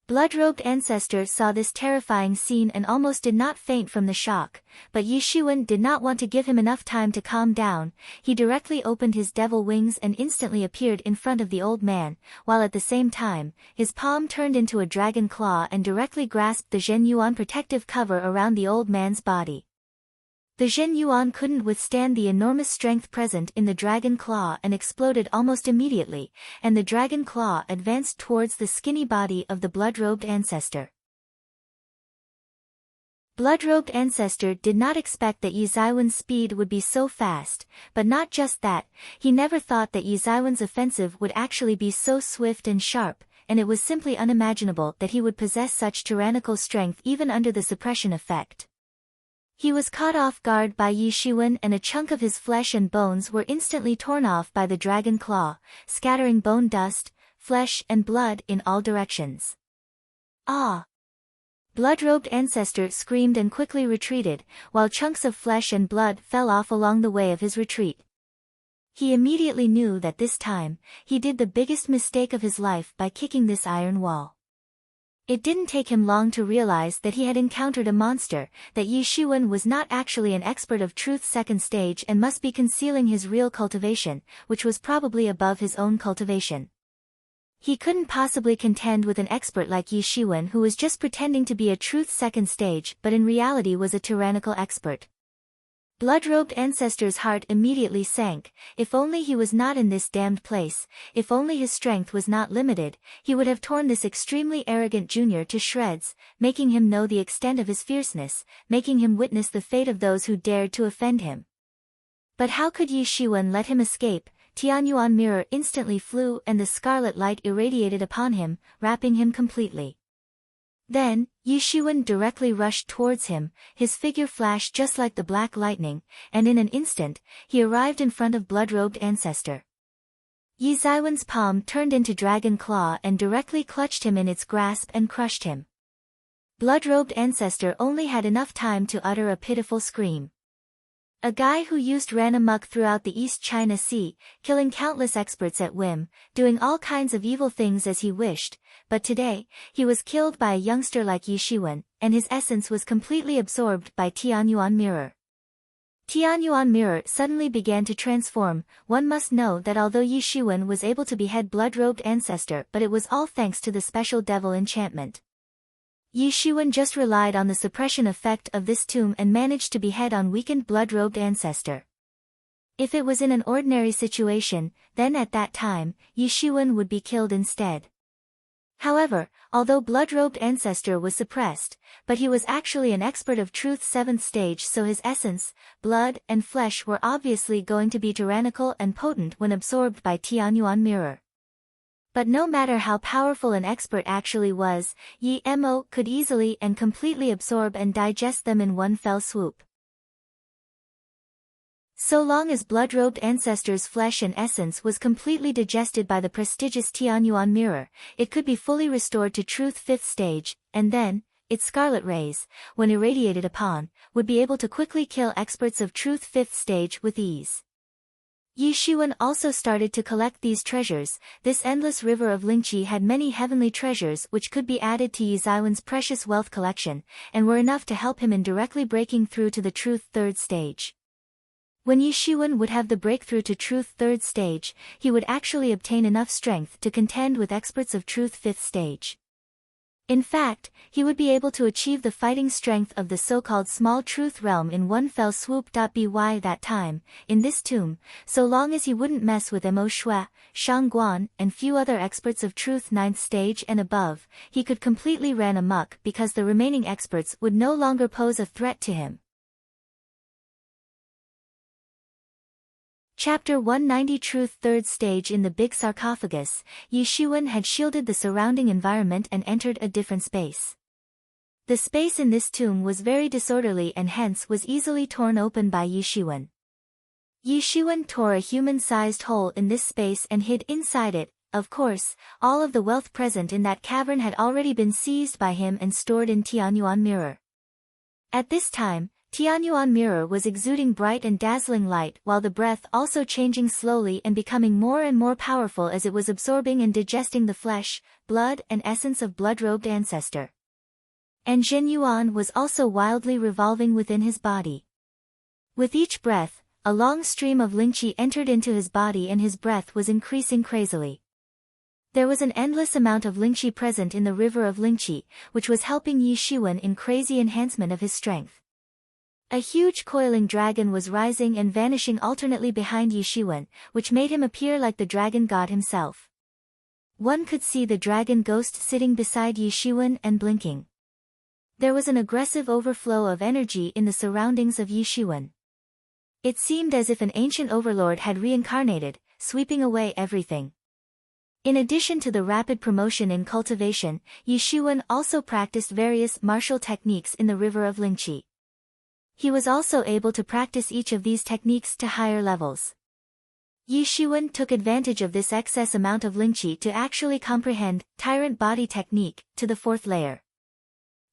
Blood-robed ancestor saw this terrifying scene and almost did not faint from the shock, but Yi Shiwen did not want to give him enough time to calm down. He directly opened his devil wings and instantly appeared in front of the old man, while at the same time, his palm turned into a dragon claw and directly grasped the Zhen Yuan protective cover around the old man's body. The Zhen Yuan couldn't withstand the enormous strength present in the dragon claw and exploded almost immediately, and the dragon claw advanced towards the skinny body of the blood-robed ancestor. Blood-robed ancestor did not expect that Yi Ziwen's speed would be so fast, but not just that, he never thought that Yi Ziwen's offensive would actually be so swift and sharp, and it was simply unimaginable that he would possess such tyrannical strength even under the suppression effect. He was caught off guard by Yi Shiwen and a chunk of his flesh and bones were instantly torn off by the dragon claw, scattering bone dust, flesh and blood in all directions. Ah! Blood-robed ancestor screamed and quickly retreated, while chunks of flesh and blood fell off along the way of his retreat. He immediately knew that this time, he did the biggest mistake of his life by kicking this iron wall. It didn't take him long to realize that he had encountered a monster, that Yi Shiwen was not actually an expert of truth's second stage and must be concealing his real cultivation, which was probably above his own cultivation. He couldn't possibly contend with an expert like Yi Shiwen who was just pretending to be a truth's second stage but in reality was a tyrannical expert. Blood-robed ancestor's heart immediately sank. If only he was not in this damned place, if only his strength was not limited, he would have torn this extremely arrogant junior to shreds, making him know the extent of his fierceness, making him witness the fate of those who dared to offend him. But how could Yi Shiwen let him escape? Tianyuan mirror instantly flew and the scarlet light irradiated upon him, wrapping him completely. Then, Yi Shiwen directly rushed towards him, his figure flashed just like the black lightning, and in an instant, he arrived in front of blood-robed ancestor. Yi Ziwen's palm turned into dragon claw and directly clutched him in its grasp and crushed him. Blood-robed ancestor only had enough time to utter a pitiful scream. A guy who ran amok throughout the East China Sea, killing countless experts at whim, doing all kinds of evil things as he wished, but today, he was killed by a youngster like Yi Shiwen, and his essence was completely absorbed by Tianyuan mirror. Tianyuan mirror suddenly began to transform. One must know that although Yi Shiwen was able to behead blood-robed ancestor, but it was all thanks to the special devil enchantment. Yi Shiwen just relied on the suppression effect of this tomb and managed to behead on weakened blood-robed ancestor. If it was in an ordinary situation, then at that time, Yi Shiwen would be killed instead. However, although blood-robed ancestor was suppressed, but he was actually an expert of truth's 7th stage, so his essence, blood and flesh were obviously going to be tyrannical and potent when absorbed by Tianyuan mirror. But no matter how powerful an expert actually was, Yi Mo could easily and completely absorb and digest them in one fell swoop. So long as blood-robed ancestor's flesh and essence was completely digested by the prestigious Tianyuan mirror, it could be fully restored to truth 5th stage, and then, its scarlet rays, when irradiated upon, would be able to quickly kill experts of truth 5th stage with ease. Yi Shiwen also started to collect these treasures. This endless river of Lingqi had many heavenly treasures which could be added to Yi Ziwen's precious wealth collection, and were enough to help him in directly breaking through to the truth 3rd stage. When Yi Shiwen would have the breakthrough to truth 3rd stage, he would actually obtain enough strength to contend with experts of truth 5th stage. In fact, he would be able to achieve the fighting strength of the so-called small truth realm in one fell swoop. By that time, in this tomb, so long as he wouldn't mess with Mo Shui, Shang Guan, and few other experts of truth 9th stage and above, he could completely run amok because the remaining experts would no longer pose a threat to him. Chapter 190 Truth 3rd Stage. In the big sarcophagus, Yi Shiwen had shielded the surrounding environment and entered a different space. The space in this tomb was very disorderly and hence was easily torn open by Yi Shiwen. Yi Shiwen tore a human-sized hole in this space and hid inside it. Of course, all of the wealth present in that cavern had already been seized by him and stored in Tianyuan mirror. At this time, Tianyuan mirror was exuding bright and dazzling light while the breath also changing slowly and becoming more and more powerful as it was absorbing and digesting the flesh, blood and essence of blood-robed ancestor. And Zhen Yuan was also wildly revolving within his body. With each breath, a long stream of Lingqi entered into his body and his breath was increasing crazily. There was an endless amount of Lingqi present in the river of Lingqi, which was helping Yi Shiwen in crazy enhancement of his strength. A huge coiling dragon was rising and vanishing alternately behind Yi Shiwen, which made him appear like the dragon god himself. One could see the dragon ghost sitting beside Yi Shiwen and blinking. There was an aggressive overflow of energy in the surroundings of Yi Shiwen. It seemed as if an ancient overlord had reincarnated, sweeping away everything. In addition to the rapid promotion in cultivation, Yi Shiwen also practiced various martial techniques in the river of Lingqi. He was also able to practice each of these techniques to higher levels. Yi Shiwen took advantage of this excess amount of Lingqi to actually comprehend Tyrant Body Technique to the fourth layer.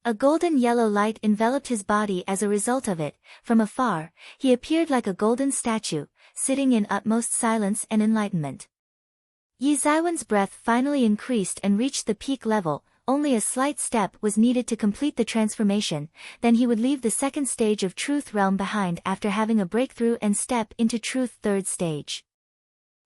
A golden yellow light enveloped his body as a result of it. From afar, he appeared like a golden statue, sitting in utmost silence and enlightenment. Yi Zaiwen's breath finally increased and reached the peak level. Only a slight step was needed to complete the transformation, then he would leave the second stage of Truth Realm behind after having a breakthrough and step into Truth third stage.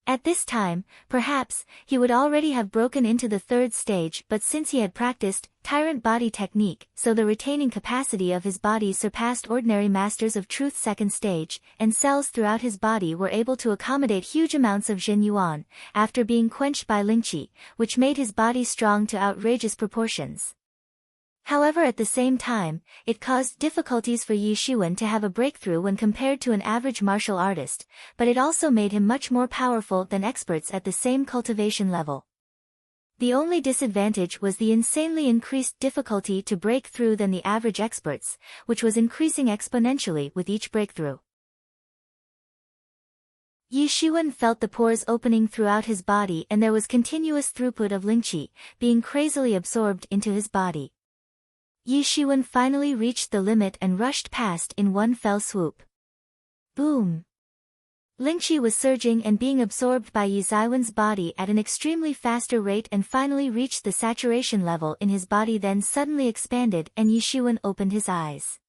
At this time, perhaps, he would already have broken into the third stage, but since he had practiced Tyrant Body Technique, so the retaining capacity of his body surpassed ordinary masters of Truth second stage, and cells throughout his body were able to accommodate huge amounts of Jin Yuan, after being quenched by Lingqi, which made his body strong to outrageous proportions. However, at the same time, it caused difficulties for Yi Shiwen to have a breakthrough when compared to an average martial artist, but it also made him much more powerful than experts at the same cultivation level. The only disadvantage was the insanely increased difficulty to break through than the average experts, which was increasing exponentially with each breakthrough. Yi Shiwen felt the pores opening throughout his body and there was continuous throughput of Lingqi, being crazily absorbed into his body. Yi Shiwen finally reached the limit and rushed past in one fell swoop. Boom! Lingqi was surging and being absorbed by Yi Zaiwen's body at an extremely faster rate and finally reached the saturation level in his body, then suddenly expanded and Yi Shiwen opened his eyes.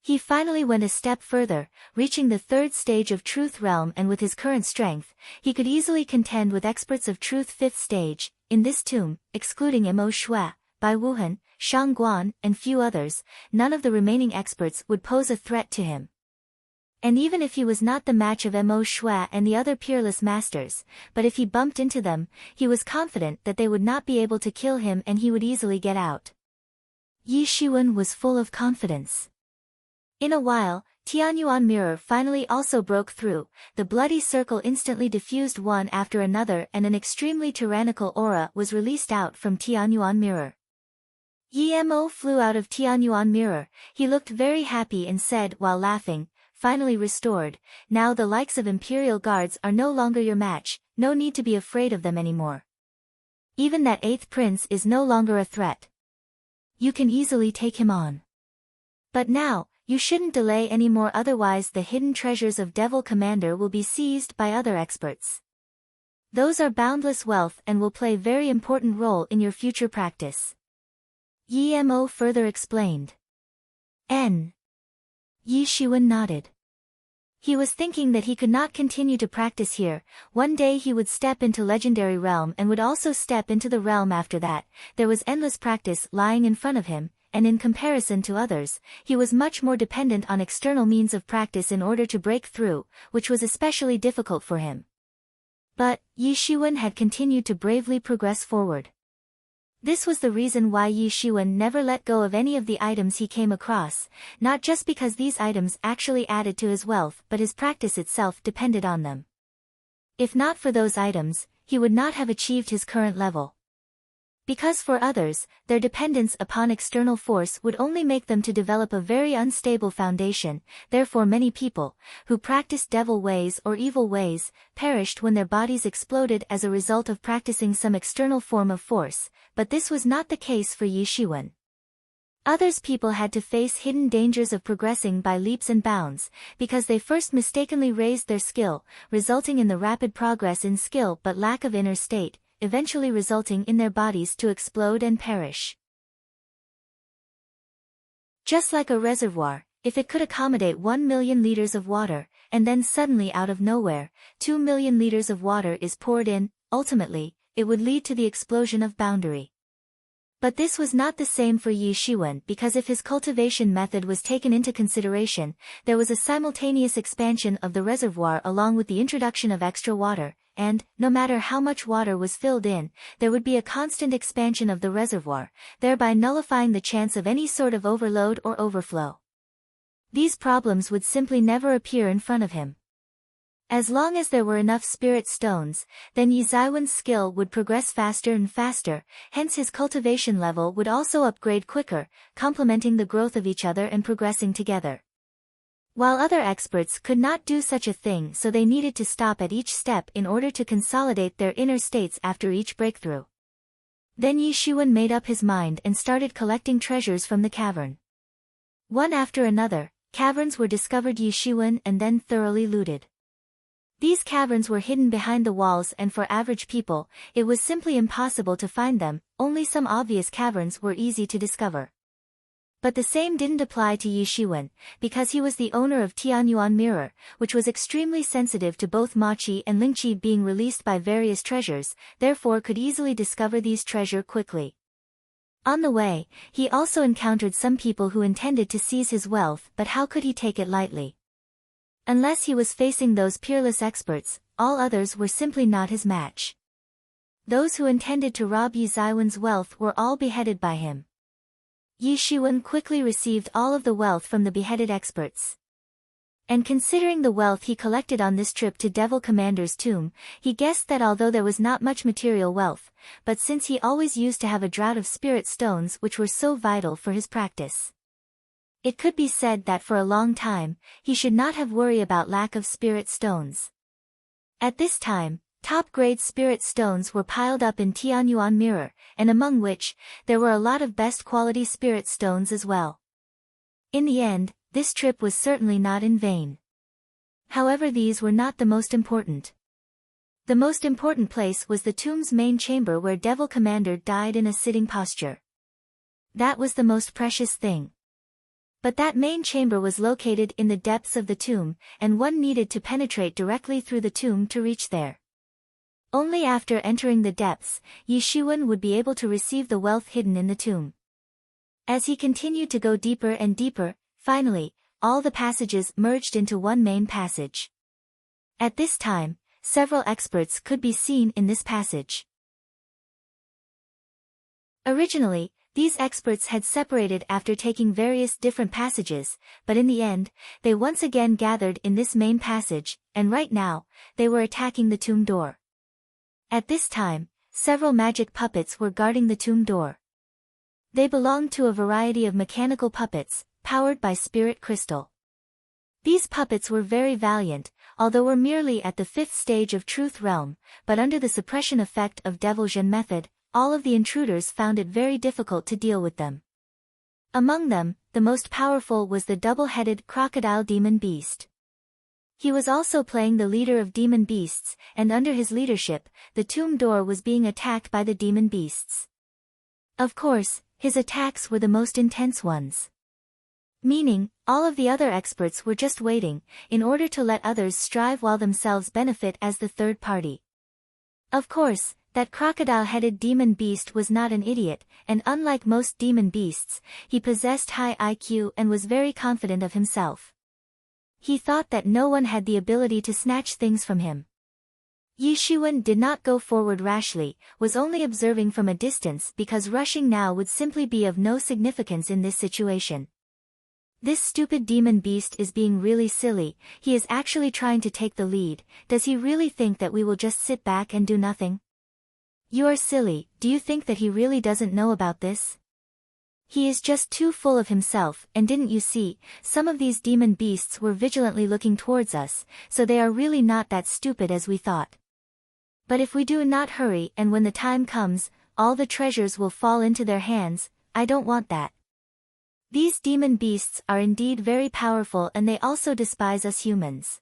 He finally went a step further, reaching the third stage of Truth Realm, and with his current strength, he could easily contend with experts of Truth fifth stage. In this tomb, excluding Mo Shui, Bai Wuhan, Shang Guan, and few others, none of the remaining experts would pose a threat to him. And even if he was not the match of Mo Shui and the other peerless masters, but if he bumped into them, he was confident that they would not be able to kill him and he would easily get out. Yi Shiwen was full of confidence. In a while, Tianyuan mirror finally also broke through. The bloody circle instantly diffused one after another and an extremely tyrannical aura was released out from Tianyuan mirror. Yi Mo flew out of Tianyuan mirror. He looked very happy and said while laughing, "Finally restored, now the likes of Imperial Guards are no longer your match, no need to be afraid of them anymore. Even that 8th prince is no longer a threat. You can easily take him on. But now, you shouldn't delay anymore, otherwise the hidden treasures of Devil Commander will be seized by other experts. Those are boundless wealth and will play very important role in your future practice." Yi Mo further explained. Yi Shiwen nodded. He was thinking that he could not continue to practice here. One day he would step into Legendary Realm and would also step into the realm after that. There was endless practice lying in front of him, and in comparison to others, he was much more dependent on external means of practice in order to break through, which was especially difficult for him. But Yi Shiwen had continued to bravely progress forward. This was the reason why Yi Shiwen never let go of any of the items he came across, not just because these items actually added to his wealth, but his practice itself depended on them. If not for those items, he would not have achieved his current level. Because for others, their dependence upon external force would only make them to develop a very unstable foundation. Therefore many people, who practiced devil ways or evil ways, perished when their bodies exploded as a result of practicing some external form of force, but this was not the case for Yi Shiwen. Others people had to face hidden dangers of progressing by leaps and bounds, because they first mistakenly raised their skill, resulting in the rapid progress in skill but lack of inner state, eventually resulting in their bodies to explode and perish. Just like a reservoir, if it could accommodate 1 million liters of water, and then suddenly out of nowhere, 2 million liters of water is poured in, ultimately, it would lead to the explosion of boundary. But this was not the same for Yi Shiwen, because if his cultivation method was taken into consideration, there was a simultaneous expansion of the reservoir along with the introduction of extra water, and, no matter how much water was filled in, there would be a constant expansion of the reservoir, thereby nullifying the chance of any sort of overload or overflow. These problems would simply never appear in front of him. As long as there were enough spirit stones, then Yi Zaiwen's skill would progress faster and faster, hence his cultivation level would also upgrade quicker, complementing the growth of each other and progressing together. While other experts could not do such a thing, so they needed to stop at each step in order to consolidate their inner states after each breakthrough. Then Yi Shiwen made up his mind and started collecting treasures from the cavern. One after another, caverns were discovered Yi Shiwen and then thoroughly looted. These caverns were hidden behind the walls, and for average people, it was simply impossible to find them. Only some obvious caverns were easy to discover. But the same didn't apply to Yi Shiwen, because he was the owner of Tianyuan Mirror, which was extremely sensitive to both Machi and Lingqi being released by various treasures, therefore could easily discover these treasure quickly. On the way, he also encountered some people who intended to seize his wealth, but how could he take it lightly? Unless he was facing those peerless experts, all others were simply not his match. Those who intended to rob Yi Ziwen's wealth were all beheaded by him. Yi Shiwen quickly received all of the wealth from the beheaded experts. And considering the wealth he collected on this trip to Devil Commander's tomb, he guessed that although there was not much material wealth, but since he always used to have a drought of spirit stones which were so vital for his practice, it could be said that for a long time, he should not have worry about lack of spirit stones. At this time, top-grade spirit stones were piled up in Tianyuan Mirror, and among which, there were a lot of best-quality spirit stones as well. In the end, this trip was certainly not in vain. However, these were not the most important. The most important place was the tomb's main chamber where Devil Commander died in a sitting posture. That was the most precious thing. But that main chamber was located in the depths of the tomb, and one needed to penetrate directly through the tomb to reach there. Only after entering the depths, Yi Shiwen would be able to receive the wealth hidden in the tomb. As he continued to go deeper and deeper, finally, all the passages merged into one main passage. At this time, several experts could be seen in this passage. Originally, these experts had separated after taking various different passages, but in the end, they once again gathered in this main passage, and right now, they were attacking the tomb door. At this time, several magic puppets were guarding the tomb door. They belonged to a variety of mechanical puppets, powered by spirit crystal. These puppets were very valiant, although were merely at the 5th stage of Truth Realm, but under the suppression effect of Devil Zhen method, all of the intruders found it very difficult to deal with them. Among them, the most powerful was the double-headed crocodile demon beast. He was also playing the leader of demon beasts, and under his leadership, the tomb door was being attacked by the demon beasts. Of course, his attacks were the most intense ones. Meaning, all of the other experts were just waiting, in order to let others strive while themselves benefit as the third party. Of course, that crocodile-headed demon beast was not an idiot, and unlike most demon beasts, he possessed high IQ and was very confident of himself. He thought that no one had the ability to snatch things from him. Yi Shiwen did not go forward rashly, was only observing from a distance because rushing now would simply be of no significance in this situation. This stupid demon beast is being really silly, he is actually trying to take the lead. Does he really think that we will just sit back and do nothing? You are silly, do you think that he really doesn't know about this? He is just too full of himself, and didn't you see, some of these demon beasts were vigilantly looking towards us, so they are really not that stupid as we thought. But if we do not hurry and when the time comes, all the treasures will fall into their hands. I don't want that. These demon beasts are indeed very powerful and they also despise us humans.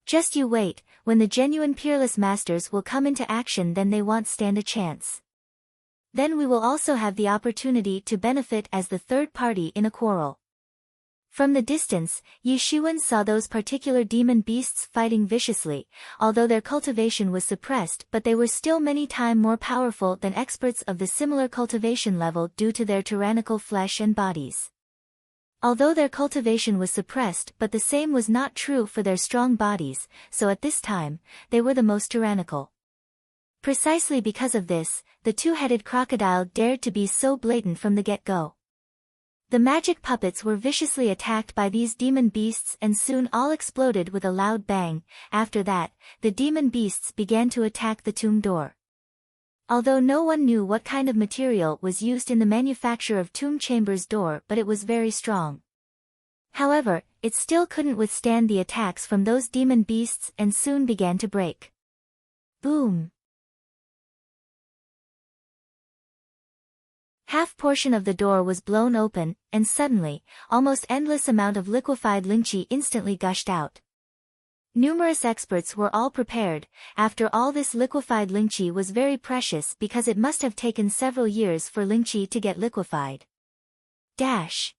Just you wait, when the genuine peerless masters will come into action, then they won't stand a chance. Then we will also have the opportunity to benefit as the third party in a quarrel. From the distance, Yi Shiwen saw those particular demon beasts fighting viciously, although their cultivation was suppressed, but they were still many times more powerful than experts of the similar cultivation level due to their tyrannical flesh and bodies. Although their cultivation was suppressed, but the same was not true for their strong bodies, so at this time, they were the most tyrannical. Precisely because of this, the two-headed crocodile dared to be so blatant from the get-go. The magic puppets were viciously attacked by these demon beasts and soon all exploded with a loud bang. After that, the demon beasts began to attack the tomb door. Although no one knew what kind of material was used in the manufacture of tomb chamber's door, but it was very strong. However, it still couldn't withstand the attacks from those demon beasts and soon began to break. Boom! Half portion of the door was blown open, and suddenly, almost endless amount of liquefied lingqi instantly gushed out. Numerous experts were all prepared. After all, this liquefied lingqi was very precious because it must have taken several years for lingqi to get liquefied. Dash.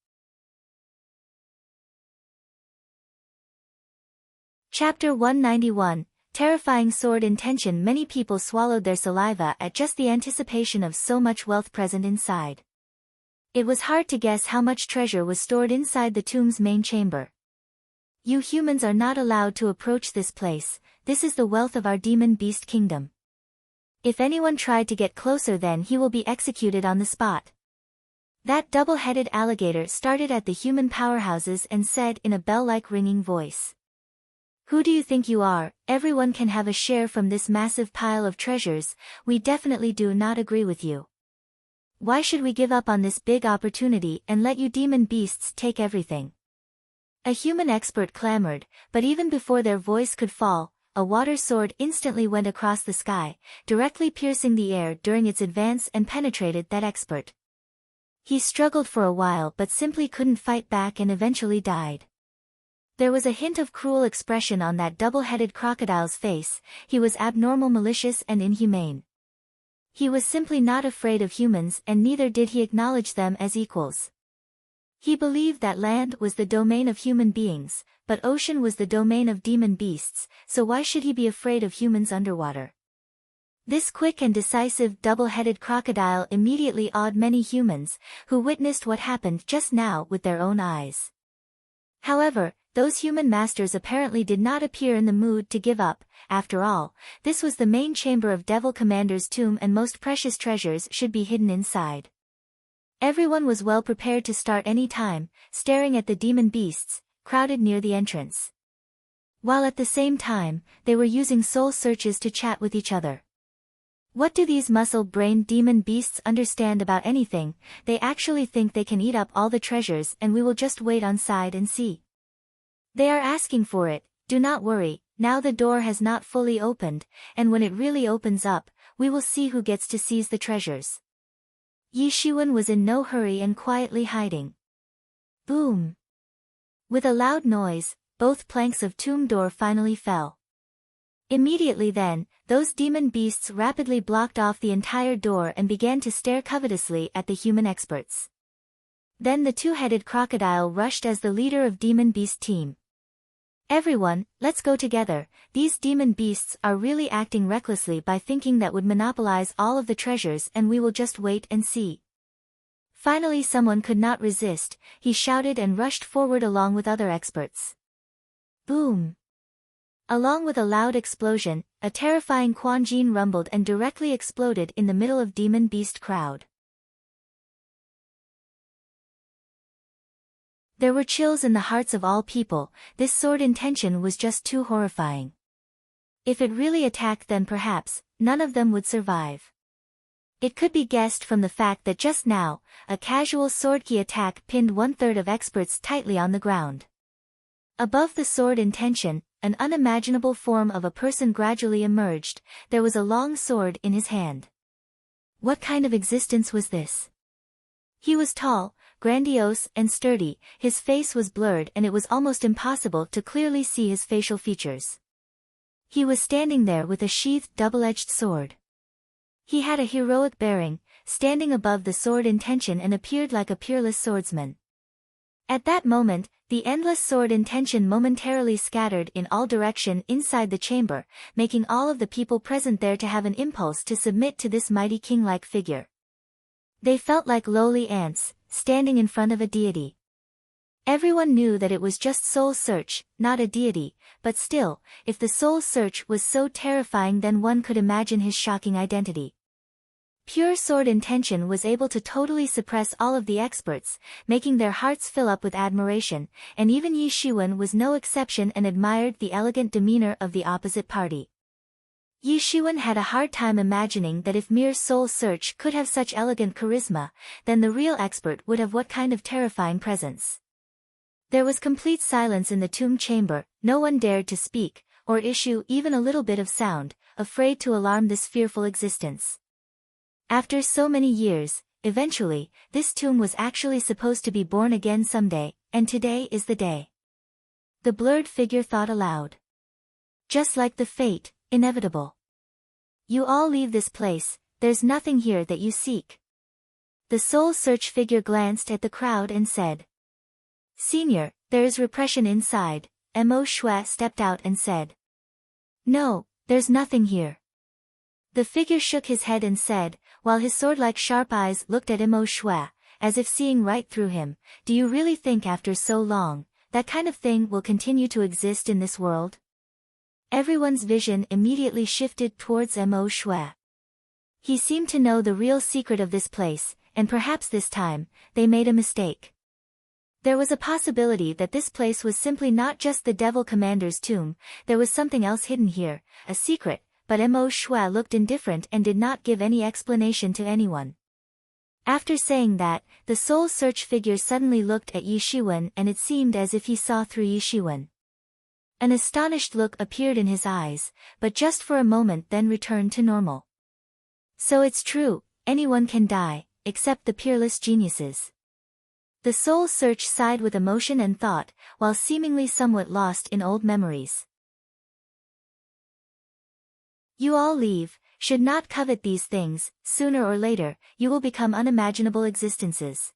Chapter 191, Terrifying Sword Intention. Many people swallowed their saliva at just the anticipation of so much wealth present inside. It was hard to guess how much treasure was stored inside the tomb's main chamber. You humans are not allowed to approach this place. This is the wealth of our demon beast kingdom. If anyone tried to get closer, then he will be executed on the spot. That double-headed alligator started at the human powerhouses and said in a bell-like ringing voice. Who do you think you are? Everyone can have a share from this massive pile of treasures. We definitely do not agree with you. Why should we give up on this big opportunity and let you demon beasts take everything? A human expert clamored, but even before their voice could fall, a water sword instantly went across the sky, directly piercing the air during its advance and penetrated that expert. He struggled for a while but simply couldn't fight back and eventually died. There was a hint of cruel expression on that double-headed crocodile's face. He was abnormal, malicious and inhumane. He was simply not afraid of humans, and neither did he acknowledge them as equals. He believed that land was the domain of human beings, but ocean was the domain of demon beasts, so why should he be afraid of humans underwater? This quick and decisive double-headed crocodile immediately awed many humans, who witnessed what happened just now with their own eyes. However, those human masters apparently did not appear in the mood to give up. After all, this was the main chamber of Devil Commander's tomb and most precious treasures should be hidden inside. Everyone was well prepared to start any time, staring at the demon beasts, crowded near the entrance. While at the same time, they were using soul searches to chat with each other. What do these muscle-brained demon beasts understand about anything? They actually think they can eat up all the treasures and we will just wait on side and see. They are asking for it. Do not worry, now the door has not fully opened, and when it really opens up, we will see who gets to seize the treasures. Yi Shiwen was in no hurry and quietly hiding. Boom! With a loud noise, both planks of tomb door finally fell. Immediately then, those demon beasts rapidly blocked off the entire door and began to stare covetously at the human experts. Then the two-headed crocodile rushed as the leader of demon beast team. Everyone, let's go together. These demon beasts are really acting recklessly by thinking that would monopolize all of the treasures and we will just wait and see. Finally someone could not resist, he shouted and rushed forward along with other experts. Boom! Along with a loud explosion, a terrifying Quan Jin rumbled and directly exploded in the middle of demon beast crowd. There were chills in the hearts of all people. This sword intention was just too horrifying. If it really attacked, then perhaps none of them would survive. It could be guessed from the fact that just now, a casual sword ki attack pinned 1/3 of experts tightly on the ground. Above the sword intention, an unimaginable form of a person gradually emerged. There was a long sword in his hand. What kind of existence was this? He was tall, grandiose and sturdy, his face was blurred and it was almost impossible to clearly see his facial features. He was standing there with a sheathed double-edged sword. He had a heroic bearing, standing above the sword intention and appeared like a peerless swordsman. At that moment, the endless sword intention momentarily scattered in all direction inside the chamber, making all of the people present there to have an impulse to submit to this mighty king-like figure. They felt like lowly ants, standing in front of a deity. Everyone knew that it was just soul search, not a deity, but still, if the soul search was so terrifying, then one could imagine his shocking identity. Pure sword intention was able to totally suppress all of the experts, making their hearts fill up with admiration, and even Yi Shiwen was no exception and admired the elegant demeanor of the opposite party. Yi Shiwen had a hard time imagining that if mere soul search could have such elegant charisma, then the real expert would have what kind of terrifying presence. There was complete silence in the tomb chamber, no one dared to speak, or issue even a little bit of sound, afraid to alarm this fearful existence. After so many years, eventually, this tomb was actually supposed to be born again someday, and today is the day. The blurred figure thought aloud. Just like the fate, inevitable. You all leave this place, there's nothing here that you seek. The soul search figure glanced at the crowd and said. Senior, there is repression inside. Mo Shui stepped out and said. No, there's nothing here. The figure shook his head and said, while his sword-like sharp eyes looked at Mo Shui, as if seeing right through him, do you really think after so long, that kind of thing will continue to exist in this world? Everyone's vision immediately shifted towards Mo Shui. He seemed to know the real secret of this place, and perhaps this time, they made a mistake. There was a possibility that this place was simply not just the Devil Commander's tomb, there was something else hidden here, a secret, but Mo Shui looked indifferent and did not give any explanation to anyone. After saying that, the soul search figure suddenly looked at Yi Shiwen and it seemed as if he saw through Yi Shiwen. An astonished look appeared in his eyes, but just for a moment then returned to normal. So it's true, anyone can die, except the peerless geniuses. The soul search sighed with emotion and thought, while seemingly somewhat lost in old memories. You all leave, should not covet these things, sooner or later, you will become unimaginable existences.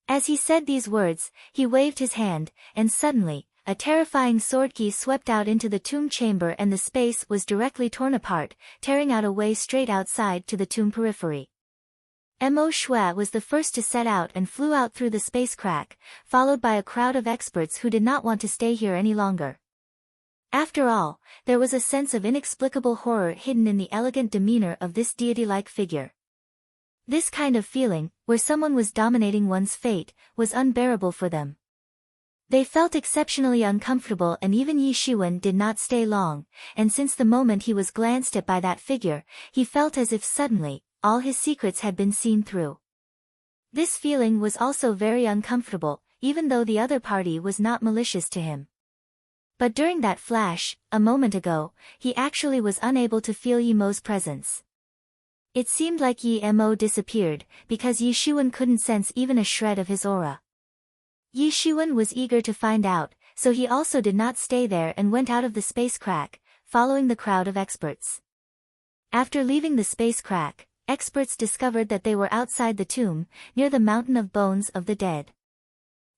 As he said these words, he waved his hand, and suddenly, a terrifying sword key swept out into the tomb chamber and the space was directly torn apart, tearing out a way straight outside to the tomb periphery. Mo Shui was the first to set out and flew out through the space crack, followed by a crowd of experts who did not want to stay here any longer. After all, there was a sense of inexplicable horror hidden in the elegant demeanor of this deity-like figure. This kind of feeling, where someone was dominating one's fate, was unbearable for them. They felt exceptionally uncomfortable and even Yi Shiwen did not stay long, and since the moment he was glanced at by that figure, he felt as if suddenly, all his secrets had been seen through. This feeling was also very uncomfortable, even though the other party was not malicious to him. But during that flash, a moment ago, he actually was unable to feel Yi Mo's presence. It seemed like Yi Mo disappeared, because Yi Shiwen couldn't sense even a shred of his aura. Yi Shiwen was eager to find out, so he also did not stay there and went out of the space crack, following the crowd of experts. After leaving the space crack, experts discovered that they were outside the tomb, near the mountain of bones of the dead.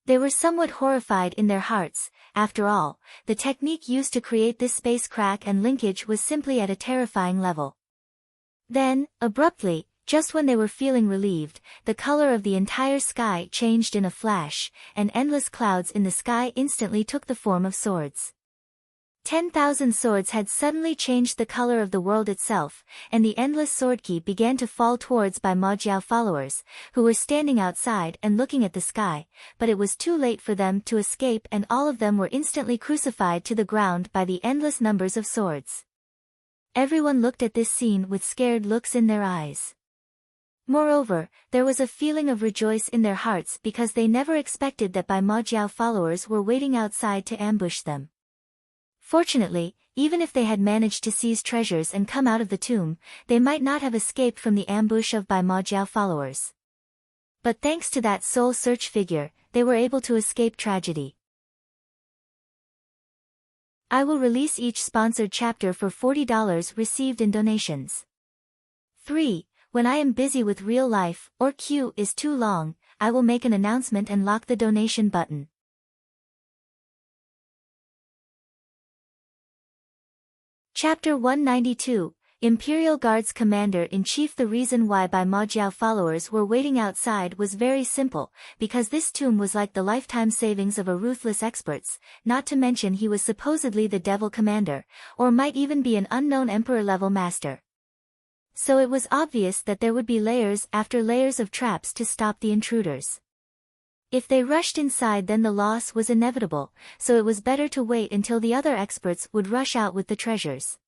They were somewhat horrified in their hearts. After all, the technique used to create this space crack and linkage was simply at a terrifying level. Then, abruptly, just when they were feeling relieved, the color of the entire sky changed in a flash, and endless clouds in the sky instantly took the form of swords. 10,000 swords had suddenly changed the color of the world itself, and the endless sword key began to fall towards Bai Majiao followers, who were standing outside and looking at the sky, but it was too late for them to escape and all of them were instantly crucified to the ground by the endless numbers of swords. Everyone looked at this scene with scared looks in their eyes. Moreover, there was a feeling of rejoice in their hearts because they never expected that Bai Majiao followers were waiting outside to ambush them. Fortunately, even if they had managed to seize treasures and come out of the tomb, they might not have escaped from the ambush of Bai Majiao followers. But thanks to that soul search figure, they were able to escape tragedy. I will release each sponsored chapter for $40 received in donations. 3. When I am busy with real life, or queue is too long, I will make an announcement and lock the donation button. Chapter 192, Imperial Guards Commander-in-Chief. The reason why Bai Majiao followers were waiting outside was very simple, because this tomb was like the lifetime savings of a ruthless experts, not to mention he was supposedly the Devil Commander, or might even be an unknown Emperor-level master. So it was obvious that there would be layers after layers of traps to stop the intruders. If they rushed inside then the loss was inevitable, so it was better to wait until the other experts would rush out with the treasures.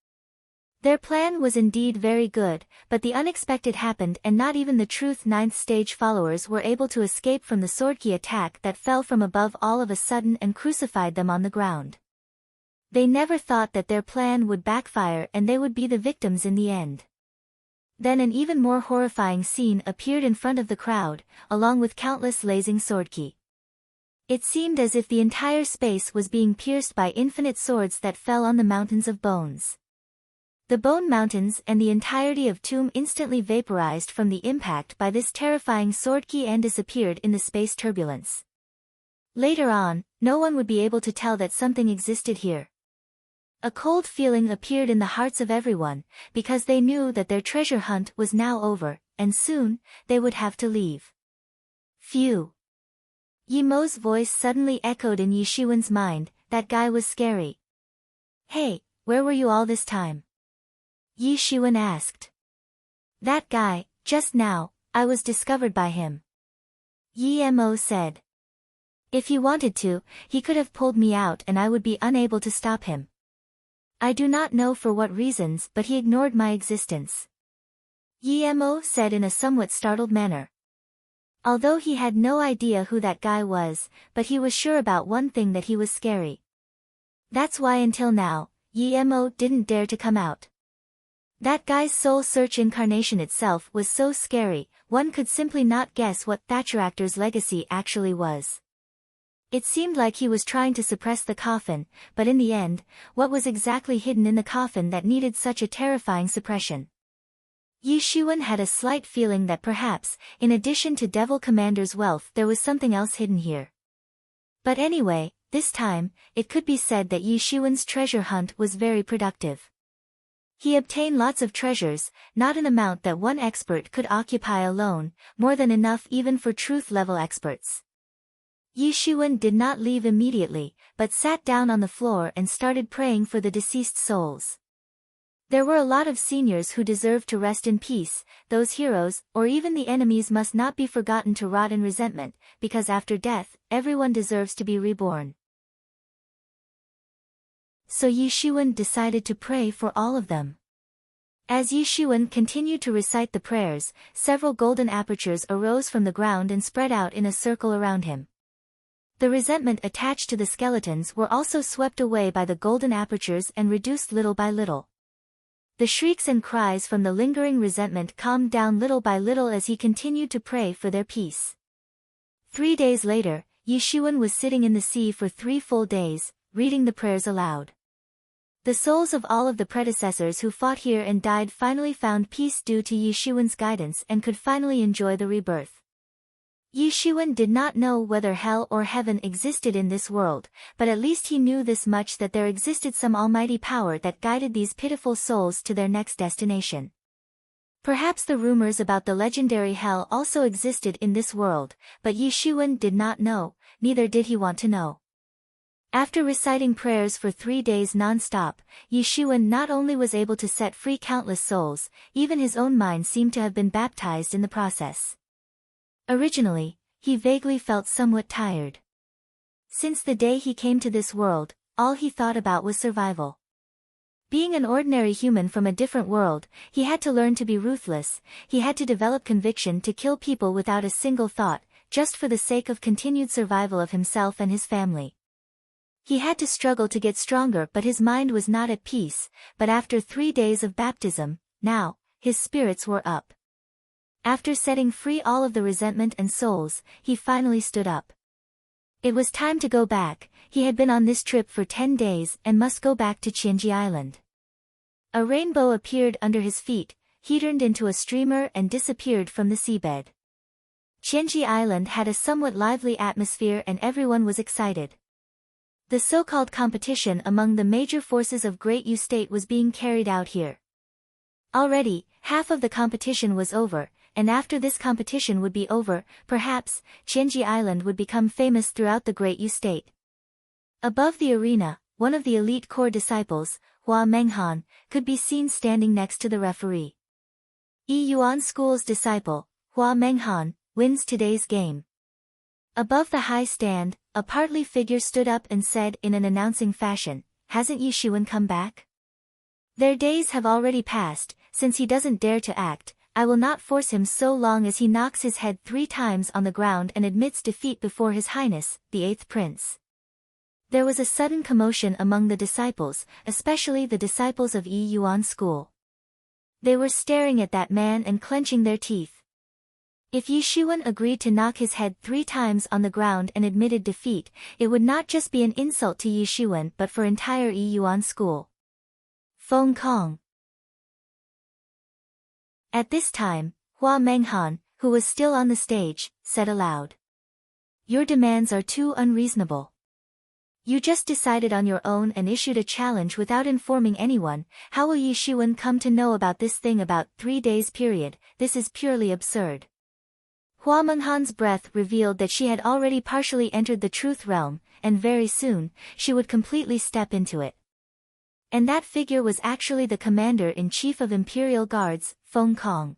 Their plan was indeed very good, but the unexpected happened and not even the Truth Ninth Stage followers were able to escape from the swordki attack that fell from above all of a sudden and crucified them on the ground. They never thought that their plan would backfire and they would be the victims in the end. Then an even more horrifying scene appeared in front of the crowd, along with countless blazing swordki. It seemed as if the entire space was being pierced by infinite swords that fell on the mountains of bones. The bone mountains and the entirety of Tomb instantly vaporized from the impact by this terrifying swordki and disappeared in the space turbulence. Later on, no one would be able to tell that something existed here. A cold feeling appeared in the hearts of everyone, because they knew that their treasure hunt was now over, and soon, they would have to leave. Phew. Yimo's voice suddenly echoed in Yishuan's mind, that guy was scary. Hey, where were you all this time? Yishuan asked. That guy, just now, I was discovered by him. Yimo said. If he wanted to, he could have pulled me out and I would be unable to stop him. I do not know for what reasons but he ignored my existence. Yimo said in a somewhat startled manner. Although he had no idea who that guy was, but he was sure about one thing, that he was scary. That's why until now, Yimo didn't dare to come out. That guy's soul search incarnation itself was so scary, one could simply not guess what Thatcheractor's legacy actually was. It seemed like he was trying to suppress the coffin, but in the end, what was exactly hidden in the coffin that needed such a terrifying suppression? Yishuan had a slight feeling that perhaps, in addition to Devil Commander's wealth, there was something else hidden here. But anyway, this time, it could be said that Yishuan's treasure hunt was very productive. He obtained lots of treasures, not an amount that one expert could occupy alone, more than enough even for truth-level experts. Yishuan did not leave immediately, but sat down on the floor and started praying for the deceased souls. There were a lot of seniors who deserved to rest in peace, those heroes, or even the enemies must not be forgotten to rot in resentment, because after death, everyone deserves to be reborn. So Yishuan decided to pray for all of them. As Yishuan continued to recite the prayers, several golden apertures arose from the ground and spread out in a circle around him. The resentment attached to the skeletons were also swept away by the golden apertures and reduced little by little. The shrieks and cries from the lingering resentment calmed down little by little as he continued to pray for their peace. 3 days later, Yishuan was sitting in the sea for 3 full days, reading the prayers aloud. The souls of all of the predecessors who fought here and died finally found peace due to Yishuan's guidance and could finally enjoy the rebirth. Yishuan did not know whether hell or heaven existed in this world, but at least he knew this much, that there existed some almighty power that guided these pitiful souls to their next destination. Perhaps the rumors about the legendary hell also existed in this world, but Yishuan did not know, neither did he want to know. After reciting prayers for 3 days non-stop, Yishuan not only was able to set free countless souls, even his own mind seemed to have been baptized in the process. Originally, he vaguely felt somewhat tired. Since the day he came to this world, all he thought about was survival. Being an ordinary human from a different world, he had to learn to be ruthless, he had to develop conviction to kill people without a single thought, just for the sake of continued survival of himself and his family. He had to struggle to get stronger, but his mind was not at peace, but after 3 days of baptism, now, his spirits were up. After setting free all of the resentment and souls, he finally stood up. It was time to go back. He had been on this trip for 10 days and must go back to Qianji Island. A rainbow appeared under his feet, he turned into a streamer and disappeared from the seabed. Qianji Island had a somewhat lively atmosphere and everyone was excited. The so-called competition among the major forces of Great Yu State was being carried out here. Already, half of the competition was over, and after this competition would be over, perhaps, Qianji Island would become famous throughout the Great Yu State. Above the arena, one of the elite core disciples, Hua Menghan, could be seen standing next to the referee. Yi Yuan School's disciple, Hua Menghan, wins today's game. Above the high stand, a partly figure stood up and said in an announcing fashion, "Hasn't Yishuan come back?" Their days have already passed, since he doesn't dare to act, I will not force him so long as he knocks his head 3 times on the ground and admits defeat before His Highness, the 8th Prince. There was a sudden commotion among the disciples, especially the disciples of Yi Yuan school. They were staring at that man and clenching their teeth. If Yi Shiwen agreed to knock his head 3 times on the ground and admitted defeat, it would not just be an insult to Yi Shiwen but for entire Yi Yuan school. Feng Kong. At this time, Hua Menghan, who was still on the stage, said aloud. Your demands are too unreasonable. You just decided on your own and issued a challenge without informing anyone. How will Yi Shiwen come to know about this thing about 3 days period? This is purely absurd. Hua Menghan's breath revealed that she had already partially entered the truth realm, and very soon, she would completely step into it. And that figure was actually the Commander-in-Chief of Imperial Guards, Feng Kong.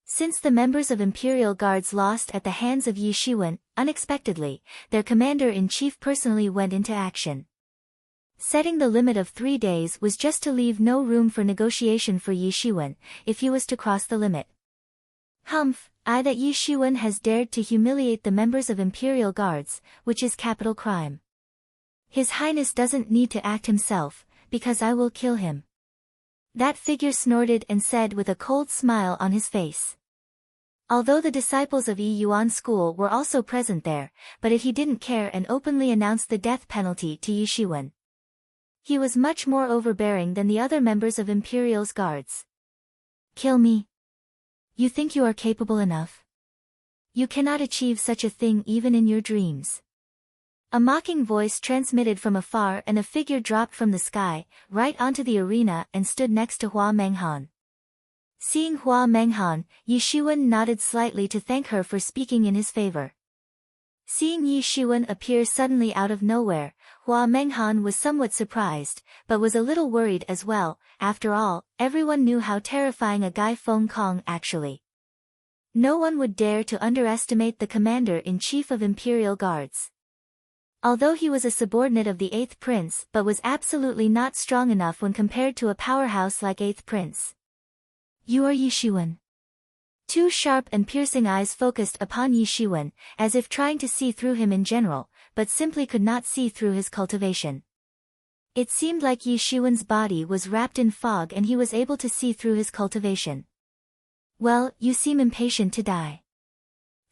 Since the members of Imperial Guards lost at the hands of Yi Shiwen, unexpectedly, their Commander-in-Chief personally went into action. Setting the limit of 3 days was just to leave no room for negotiation for Yi Shiwen, if he was to cross the limit. Humph, that Yi Shiwen has dared to humiliate the members of Imperial Guards, which is capital crime. His Highness doesn't need to act himself, because I will kill him. That figure snorted and said with a cold smile on his face. Although the disciples of Yi Yuan school were also present there, but he didn't care and openly announced the death penalty to Yi Shiwen. He was much more overbearing than the other members of Imperial's guards. Kill me. You think you are capable enough? You cannot achieve such a thing even in your dreams. A mocking voice transmitted from afar and a figure dropped from the sky, right onto the arena and stood next to Hua Menghan. Seeing Hua Menghan, Yi Shiwen nodded slightly to thank her for speaking in his favor. Seeing Yi Shiwen appear suddenly out of nowhere, Hua Menghan was somewhat surprised, but was a little worried as well. After all, everyone knew how terrifying a guy Feng Kong actually. No one would dare to underestimate the Commander-in-Chief of Imperial Guards. Although he was a subordinate of the 8th Prince but was absolutely not strong enough when compared to a powerhouse like 8th Prince. You are Yi Shiwen. 2 sharp and piercing eyes focused upon Yi Shiwen, as if trying to see through him in general, but simply could not see through his cultivation. It seemed like Yi Shiwen's body was wrapped in fog and he was able to see through his cultivation. Well, you seem impatient to die.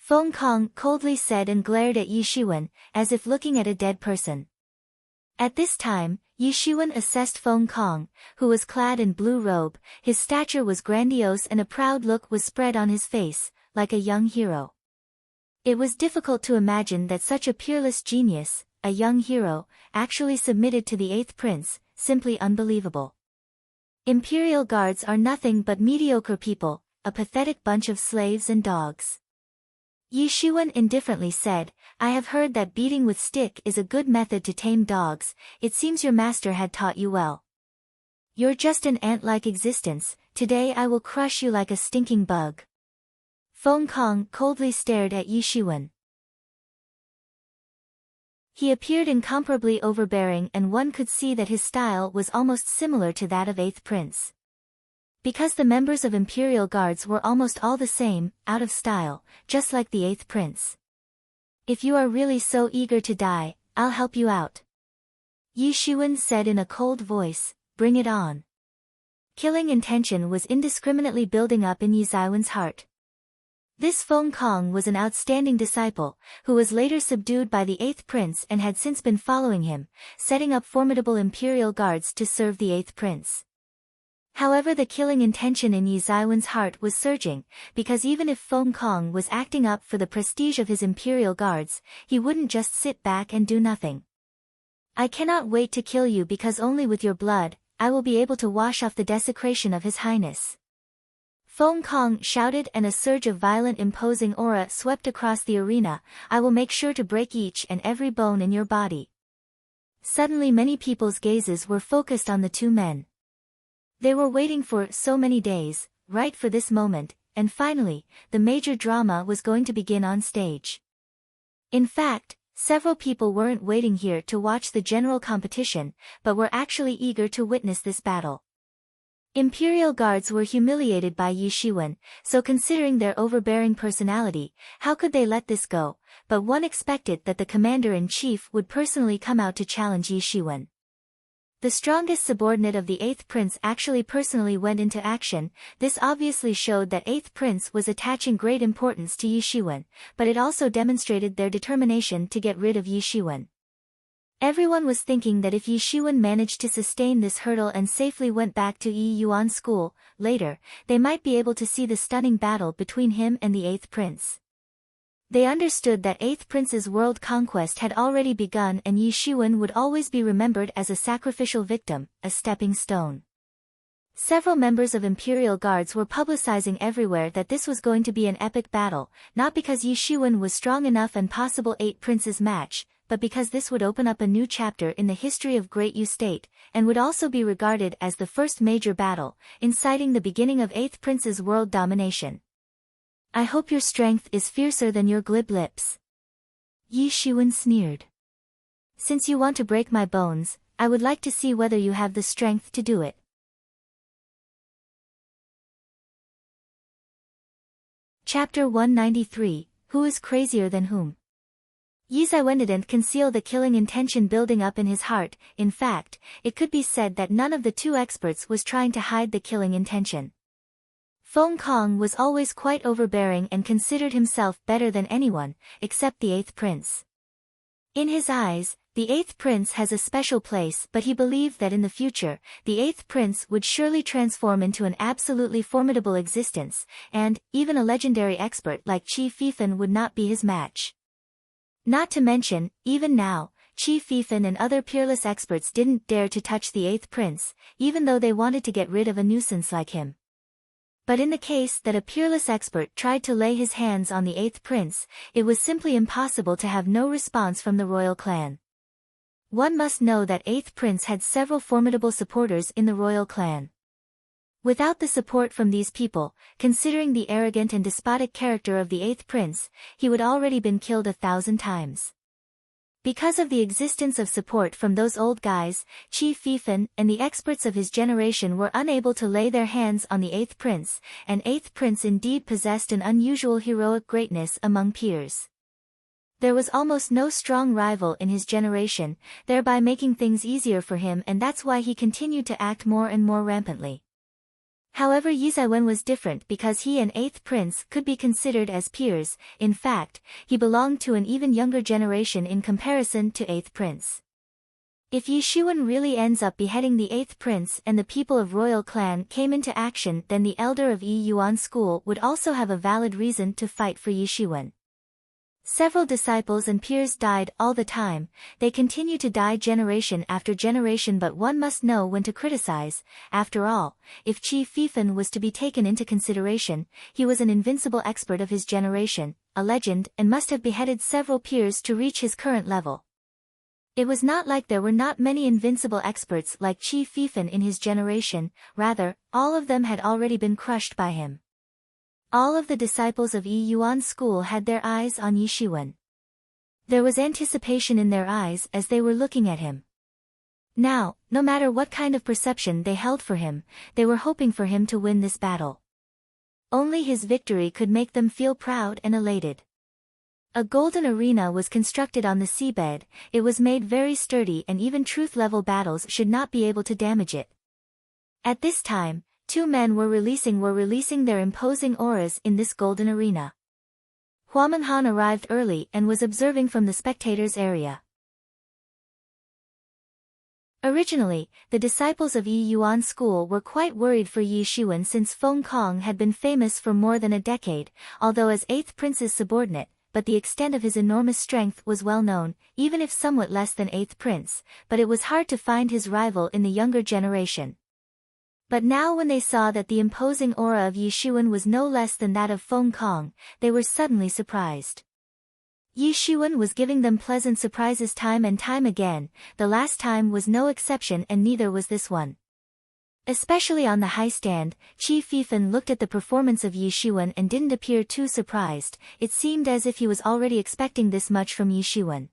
Feng Kong coldly said and glared at Yi Shiwen, as if looking at a dead person. At this time, Yi Shiwen assessed Feng Kong, who was clad in blue robe. His stature was grandiose and a proud look was spread on his face, like a young hero. It was difficult to imagine that such a peerless genius, a young hero, actually submitted to the 8th Prince, simply unbelievable. Imperial Guards are nothing but mediocre people, a pathetic bunch of slaves and dogs. Yi Shiwen indifferently said, I have heard that beating with stick is a good method to tame dogs. It seems your master had taught you well. You're just an ant-like existence. Today I will crush you like a stinking bug. Feng Kong coldly stared at Yi Shiwen. He appeared incomparably overbearing and one could see that his style was almost similar to that of 8th Prince. Because the members of Imperial Guards were almost all the same, out of style, just like the 8th Prince. If you are really so eager to die, I'll help you out. Yi Shiwen said in a cold voice, bring it on. Killing intention was indiscriminately building up in Yi Ziwen's heart. This Feng Kong was an outstanding disciple, who was later subdued by the 8th Prince and had since been following him, setting up formidable Imperial Guards to serve the 8th Prince. However, the killing intention in Yi Ziwen's heart was surging, because even if Feng Kong was acting up for the prestige of his Imperial Guards, he wouldn't just sit back and do nothing. I cannot wait to kill you because only with your blood, I will be able to wash off the desecration of His Highness. Feng Kong shouted and a surge of violent imposing aura swept across the arena. I will make sure to break each and every bone in your body. Suddenly many people's gazes were focused on the 2 men. They were waiting for so many days, right for this moment, and finally, the major drama was going to begin on stage. In fact, several people weren't waiting here to watch the general competition, but were actually eager to witness this battle. Imperial guards were humiliated by Yi Shiwen, so considering their overbearing personality, how could they let this go? But one expected that the commander-in-chief would personally come out to challenge Yi Shiwen. The strongest subordinate of the 8th prince actually personally went into action. This obviously showed that 8th prince was attaching great importance to Yi Shiwen, but it also demonstrated their determination to get rid of Yi Shiwen. Everyone was thinking that if Yi Shiwen managed to sustain this hurdle and safely went back to Yi Yuan school, later, they might be able to see the stunning battle between him and the 8th prince. They understood that 8th prince's world conquest had already begun and Yi Shiwen would always be remembered as a sacrificial victim, a stepping stone. Several members of Imperial Guards were publicizing everywhere that this was going to be an epic battle, not because Yi Shiwen was strong enough and possible 8 princes match, but because this would open up a new chapter in the history of Great Yu State, and would also be regarded as the first major battle, inciting the beginning of 8th prince's world domination. I hope your strength is fiercer than your glib lips. Yi Shiwen sneered. Since you want to break my bones, I would like to see whether you have the strength to do it. Chapter 193, Who is crazier than whom? Yi Shiwen didn't conceal the killing intention building up in his heart. In fact, it could be said that none of the two experts was trying to hide the killing intention. Feng Kong was always quite overbearing and considered himself better than anyone, except the 8th prince. In his eyes, the 8th prince has a special place, but he believed that in the future, the 8th prince would surely transform into an absolutely formidable existence, and, even a legendary expert like Qi Fifan would not be his match. Not to mention, even now, Qi Fifan and other peerless experts didn't dare to touch the 8th prince, even though they wanted to get rid of a nuisance like him. But in the case that a peerless expert tried to lay his hands on the 8th prince, it was simply impossible to have no response from the royal clan. One must know that 8th prince had several formidable supporters in the royal clan. Without the support from these people, considering the arrogant and despotic character of the 8th prince, he would already been killed 1,000 times. Because of the existence of support from those old guys, Qi Fifan and the experts of his generation were unable to lay their hands on the 8th prince, and 8th prince indeed possessed an unusual heroic greatness among peers. There was almost no strong rival in his generation, thereby making things easier for him, and that's why he continued to act more and more rampantly. However, Yi Shiwen was different because he and 8th prince could be considered as peers. In fact, he belonged to an even younger generation in comparison to 8th prince. If Yi Shiwen really ends up beheading the 8th prince and the people of royal clan came into action, then the elder of Yi Yuan school would also have a valid reason to fight for Yi Shiwen. Several disciples and peers died all the time. They continue to die generation after generation, but one must know when to criticize. After all, if Qi Fifan was to be taken into consideration, he was an invincible expert of his generation, a legend, and must have beheaded several peers to reach his current level. It was not like there were not many invincible experts like Qi Fifan in his generation, rather, all of them had already been crushed by him. All of the disciples of Yi Yuan school had their eyes on Yi Shiwen. There was anticipation in their eyes as they were looking at him. Now, no matter what kind of perception they held for him, they were hoping for him to win this battle. Only his victory could make them feel proud and elated. A golden arena was constructed on the seabed. It was made very sturdy, and even truth-level battles should not be able to damage it. At this time, two men were releasing their imposing auras in this golden arena. Huamanhan arrived early and was observing from the spectators' area. Originally, the disciples of Yi Yuan school were quite worried for Yi Shiwen since Feng Kong had been famous for more than a decade, although as 8th prince's subordinate, but the extent of his enormous strength was well known, even if somewhat less than 8th prince, but it was hard to find his rival in the younger generation. But now when they saw that the imposing aura of Yi Shiwen was no less than that of Feng Kong, they were suddenly surprised. Yi Shiwen was giving them pleasant surprises time and time again. The last time was no exception, and neither was this one. Especially on the high stand, Qi Fifan looked at the performance of Yi Shiwen and didn't appear too surprised. It seemed as if he was already expecting this much from Yi Shiwen.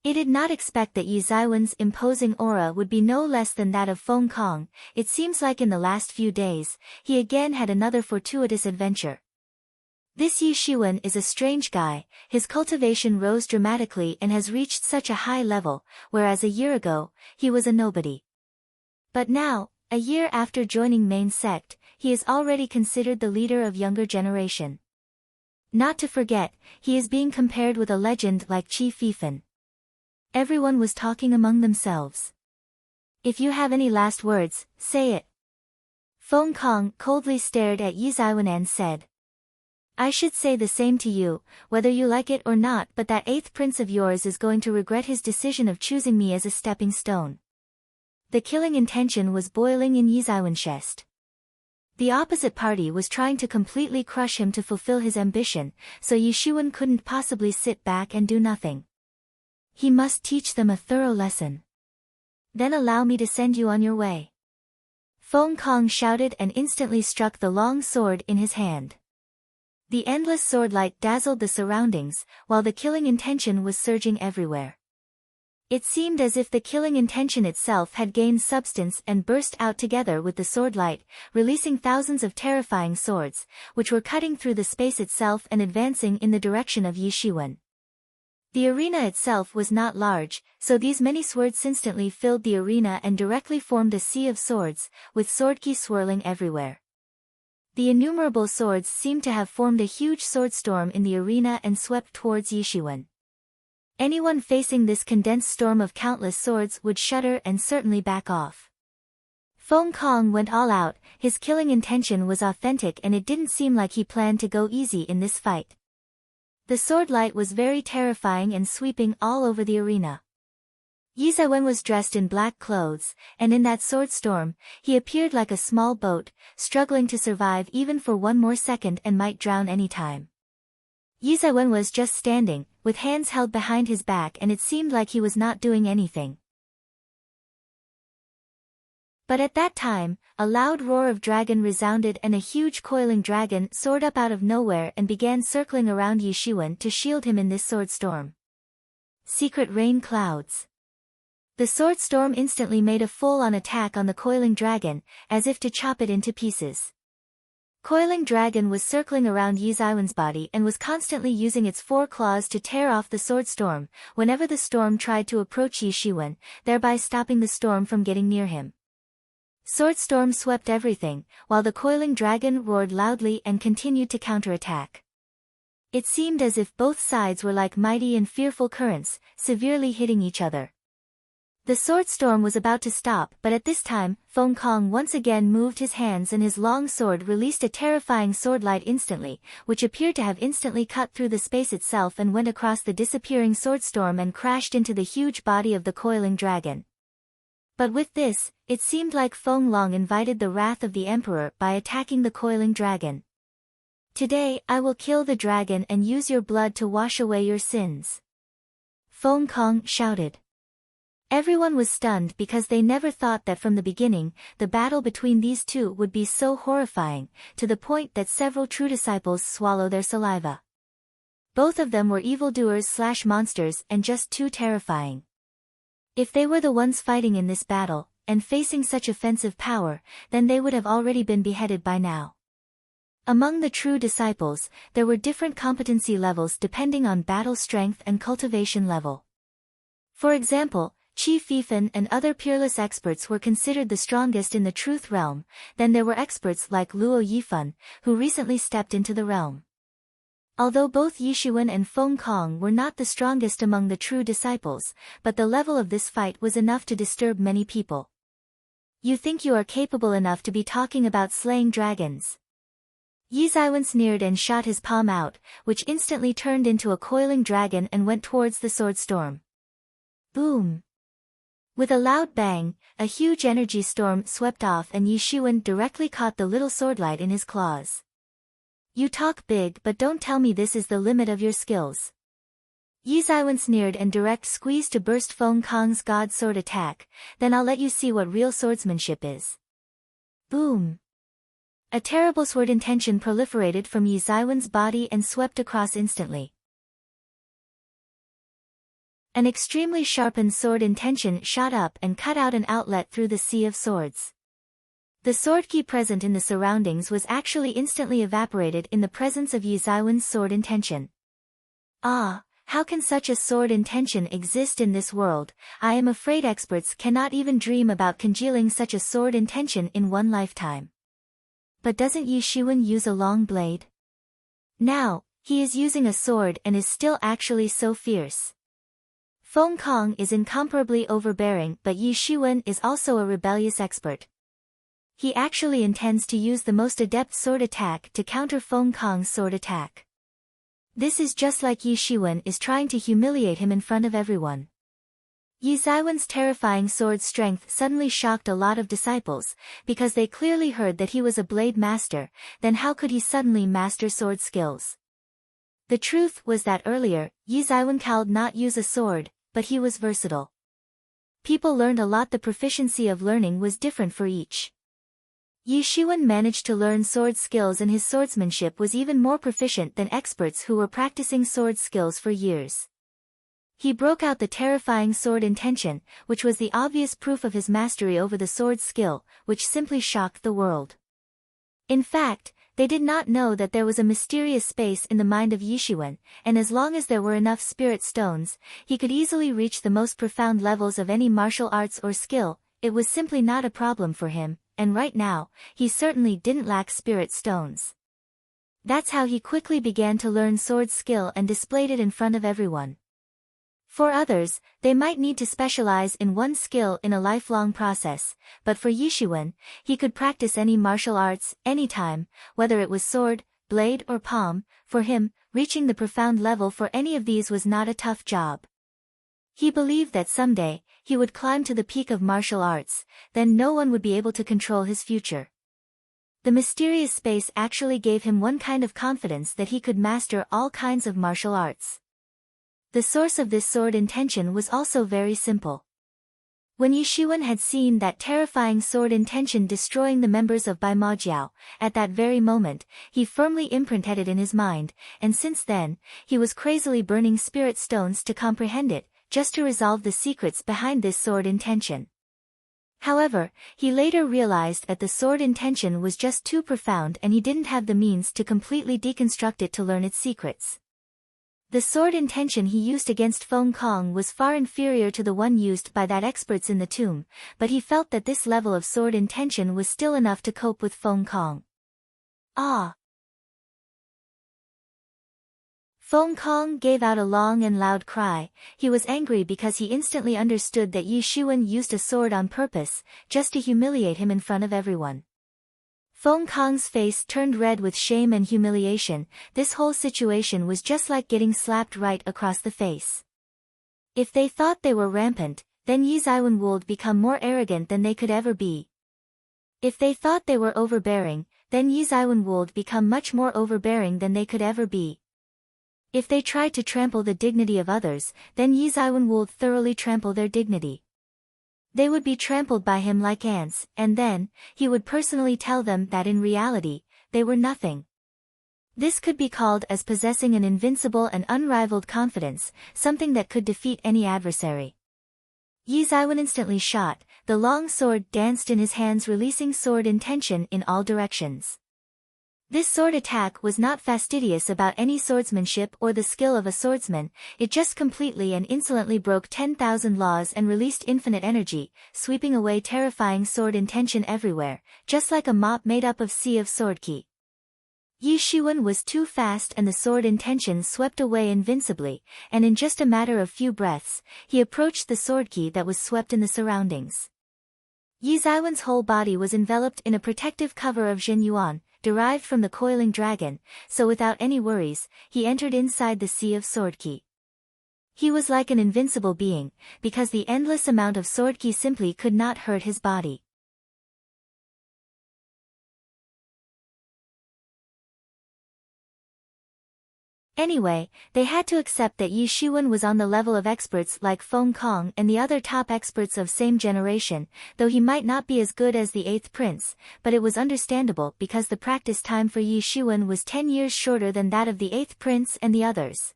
It did not expect that Yi Zaiwen's imposing aura would be no less than that of Feng Kong. It seems like in the last few days, he again had another fortuitous adventure. This Yi Shiwen is a strange guy. His cultivation rose dramatically and has reached such a high level, whereas a year ago, he was a nobody. But now, a year after joining main sect, he is already considered the leader of younger generation. Not to forget, he is being compared with a legend like Qi Fifan. Everyone was talking among themselves. If you have any last words, say it. Feng Kong coldly stared at Yi Zaiwen and said. I should say the same to you, whether you like it or not, but that 8th prince of yours is going to regret his decision of choosing me as a stepping stone. The killing intention was boiling in Yi Zaiwen's chest. The opposite party was trying to completely crush him to fulfill his ambition, so Yi Shiwen couldn't possibly sit back and do nothing. He must teach them a thorough lesson. Then allow me to send you on your way. Feng Kong shouted and instantly struck the long sword in his hand. The endless sword light dazzled the surroundings, while the killing intention was surging everywhere. It seemed as if the killing intention itself had gained substance and burst out together with the sword light, releasing thousands of terrifying swords, which were cutting through the space itself and advancing in the direction of Yi Shiwen. The arena itself was not large, so these many swords instantly filled the arena and directly formed a sea of swords, with swordki swirling everywhere. The innumerable swords seemed to have formed a huge sword storm in the arena and swept towards Yi Shiwen. Anyone facing this condensed storm of countless swords would shudder and certainly back off. Feng Kong went all out. His killing intention was authentic and it didn't seem like he planned to go easy in this fight. The sword light was very terrifying and sweeping all over the arena. Yi Zaiwen was dressed in black clothes, and in that sword storm, he appeared like a small boat, struggling to survive even for one more second and might drown any time. Yi Zaiwen was just standing, with hands held behind his back, and it seemed like he was not doing anything. But at that time, a loud roar of dragon resounded and a huge coiling dragon soared up out of nowhere and began circling around Yi Shiwen to shield him in this sword storm. Secret rain clouds. The sword storm instantly made a full-on attack on the coiling dragon, as if to chop it into pieces. Coiling dragon was circling around Yi Zaiwen's body and was constantly using its 4 claws to tear off the sword storm, whenever the storm tried to approach Yi Shiwen, thereby stopping the storm from getting near him. Sword storm swept everything, while the coiling dragon roared loudly and continued to counterattack. It seemed as if both sides were like mighty and fearful currents, severely hitting each other. The sword storm was about to stop, but at this time, Feng Kong once again moved his hands and his long sword released a terrifying sword light instantly, which appeared to have instantly cut through the space itself and went across the disappearing sword storm and crashed into the huge body of the coiling dragon. But with this, it seemed like Feng Long invited the wrath of the emperor by attacking the coiling dragon. Today, I will kill the dragon and use your blood to wash away your sins. Feng Kong shouted. Everyone was stunned because they never thought that from the beginning, the battle between these two would be so horrifying, to the point that several true disciples swallow their saliva. Both of them were evildoers/monsters and just too terrifying. If they were the ones fighting in this battle, and facing such offensive power, then they would have already been beheaded by now. Among the true disciples, there were different competency levels depending on battle strength and cultivation level. For example, Qi Fifan and other peerless experts were considered the strongest in the truth realm. Then there were experts like Luo Yifan, who recently stepped into the realm. Although both Yi Shiwen and Feng Kong were not the strongest among the true disciples, but the level of this fight was enough to disturb many people. You think you are capable enough to be talking about slaying dragons? Yi Zaiwen sneered and shot his palm out, which instantly turned into a coiling dragon and went towards the sword storm. Boom! With a loud bang, a huge energy storm swept off and Yi Shiwen directly caught the little swordlight in his claws. You talk big, but don't tell me this is the limit of your skills. Yi Zaiwen sneered and direct squeezed to burst Feng Kong's god sword attack, then I'll let you see what real swordsmanship is. Boom! A terrible sword intention proliferated from Yi Zaiwen's body and swept across instantly. An extremely sharpened sword intention shot up and cut out an outlet through the sea of swords. The sword key present in the surroundings was actually instantly evaporated in the presence of Yi Zaiwen's sword intention. Ah, how can such a sword intention exist in this world? I am afraid experts cannot even dream about congealing such a sword intention in one lifetime. But doesn't Yi Shiwen use a long blade? Now, he is using a sword and is still actually so fierce. Feng Kong is incomparably overbearing, but Yi Shiwen is also a rebellious expert. He actually intends to use the most adept sword attack to counter Feng Kong's sword attack. This is just like Yi Shiwen is trying to humiliate him in front of everyone. Yi Zaiwen's terrifying sword strength suddenly shocked a lot of disciples, because they clearly heard that he was a blade master. Then how could he suddenly master sword skills? The truth was that earlier, Yi Zaiwen could not use a sword, but he was versatile. People learned a lot. The proficiency of learning was different for each. Yi Shiwen managed to learn sword skills, and his swordsmanship was even more proficient than experts who were practicing sword skills for years. He broke out the terrifying sword intention, which was the obvious proof of his mastery over the sword skill, which simply shocked the world. In fact, they did not know that there was a mysterious space in the mind of Yi Shiwen, and as long as there were enough spirit stones, he could easily reach the most profound levels of any martial arts or skill. It was simply not a problem for him, and right now, he certainly didn't lack spirit stones. That's how he quickly began to learn sword skill and displayed it in front of everyone. For others, they might need to specialize in one skill in a lifelong process, but for Yi Shiwen, he could practice any martial arts, anytime, whether it was sword, blade or palm. For him, reaching the profound level for any of these was not a tough job. He believed that someday, he would climb to the peak of martial arts, then no one would be able to control his future. The mysterious space actually gave him one kind of confidence that he could master all kinds of martial arts. The source of this sword intention was also very simple. When Yi Shiwen had seen that terrifying sword intention destroying the members of Bai Majiao, at that very moment, he firmly imprinted it in his mind, and since then, he was crazily burning spirit stones to comprehend it, just to resolve the secrets behind this sword intention. However, he later realized that the sword intention was just too profound and he didn't have the means to completely deconstruct it to learn its secrets. The sword intention he used against Feng Kong was far inferior to the one used by that experts in the tomb, but he felt that this level of sword intention was still enough to cope with Feng Kong. Ah! Feng Kong gave out a long and loud cry. He was angry because he instantly understood that Yi Shiwen used a sword on purpose, just to humiliate him in front of everyone. Feng Kong's face turned red with shame and humiliation. This whole situation was just like getting slapped right across the face. If they thought they were rampant, then Yi Zaiwen would become more arrogant than they could ever be. If they thought they were overbearing, then Yi Zaiwen would become much more overbearing than they could ever be. If they tried to trample the dignity of others, then Yi Zaiwen would thoroughly trample their dignity. They would be trampled by him like ants, and then, he would personally tell them that in reality, they were nothing. This could be called as possessing an invincible and unrivaled confidence, something that could defeat any adversary. Yi Zaiwen instantly shot, the long sword danced in his hands, releasing sword intention in all directions. This sword attack was not fastidious about any swordsmanship or the skill of a swordsman, it just completely and insolently broke 10,000 laws and released infinite energy, sweeping away terrifying sword intention everywhere, just like a mop made up of sea of sword ki. Yi Shiwen was too fast and the sword intention swept away invincibly, and in just a matter of few breaths, he approached the sword ki that was swept in the surroundings. Yi Zaiwen's whole body was enveloped in a protective cover of Zhen Yuan, derived from the coiling dragon, so without any worries, he entered inside the sea of sword ki. He was like an invincible being, because the endless amount of sword ki simply could not hurt his body. Anyway, they had to accept that Yi Shiwen was on the level of experts like Feng Kong and the other top experts of same generation, though he might not be as good as the 8th prince, but it was understandable because the practice time for Yi Shiwen was 10 years shorter than that of the 8th prince and the others.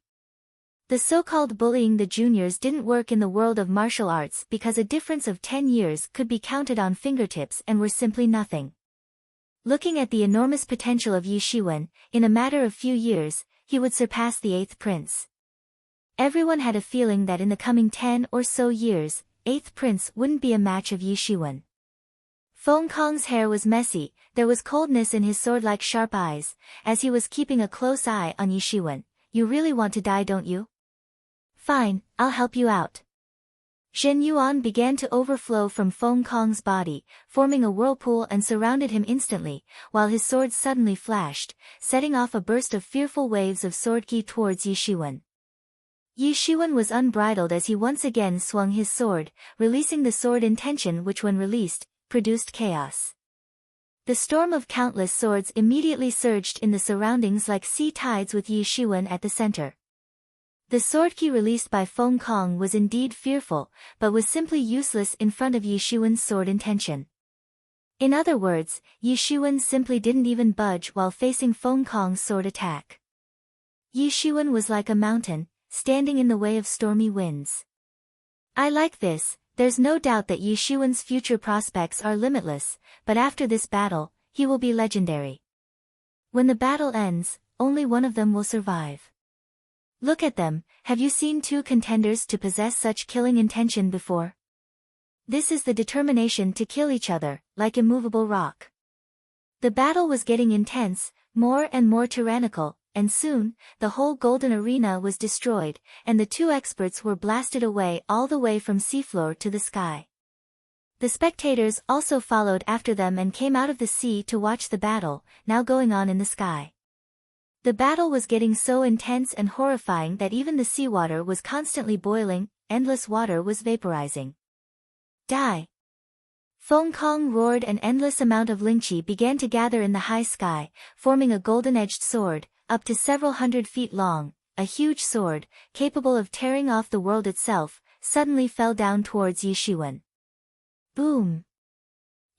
The so-called bullying the juniors didn't work in the world of martial arts because a difference of 10 years could be counted on fingertips and were simply nothing. Looking at the enormous potential of Yi Shiwen, in a matter of few years, he would surpass the 8th prince. Everyone had a feeling that in the coming 10 or so years, 8th prince wouldn't be a match of Yi Shiwen. Feng Kong's hair was messy, there was coldness in his sword-like sharp eyes, as he was keeping a close eye on Yi Shiwen. You really want to die, don't you? Fine, I'll help you out. Zhen Yuan began to overflow from Feng Kong's body, forming a whirlpool and surrounded him instantly, while his sword suddenly flashed, setting off a burst of fearful waves of sword ki towards Yi Shiwen. Yi Shiwen was unbridled as he once again swung his sword, releasing the sword intention which when released, produced chaos. The storm of countless swords immediately surged in the surroundings like sea tides with Yi Shiwen at the center. The sword ki released by Feng Kong was indeed fearful, but was simply useless in front of Yi Shiwen's sword intention. In other words, Yi Shiwen simply didn't even budge while facing Feng Kong's sword attack. Yi Shiwen was like a mountain, standing in the way of stormy winds. I like this, there's no doubt that Yi Shiwen's future prospects are limitless, but after this battle, he will be legendary. When the battle ends, only one of them will survive. Look at them, have you seen two contenders to possess such killing intention before? This is the determination to kill each other, like immovable rock. The battle was getting intense, more and more tyrannical, and soon, the whole golden arena was destroyed, and the two experts were blasted away all the way from seafloor to the sky. The spectators also followed after them and came out of the sea to watch the battle, now going on in the sky. The battle was getting so intense and horrifying that even the seawater was constantly boiling, endless water was vaporizing. Die! Feng Kong roared. An endless amount of lingqi began to gather in the high sky, forming a golden-edged sword, up to several hundred feet long. A huge sword, capable of tearing off the world itself, suddenly fell down towards Yi Shiwen. Boom!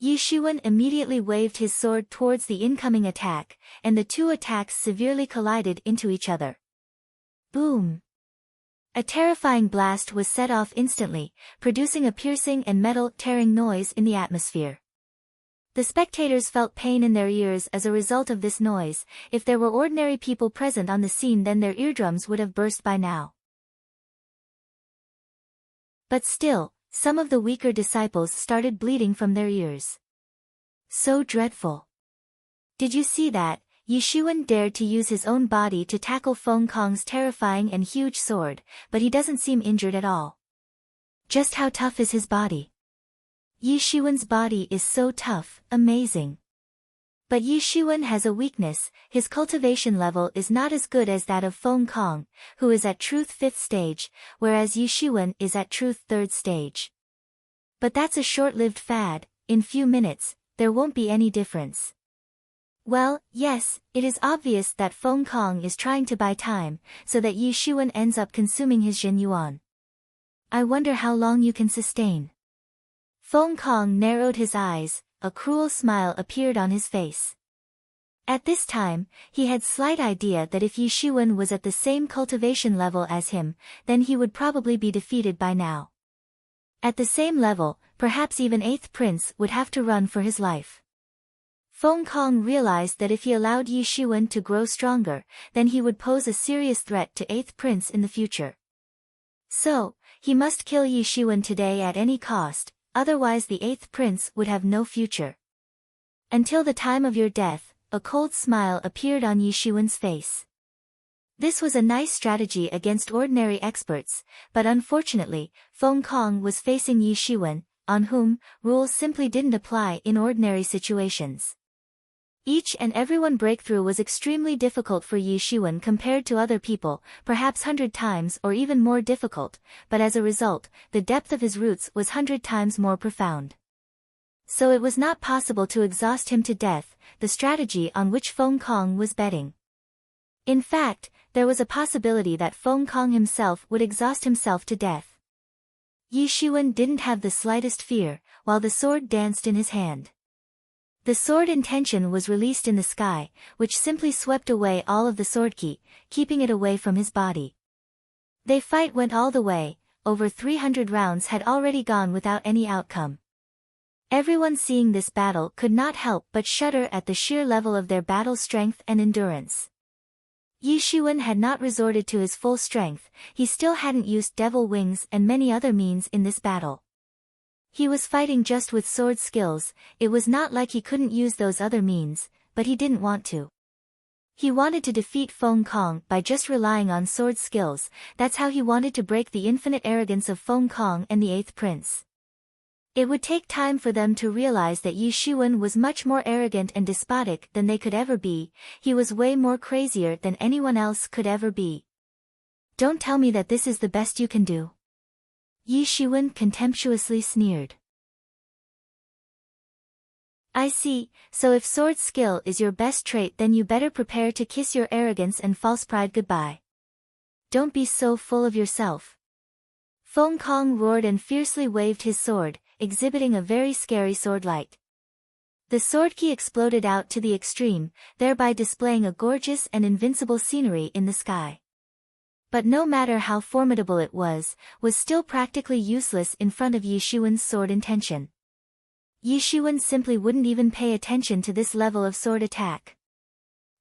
Yi Shiwen immediately waved his sword towards the incoming attack, and the two attacks severely collided into each other. Boom! A terrifying blast was set off instantly, producing a piercing and metal-tearing noise in the atmosphere. The spectators felt pain in their ears as a result of this noise. If there were ordinary people present on the scene, then their eardrums would have burst by now. But still, some of the weaker disciples started bleeding from their ears. So dreadful. Did you see that? Yi Shiwen dared to use his own body to tackle Feng Kong's terrifying and huge sword, but he doesn't seem injured at all. Just how tough is his body? Yi Shiwen's body is so tough, amazing. But Yi Shiwen has a weakness, his cultivation level is not as good as that of Feng Kong, who is at truth 5th stage, whereas Yi Shiwen is at truth 3rd stage. But that's a short-lived fad, in few minutes, there won't be any difference. Well, yes, it is obvious that Feng Kong is trying to buy time, so that Yi Shiwen ends up consuming his Zhen Yuan. I wonder how long you can sustain. Feng Kong narrowed his eyes, a cruel smile appeared on his face. At this time, he had slight idea that if Yi Shiwen was at the same cultivation level as him, then he would probably be defeated by now. At the same level, perhaps even 8th prince would have to run for his life. Feng Kong realized that if he allowed Yi Shiwen to grow stronger, then he would pose a serious threat to 8th prince in the future. So, he must kill Yi Shiwen today at any cost, otherwise the 8th prince would have no future. Until the time of your death, a cold smile appeared on Yi Shiwen's face. This was a nice strategy against ordinary experts, but unfortunately, Feng Kong was facing Yi Shiwen, on whom rules simply didn't apply in ordinary situations. Each and every one breakthrough was extremely difficult for Yi Shiwen compared to other people, perhaps 100 times or even more difficult, but as a result, the depth of his roots was 100 times more profound. So it was not possible to exhaust him to death, the strategy on which Feng Kong was betting. In fact, there was a possibility that Feng Kong himself would exhaust himself to death. Yi Shiwen didn't have the slightest fear, while the sword danced in his hand. The sword intention was released in the sky, which simply swept away all of the sword ki, keeping it away from his body. They fight went all the way, over 300 rounds had already gone without any outcome. Everyone seeing this battle could not help but shudder at the sheer level of their battle strength and endurance. Yi Shiwen had not resorted to his full strength, he still hadn't used devil wings and many other means in this battle. He was fighting just with sword skills, it was not like he couldn't use those other means, but he didn't want to. He wanted to defeat Feng Kong by just relying on sword skills, that's how he wanted to break the infinite arrogance of Feng Kong and the Eighth Prince. It would take time for them to realize that Yi Shiwen was much more arrogant and despotic than they could ever be, he was way more crazier than anyone else could ever be. Don't tell me that this is the best you can do. Yi Shiwen contemptuously sneered. I see, so if sword skill is your best trait then you better prepare to kiss your arrogance and false pride goodbye. Don't be so full of yourself. Feng Kong roared and fiercely waved his sword, exhibiting a very scary sword light. The sword key exploded out to the extreme, thereby displaying a gorgeous and invincible scenery in the sky. But no matter how formidable it was still practically useless in front of Yi Shiwen's sword intention. Yi Shiwen simply wouldn't even pay attention to this level of sword attack.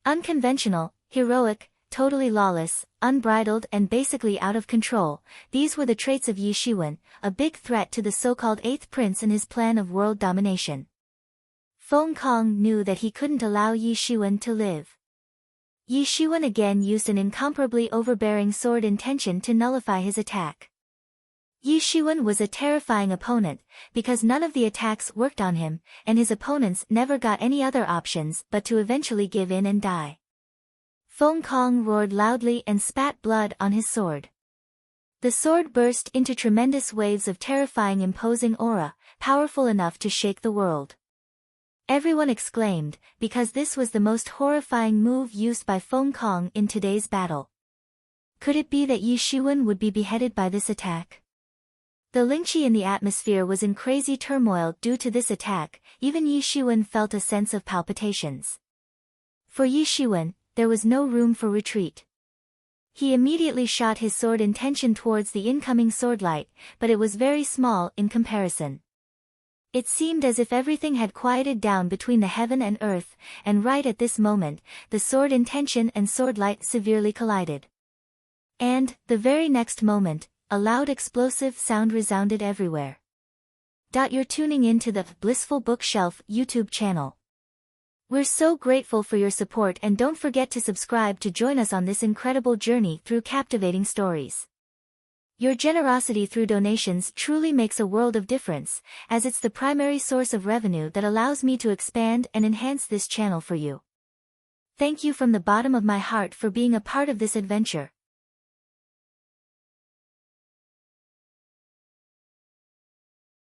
Unconventional, heroic, totally lawless, unbridled and basically out of control, these were the traits of Yi Shiwen, a big threat to the so-called Eighth Prince and his plan of world domination. Feng Kong knew that he couldn't allow Yi Shiwen to live. Yi Shiwen again used an incomparably overbearing sword intention to nullify his attack. Yi Shiwen was a terrifying opponent, because none of the attacks worked on him, and his opponents never got any other options but to eventually give in and die. Feng Kong roared loudly and spat blood on his sword. The sword burst into tremendous waves of terrifying imposing aura, powerful enough to shake the world. Everyone exclaimed, because this was the most horrifying move used by Feng Kong in today's battle. Could it be that Yi Shiwen would be beheaded by this attack? The Lingqi in the atmosphere was in crazy turmoil due to this attack, even Yi Shiwen felt a sense of palpitations. For Yi Shiwen, there was no room for retreat. He immediately shot his sword intention towards the incoming sword light, but it was very small in comparison. It seemed as if everything had quieted down between the heaven and earth, and right at this moment, the sword intention and sword light severely collided. And, the very next moment, a loud explosive sound resounded everywhere. You're tuning in to the Blissful Bookshelf YouTube channel. We're so grateful for your support and don't forget to subscribe to join us on this incredible journey through captivating stories. Your generosity through donations truly makes a world of difference, as it's the primary source of revenue that allows me to expand and enhance this channel for you. Thank you from the bottom of my heart for being a part of this adventure.